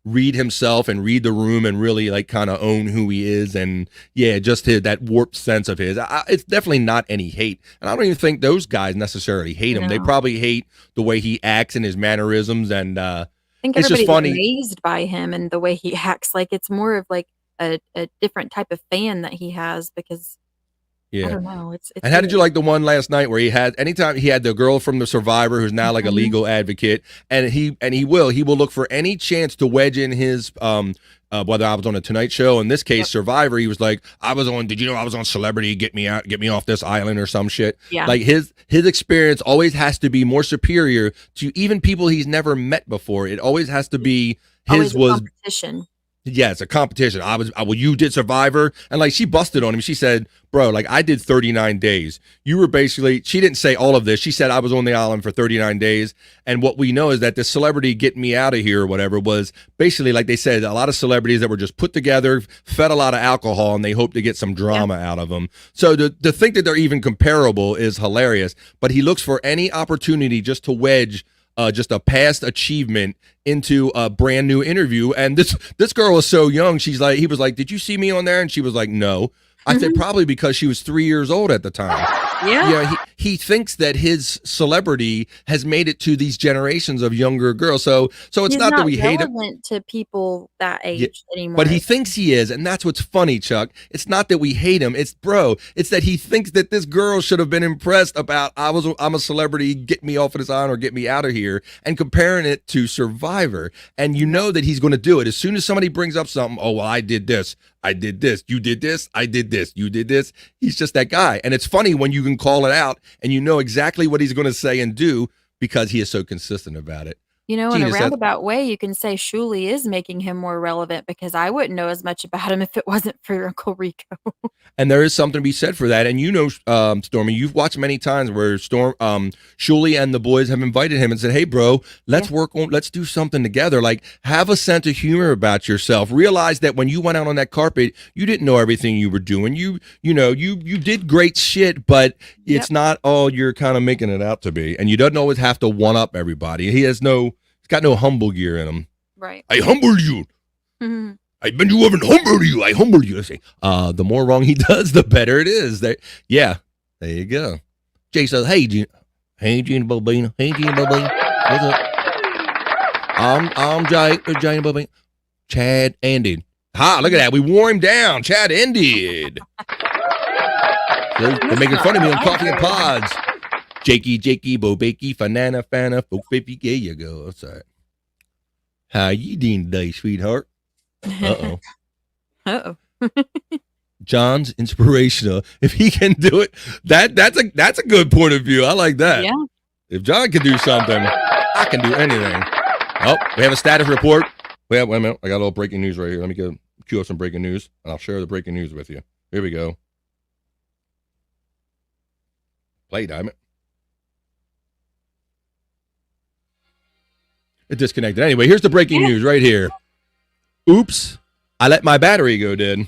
read himself and read the room and really like kind of own who he is. And yeah, just that warped sense of his. It's definitely not any hate. And I don't even think those guys necessarily hate him. No. They probably hate the way he acts and his mannerisms. And I think it's just everybody's funny. amazed by him and the way he acts. Like it's more of like a different type of fan that he has because Yeah. I don't know. It's And how did you like the one last night where anytime he had the girl from The Survivor who's now like a legal advocate, and he will look for any chance to wedge in his whether I was on a Tonight Show, in this case Survivor, he was like, did you know I was on Celebrity, get me off this island or some shit. Yeah. Like his experience always has to be more superior to even people he's never met before. It always has to be always his a was competition. Yeah, it's a competition. You did Survivor, and like she busted on him. She said, "Bro, like I did 39 days. You were basically." She didn't say all of this. She said I was on the island for 39 days. And what we know is that the Celebrity Get Me Out of Here or whatever was basically, like they said, a lot of celebrities that were just put together, fed a lot of alcohol, and they hope to get some drama out of them. So to think that they're even comparable is hilarious. But he looks for any opportunity just to wedge just a past achievement into a brand new interview. And this girl was so young. He was like, "Did you see me on there?" And she was like, "No." I said, probably because she was 3 years old at the time. Yeah. He thinks that his celebrity has made it to these generations of younger girls. So it's He's not that we hate him. relevant to people that age anymore. But he thinks he is, and that's what's funny, Chuck. It's not that we hate him. It's that he thinks that this girl should have been impressed about I'm a celebrity, get me off of this island or get me out of here, and comparing it to Survivor. And you know that he's going to do it. As soon as somebody brings up something, "Oh, well, I did this, you did this, I did this, you did this." He's just that guy. And it's funny when you can call it out and you know exactly what he's going to say and do because he is so consistent about it. In Gina a says- roundabout way, you can say Shuli is making him more relevant because I wouldn't know as much about him if it wasn't for Uncle Rico. And there is something to be said for that. And Stormy, you've watched many times where Shuli and the boys have invited him and said, "Hey, bro, let's do something together. Like, have a sense of humor about yourself. Realize that when you went out on that carpet, you didn't know everything you were doing. You did great shit, but it's not all you're kind of making it out to be. And you don't always have to one up everybody. He's got no humble gear in him. Right. I humbled you. I've been to heaven, humbled you. I humbled you." I say, the more wrong he does, the better it is. There you go. Jay says, "Hey, Gina Bobina. Hey, Gina Bobina. What's up? I'm Gina Bobina. Chad ended. Ha! Look at that. We wore him down. Chad ended. They're making fun of me on Coffee and Pods. Jakey, Bobakey, Fanana, Folk 50. There you go. That's all right. How you doing today, sweetheart? Uh-oh. Uh-oh. John's inspirational. If he can do it, that's a good point of view. I like that. Yeah. If John can do something, I can do anything. Oh, we have a status report. Wait a minute. I got a little breaking news right here. Let me cue up some breaking news, and I'll share the breaking news with you. Here we go. Play, damn it. It disconnected. Anyway, here's the breaking news right here. Oops. I let my battery go, dude.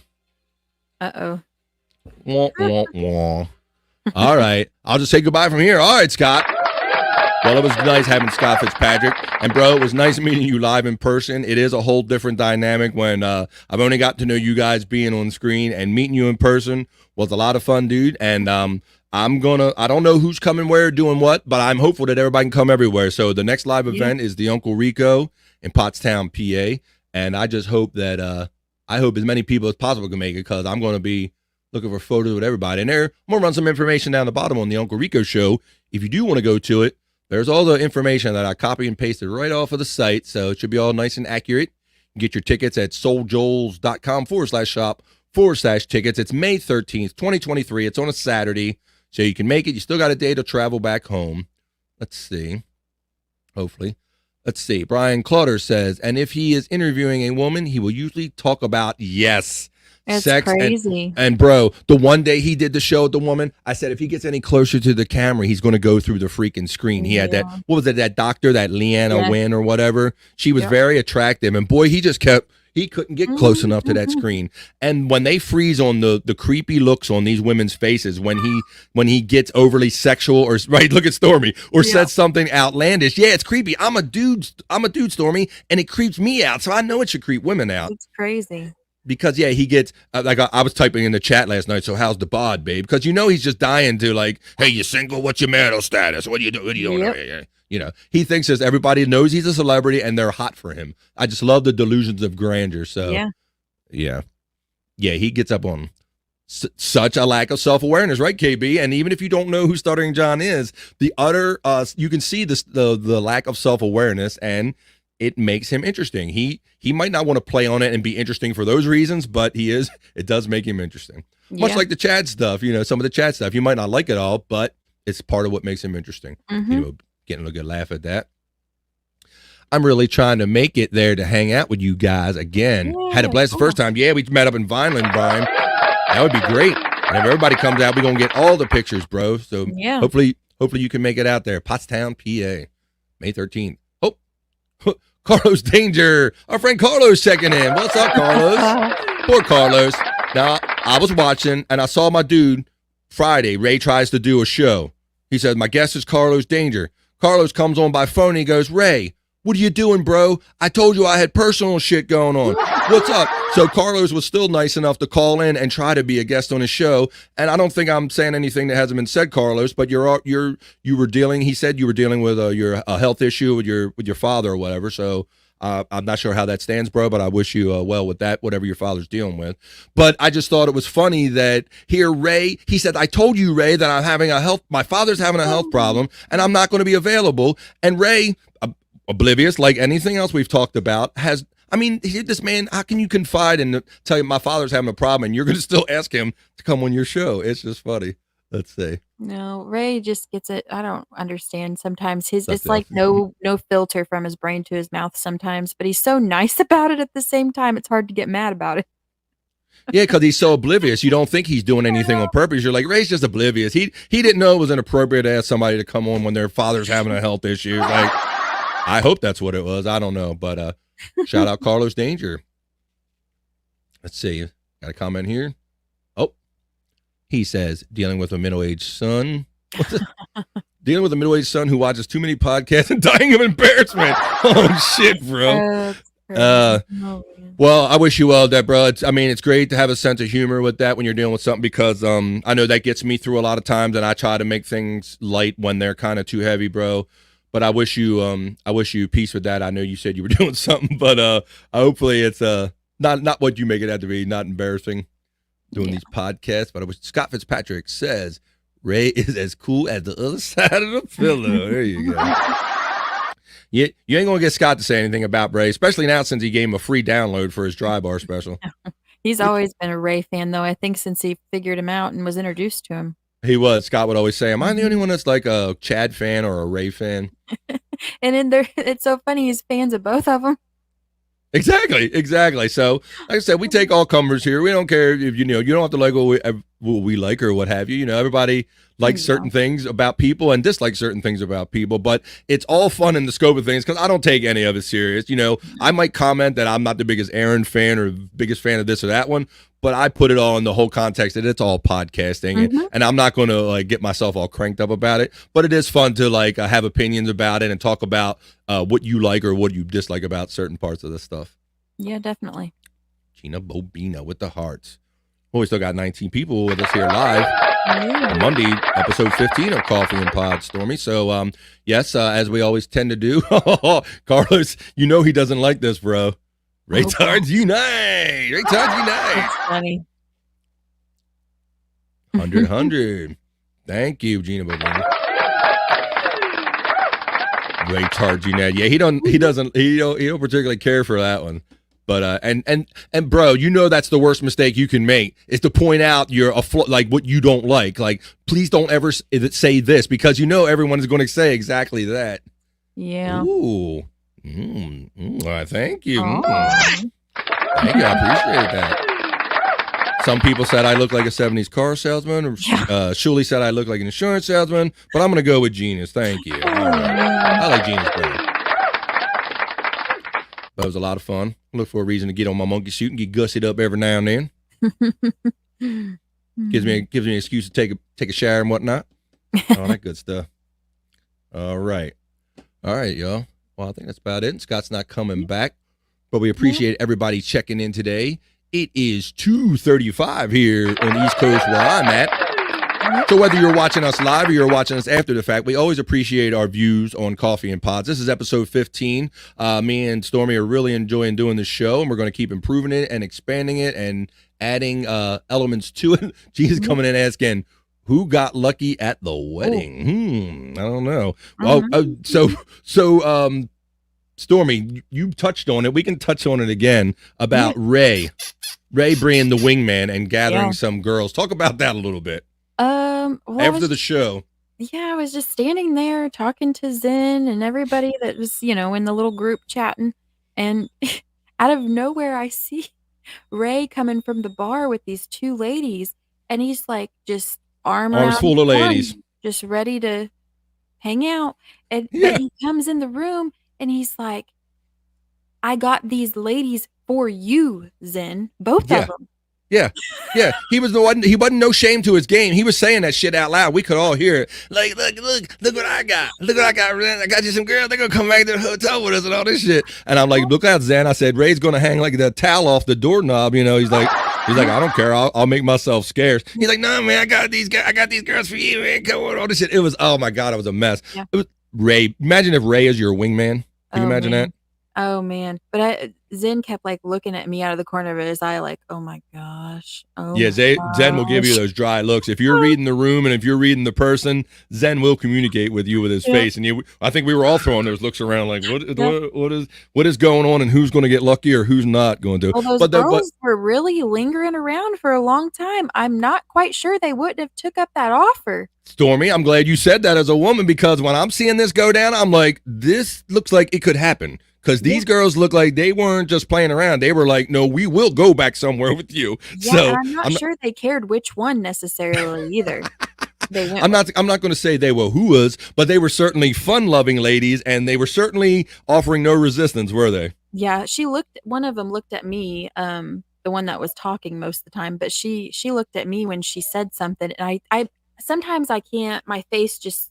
Uh-oh. Wah, wah, wah. All right. I'll just say goodbye from here. All right, Scott. Well, it was nice having Scott Fitzpatrick. And, bro, it was nice meeting you live in person. It is a whole different dynamic when I've only got to know you guys being on screen, and meeting you in person was a lot of fun, dude. And I don't know who's coming where, doing what, but I'm hopeful that everybody can come everywhere. So the next live event is the Uncle Rico in Pottstown, PA. And I just hope that I hope as many people as possible can make it, because I'm going to be looking for photos with everybody. And there, I'm going to run some information down the bottom on the Uncle Rico show. If you do want to go to it, there's all the information that I copy and pasted right off of the site. So it should be all nice and accurate. You get your tickets at souljoels.com/shop/tickets. It's May 13th, 2023. It's on a Saturday, so you can make it. You still got a day to travel back home. Let's see. Hopefully. Let's see. Brian Clutter says, and if he is interviewing a woman, he will usually talk about, It's sex. crazy. And bro, the one day he did the show with the woman, I said, if he gets any closer to the camera, he's going to go through the freaking screen. He had that, what was it, that doctor, that Leanna Wynn or whatever. She was very attractive. And boy, he couldn't get close enough to that screen. And when they freeze on the creepy looks on these women's faces, when he gets overly sexual or look at Stormy, or says something outlandish. Yeah, it's creepy. I'm a dude, Stormy, and it creeps me out. So I know it should creep women out. It's crazy. Because he gets like I was typing in the chat last night. So how's the bod, babe? Because he's just dying to like, hey, you single? What's your marital status? What do you do? What are you doing? He thinks that everybody knows he's a celebrity and they're hot for him. I just love the delusions of grandeur. So yeah, he gets up on such a lack of self-awareness, right, KB? And even if you don't know who Stuttering John is, the utter you can see the lack of self-awareness, and it makes him interesting. He might not want to play on it and be interesting for those reasons, but it does make him interesting. Much like the Chad stuff, some of the Chad stuff. You might not like it all, but it's part of what makes him interesting. Getting a good laugh at that. I'm really trying to make it there to hang out with you guys again. Had a blast the first time. Yeah, we met up in Vineland, Brian. That would be great. And if everybody comes out, we're going to get all the pictures, bro. So hopefully you can make it out there. Pottstown, PA, May 13th. Carlos Danger, our friend Carlos checking in. What's up, Carlos? Poor Carlos. Now, I was watching and I saw my dude Friday. Ray tries to do a show. He says, my guest is Carlos Danger. Carlos comes on by phone and he goes, Ray, what are you doing, bro? I told you I had personal shit going on. What's up? So Carlos was still nice enough to call in and try to be a guest on his show. And I don't think I'm saying anything that hasn't been said, Carlos, but you were dealing, he said you were dealing with your health issue with your father or whatever. So I'm not sure how that stands, bro, but I wish you well with that, whatever your father's dealing with. But I just thought it was funny that here Ray, he said, I told you, Ray, that my father's having a health problem and I'm not going to be available. And Ray, oblivious, like anything else we've talked about, this man, how can you confide and tell you my father's having a problem and you're going to still ask him to come on your show? It's just funny. Let's see. No, Ray just gets it. I don't understand sometimes. It's like no filter from his brain to his mouth sometimes, but he's so nice about it at the same time. It's hard to get mad about it. Yeah, because he's so oblivious. You don't think he's doing anything on purpose. You're like, Ray's just oblivious. He didn't know it was inappropriate to ask somebody to come on when their father's having a health issue. Like, I hope that's what it was. I don't know, but shout out Carlos Danger. Let's see. Got a comment here. Oh, he says, dealing with a middle-aged son. Dealing with a middle-aged son who watches too many podcasts and dying of embarrassment. Oh, shit, bro. Well, I wish you well, Deborah. It's great to have a sense of humor with that when you're dealing with something, because I know that gets me through a lot of times, and I try to make things light when they're kind of too heavy, bro. But I wish you peace with that. I know you said you were doing something, but hopefully it's not what you make it out to be, not embarrassing doing these podcasts. But Scott Fitzpatrick says Ray is as cool as the other side of the pillow. There you go. You ain't gonna get Scott to say anything about Ray, especially now since he gave him a free download for his Dry Bar special. He's always been a Ray fan, though. I think since he figured him out and was introduced to him. He was. Scott would always say, am I the only one that's like a Chad fan or a Ray fan? And it's so funny. He's fans of both of them. Exactly. So, like I said, we take all comers here. We don't care if you don't have to like what we like or what have you. Everybody likes certain things about people and dislikes certain things about people, but it's all fun in the scope of things because I don't take any of it serious. I might comment that I'm not the biggest Aaron fan or biggest fan of this or that one, but I put it all in the whole context that it's all podcasting, and I'm not going to like get myself all cranked up about it. But it is fun to like have opinions about it and talk about what you like or what you dislike about certain parts of this stuff. Yeah, definitely. Gina Bobina with the hearts. Well, we still got 19 people with us here live on Monday, episode 15 of Coffee and Pod, Stormy. So, yes, as we always tend to do, Carlos, he doesn't like this, bro. Retards unite! Retards unite! That's funny. 100. Thank you, Gina Bobina. Retards unite. Yeah, he don't particularly care for that one. But and bro, that's the worst mistake you can make is to point out like what you don't like. Like, please don't ever say this because everyone is going to say exactly that. Yeah. Ooh. Thank you. Thank you. I appreciate that. Some people said I look like a 70s car salesman. Shuli said I look like an insurance salesman. But I'm going to go with Genius. Thank you. All right. I like Genius better. That was a lot of fun. Look for a reason to get on my monkey suit and get gussied up every now and then. Gives me an excuse to take a shower and whatnot. All that good stuff. All right, y'all. Well, I think that's about it. And Scott's not coming back, but we appreciate everybody checking in today. It is 2:35 here on the East Coast where I'm at. So whether you're watching us live or you're watching us after the fact, we always appreciate our views on Coffee and Pods. This is episode 15. Me and Stormy are really enjoying doing this show, and we're going to keep improving it and expanding it and adding elements to it. Gina's coming in asking, who got lucky at the wedding? I don't know. So Stormy, you touched on it. We can touch on it again about Ray being the wingman and gathering some girls. Talk about that a little bit. After the show. Yeah, I was just standing there talking to Zen and everybody that was, in the little group chatting. And out of nowhere, I see Ray coming from the bar with these two ladies. And he's like, just arms full of ladies, just ready to hang out. And but he comes in the room and he's like, I got these ladies for you, Zen. Both of them. Yeah. He wasn't no shame to his game. He was saying that shit out loud. We could all hear it. Like, look what I got. Look what I got. I got you some girls. They're gonna come back to the hotel with us and all this shit. And I'm like, look out, Zan. I said, Ray's gonna hang like the towel off the doorknob. He's like, I don't care. I'll make myself scarce. He's like, no, man, I got these girls for you, man. Come on, all this shit. It was, oh my God, it was a mess. Yeah. It was Ray. Imagine if Ray is your wingman. Can you imagine that? Oh man. But Zen kept like looking at me out of the corner of his eye like, oh my gosh. Zen will give you those dry looks. If you're reading the room and if you're reading the person, Zen will communicate with you with his face. And I think we were all throwing those looks around like, what is going on and who's going to get lucky or who's not going to. Well, those girls were really lingering around for a long time. I'm not quite sure they wouldn't have took up that offer. Stormy, I'm glad you said that as a woman because when I'm seeing this go down, I'm like, this looks like it could happen. Because these girls look like they weren't just playing around. They were like, no, we will go back somewhere with you. Yeah, so I'm not sure they cared which one necessarily either. I'm not going to say they were whoas, but they were certainly fun-loving ladies, and they were certainly offering no resistance, were they? Yeah, one of them looked at me, the one that was talking most of the time, but she looked at me when she said something, and I sometimes I can't, my face just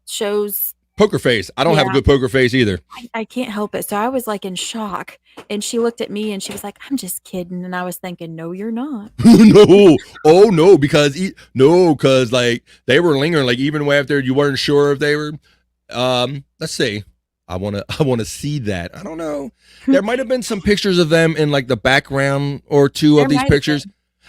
shows poker face. I don't have a good poker face either. I can't help it. So I was like in shock, and she looked at me and she was like, I'm just kidding. And I was thinking, no, you're not. No. Oh no. Because like they were lingering, like even after you weren't sure if they were, let's see. I want to see that. I don't know. There might've been some pictures of them in like the background or two of these pictures.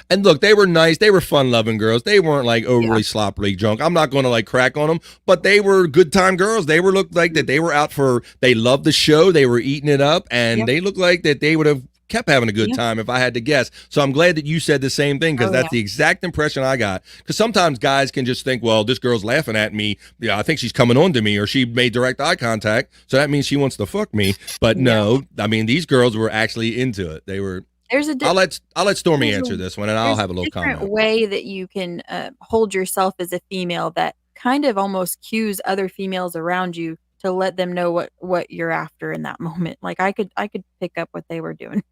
And look, they were nice. They were fun-loving girls. They weren't like overly sloppily drunk. I'm not going to like crack on them, but they were good time girls. They looked like that they were out for. They loved the show. They were eating it up, and they looked like that they would have kept having a good time if I had to guess. So I'm glad that you said the same thing, because that's the exact impression I got. Because sometimes guys can just think, well, this girl's laughing at me. Yeah, I think she's coming on to me, or she made direct eye contact, so that means she wants to fuck me. But no, I mean, these girls were actually into it. They were. I'll let Stormy answer this one, and I'll have a little comment. Way that you can hold yourself as a female that kind of almost cues other females around you to let them know what you're after in that moment. Like I could pick up what they were doing.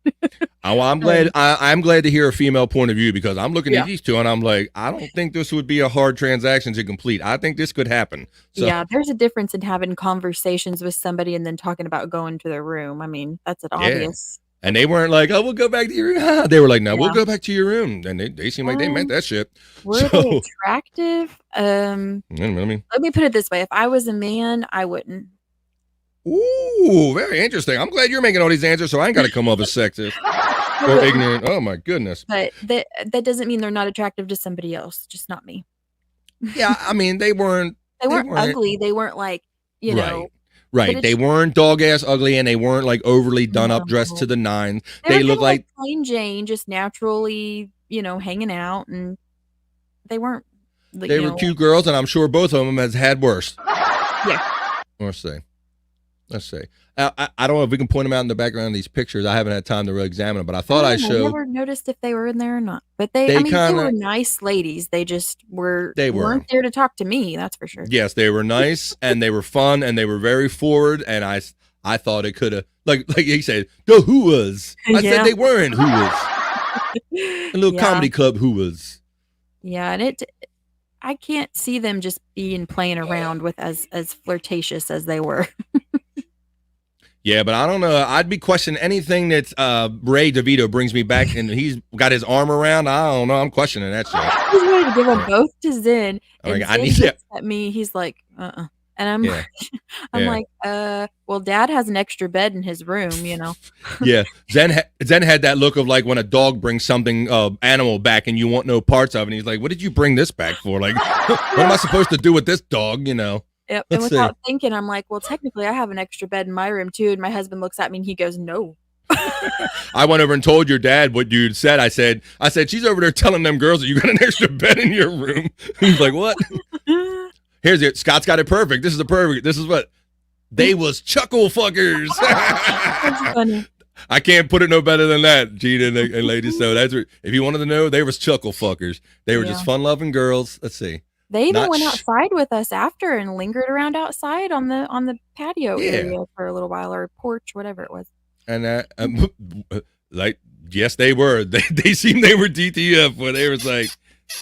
Well, I'm glad. I'm glad to hear a female point of view, because I'm looking at these two and I'm like, I don't think this would be a hard transaction to complete. I think this could happen. So, yeah, there's a difference in having conversations with somebody and then talking about going to their room. I mean, that's an obvious. And they weren't like, oh, we'll go back to your room. They were like, no, we'll go back to your room. And they seemed like they meant that shit. Were they attractive? Let me put it this way. If I was a man, I wouldn't. Ooh, very interesting. I'm glad you're making all these answers, so I ain't got to come off as sexist or ignorant. Oh, my goodness. But that doesn't mean they're not attractive to somebody else, just not me. Yeah, I mean, they weren't ugly. They weren't like, you know. Right. They weren't dog ass ugly, and they weren't like overly done up, dressed to the nines. They look like plain Jane, just naturally, hanging out, and they weren't. They were cute girls, and I'm sure both of them has had worse. Yeah. Let's see. I don't know if we can point them out in the background of these pictures. I haven't had time to really examine them, but I thought I showed. I never noticed if they were in there or not. But they were nice ladies. They just weren't there to talk to me. That's for sure. Yes, they were nice and they were fun and they were very forward. And I thought it could have, like he said, the whoas. I said they weren't whoas. A little comedy club whoas. Yeah, and I can't see them just playing around with as flirtatious as they were. Yeah, but I don't know. I'd be questioning anything that Ray DeVito brings me back, and he's got his arm around. I don't know. I'm questioning that shit. He's ready to give them both to Zen. And I need Zen looks at me. He's like, And I'm like, well, Dad has an extra bed in his room, Yeah, Zen had that look of like when a dog brings something animal back and you want no parts of it. And he's like, what did you bring this back for? Like, what am I supposed to do with this dog? Yep. And without thinking, I'm like, well, technically I have an extra bed in my room too. And my husband looks at me and he goes, no. I went over and told your dad what you said. I said, she's over there telling them girls that you got an extra bed in your room. He's like, what? Here's it. Scott's got it perfect. This is what they was chuckle fuckers. That's funny. I can't put it no better than that, Gina and ladies. So that's if you wanted to know, they was chuckle fuckers. They were just fun loving girls. Let's see. They even went outside with us after and lingered around outside on the patio area for a little while, or porch, whatever it was. And yes, they were. They seemed they were DTF when they was like.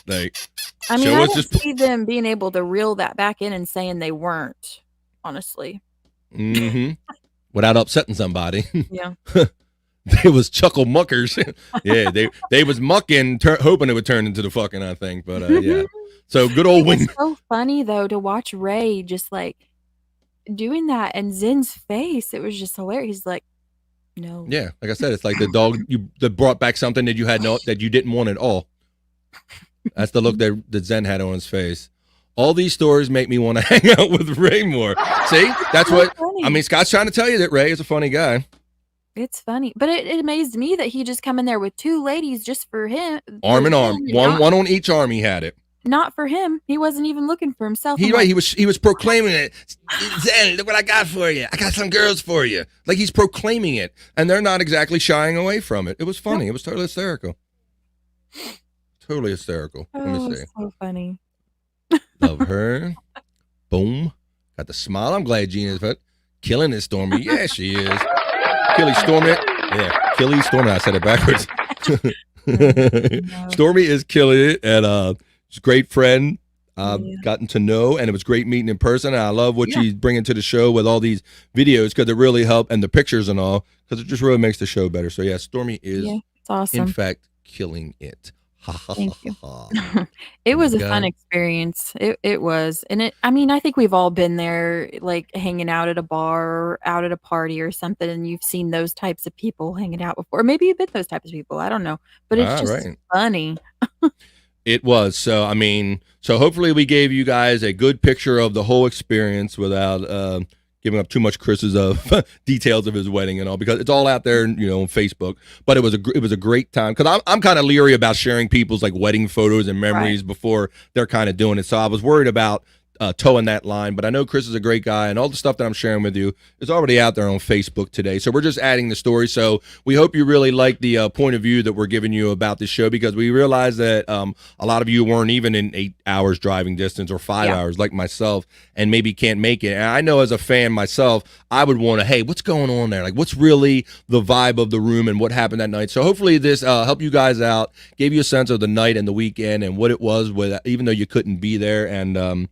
I mean, I don't see them being able to reel that back in and saying they weren't. Honestly. Mm-hmm. Without upsetting somebody. Yeah. They was chuckle muckers. Yeah, they was mucking, hoping it would turn into the fucking, I think. But yeah. So good old It was so funny though to watch Ray just like doing that, and Zen's face. It was just hilarious. He's like, no. Yeah, like I said, it's like the dog that brought back something that you didn't want at all. That's the look that Zen had on his face. All these stories make me want to hang out with Ray more. See, that's what funny. I mean. Scott's trying to tell you that Ray is a funny guy. It's funny, but it amazed me that he just come in there with two ladies just for him, arm in arm, one on each arm. He had it. Not for him. He wasn't even looking for himself. He was proclaiming it. Zen, look what I got for you. I got some girls for you. Like he's proclaiming it, and they're not exactly shying away from it. It was funny. It was totally hysterical. Totally hysterical. Oh, Let me see. So funny. Love her. Boom. Got the smile. I'm glad Gina's killing it, Stormy. Yeah, she is. Killy Stormy. Yeah, Killy Stormy. I said it backwards. Stormy is killing it, and she's a great friend. Gotten to know, and it was great meeting in person. And I love what she's bringing to the show with all these videos, because it really help, and the pictures and all, because it just really makes the show better. So yeah, Stormy is it's awesome. In fact killing it. Thank you. It was a fun experience. It was. And I think we've all been there, like hanging out at a bar or out at a party or something, and you've seen those types of people hanging out before. Maybe you've been those types of people. I don't know. But it's just funny. It was. So, so hopefully we gave you guys a good picture of the whole experience without giving up too much Chris's details of his wedding and all, because it's all out there, on Facebook. But it was a great time, because I'm kind of leery about sharing people's like wedding photos and memories before they're kind of doing it. So I was worried about towing that line, but I know Chris is a great guy, and all the stuff that I'm sharing with you is already out there on Facebook today. So we're just adding the story. So we hope you really like the point of view that we're giving you about this show, because we realize that a lot of you weren't even in 8 hours driving distance or 5 hours like myself, and maybe can't make it. And I know as a fan myself, I would want to, hey, what's going on there? Like, what's really the vibe of the room and what happened that night? So hopefully this helped you guys out, gave you a sense of the night and the weekend and what it was, with even though you couldn't be there. And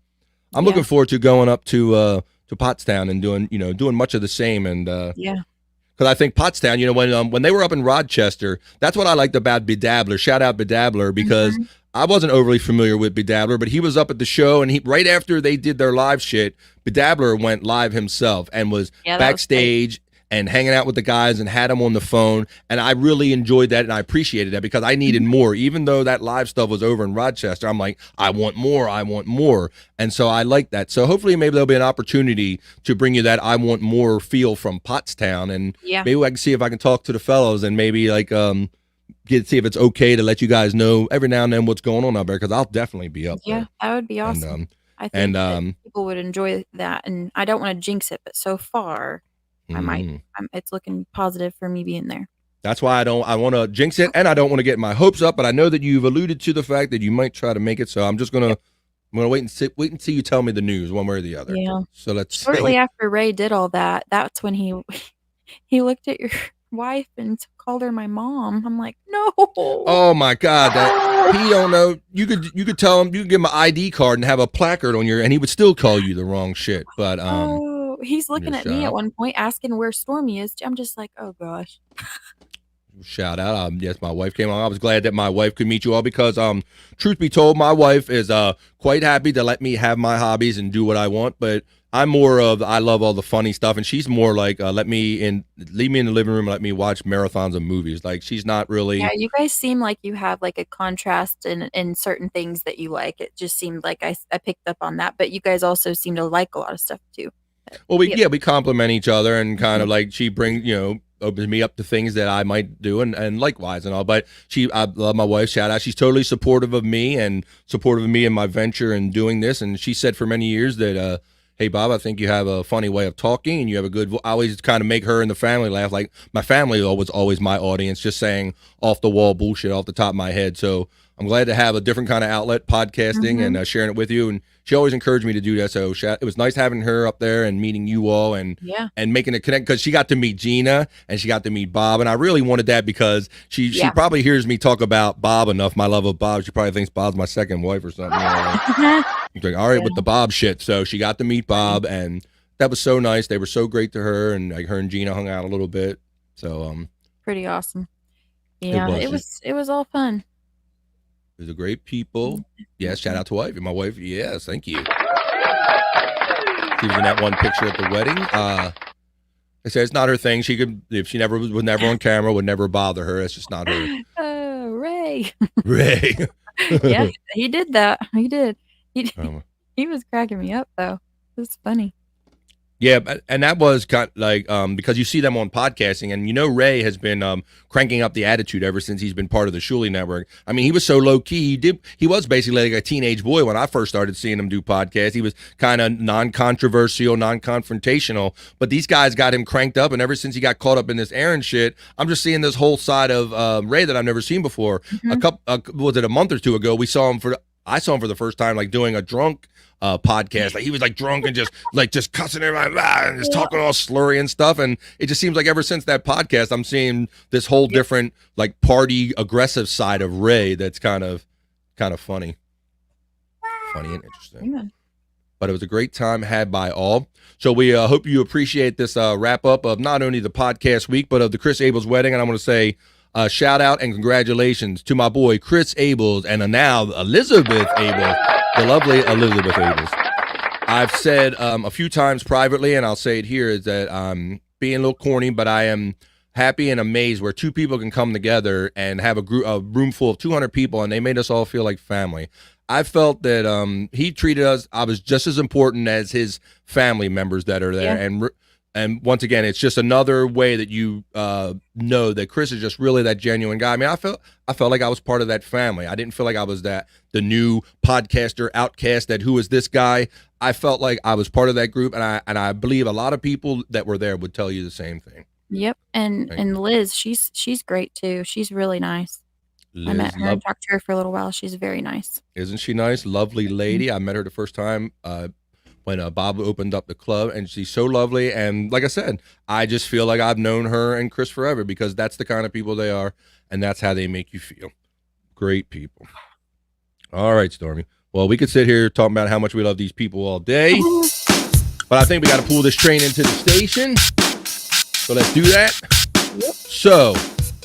I'm looking forward to going up to Pottstown and doing much of the same. And because I think Pottstown, when they were up in Rochester, that's what I liked about Bedabbler. Shout out Bedabbler, because I wasn't overly familiar with Bedabbler, but he was up at the show, and right after they did their live shit, Bedabbler went live himself and was backstage and hanging out with the guys and had them on the phone. And I really enjoyed that, and I appreciated that, because I needed more. Even though that live stuff was over in Rochester, I'm like, I want more. And so I like that. So hopefully maybe there'll be an opportunity to bring you that I want more feel from Pottstown. And maybe I can see if I can talk to the fellows and maybe like see if it's okay to let you guys know every now and then what's going on up there, because I'll definitely be up there. Yeah, that would be awesome. I think that people would enjoy that, and I don't want to jinx it, but so far I might. It's looking positive for me being there. That's why I want to jinx it, and I don't want to get my hopes up. But I know that you've alluded to the fact that you might try to make it, so I'm just gonna wait and see you tell me the news one way or the other. Yeah. So let's shortly after Ray did all that. That's when he looked at your wife and called her my mom. I'm like, no. Oh my God, that he don't know. You could tell him, you could give him an ID card and have a placard on and he would still call you the wrong shit. But he's looking at me at one point asking where Stormy is. I'm just like, oh gosh. Shout out. Yes, my wife came on. I was glad that my wife could meet you all, because truth be told, my wife is quite happy to let me have my hobbies and do what I want, but I'm more of, I love all the funny stuff, and she's more like leave me in the living room and let me watch marathons of movies. Like, she's not really. Yeah, you guys seem like you have like a contrast in certain things that you like. It just seemed like I picked up on that, but you guys also seem to like a lot of stuff too. Well, we compliment each other, and kind of like she brings, opens me up to things that I might do, and likewise and all. But I love my wife. Shout out. She's totally supportive of me and supportive of me in my venture and doing this. And she said for many years that, hey, Bob, I think you have a funny way of talking, and you have a good I always kind of make her and the family laugh. Like, my family was always my audience, just saying off the wall bullshit off the top of my head. So I'm glad to have a different kind of outlet, podcasting, and sharing it with you. And she always encouraged me to do that. So it was nice having her up there and meeting you all, and making a connect, because she got to meet Gina and she got to meet Bob. And I really wanted that, because she probably hears me talk about Bob enough, my love of Bob. She probably thinks Bob's my second wife or something. I'm like, all right, with the Bob shit. So she got to meet Bob, and that was so nice. They were so great to her, and like her and Gina hung out a little bit. So pretty awesome. Yeah, it was all fun. These are great people. Yes, shout out to wife. My wife, yes, thank you. She was in that one picture at the wedding. I said it's not her thing. She could, if she was never on camera, would never bother her. It's just not her. Oh, Ray. Ray. Yeah, he did that. He did. He was cracking me up though. It was funny. Yeah, and that was kind of like because you see them on podcasting, and Ray has been cranking up the attitude ever since he's been part of the Shuli Network. I mean, he was so low key. He was basically like a teenage boy when I first started seeing him do podcasts. He was kind of non-controversial, non-confrontational, but these guys got him cranked up, and ever since he got caught up in this Aaron shit, I'm just seeing this whole side of Ray that I've never seen before. Was it a month or two ago? I saw him for the first time, like doing a drunk podcast. Like, he was like drunk and just cussing everybody and just talking all slurry and stuff. And it just seems like ever since that podcast, I'm seeing this whole different like party aggressive side of Ray that's kind of funny and interesting. Yeah. But it was a great time had by all. So we hope you appreciate this wrap up of not only the podcast week, but of the Chris Abels wedding. And I want to say shout out and congratulations to my boy Chris Abels and now Elizabeth Abels, the lovely Elizabeth Abels. I've said a few times privately, and I'll say it here, is that I'm being a little corny, but I am happy and amazed where two people can come together and have a room full of 200 people, and they made us all feel like family. I felt that he treated us. I was just as important as his family members that are there, and once again, it's just another way that you know that Chris is just really that genuine guy. I mean, I felt like I was part of that family. I didn't feel like I was the new podcaster outcast. That who is this guy? I felt like I was part of that group, and I believe a lot of people that were there would tell you the same thing. Yep, and Liz, she's great too. She's really nice. Liz, I met her and talked to her for a little while. She's very nice. Isn't she nice? Lovely lady. I met her the first time when Bob opened up the club, and she's so lovely. And like I said, I just feel like I've known her and Chris forever because that's the kind of people they are, and that's how they make you feel. Great people. All right, Stormy. Well, we could sit here talking about how much we love these people all day, but I think we got to pull this train into the station. So let's do that. Yep. So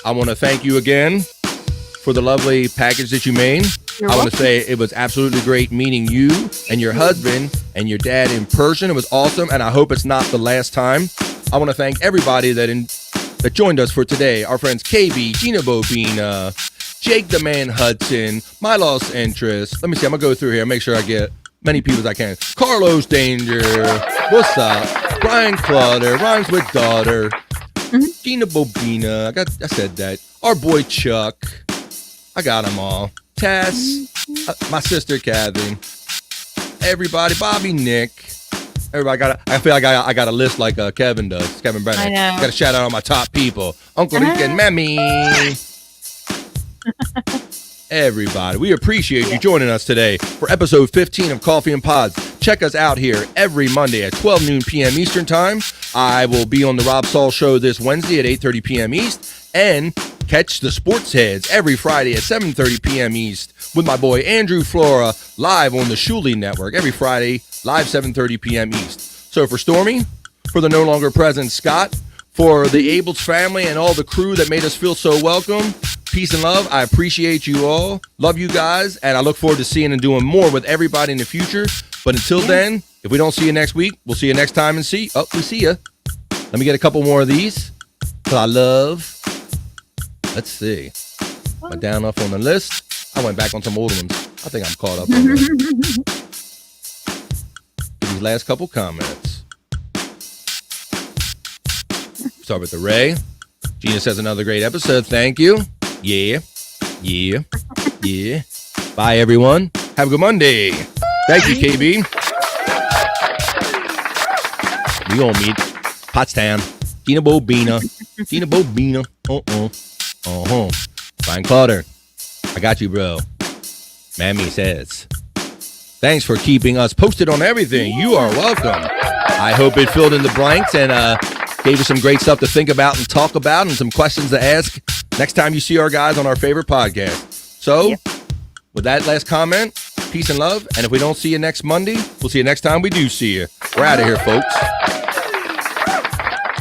I want to thank you again for the lovely package that you made. I want to say it was absolutely great meeting you and your husband and your dad in person. It was awesome, and I hope it's not the last time. I want to thank everybody that joined us for today. Our friends KB, Gina Bobina, Jake the Man Hudson, My Lost Interest. Let me see. I'm going to go through here and make sure I get many people as I can. Carlos Danger. What's up? Brian Clutter. Rhymes with Daughter. Gina Bobina. I said that. Our boy Chuck. I got them all. Tess, my sister Kathy, everybody, Bobby, Nick, everybody. I feel like I got a list like Kevin does. Kevin Brennan. I know. Got to shout out all my top people. Uncle Rick and Mammy. Everybody, we appreciate you joining us today for episode 15 of Coffee and Pods. Check us out here every Monday at 12 noon p.m. Eastern Time. I will be on the Rob Saul Show this Wednesday at 8:30 p.m. East, and catch the Sports Heads every Friday at 7:30 p.m. East with my boy Andrew Flora live on the Shuli Network every Friday, live 7:30 p.m. East. So for Stormy, for the no longer present Scott, for the Abels family and all the crew that made us feel so welcome, peace and love. I appreciate you all. Love you guys, and I look forward to seeing and doing more with everybody in the future. But until then, if we don't see you next week, we'll see you next time and we see you. Let me get a couple more of these. I love. Let's see. Am I down off on the list? I went back on some old ones. I think I'm caught up on these last couple comments. Start with the Ray. Gina says another great episode. Thank you. Yeah. Bye, everyone. Have a good Monday. Thank you, KB. We gonna meet Pottstown. Gina Bobina. Brian Clutter. I got you, bro. Mammy says, thanks for keeping us posted on everything. You are welcome. I hope it filled in the blanks and gave you some great stuff to think about and talk about and some questions to ask next time you see our guys on our favorite podcast. So, with that last comment, peace and love. And if we don't see you next Monday, we'll see you next time we do see you. We're out of here, folks.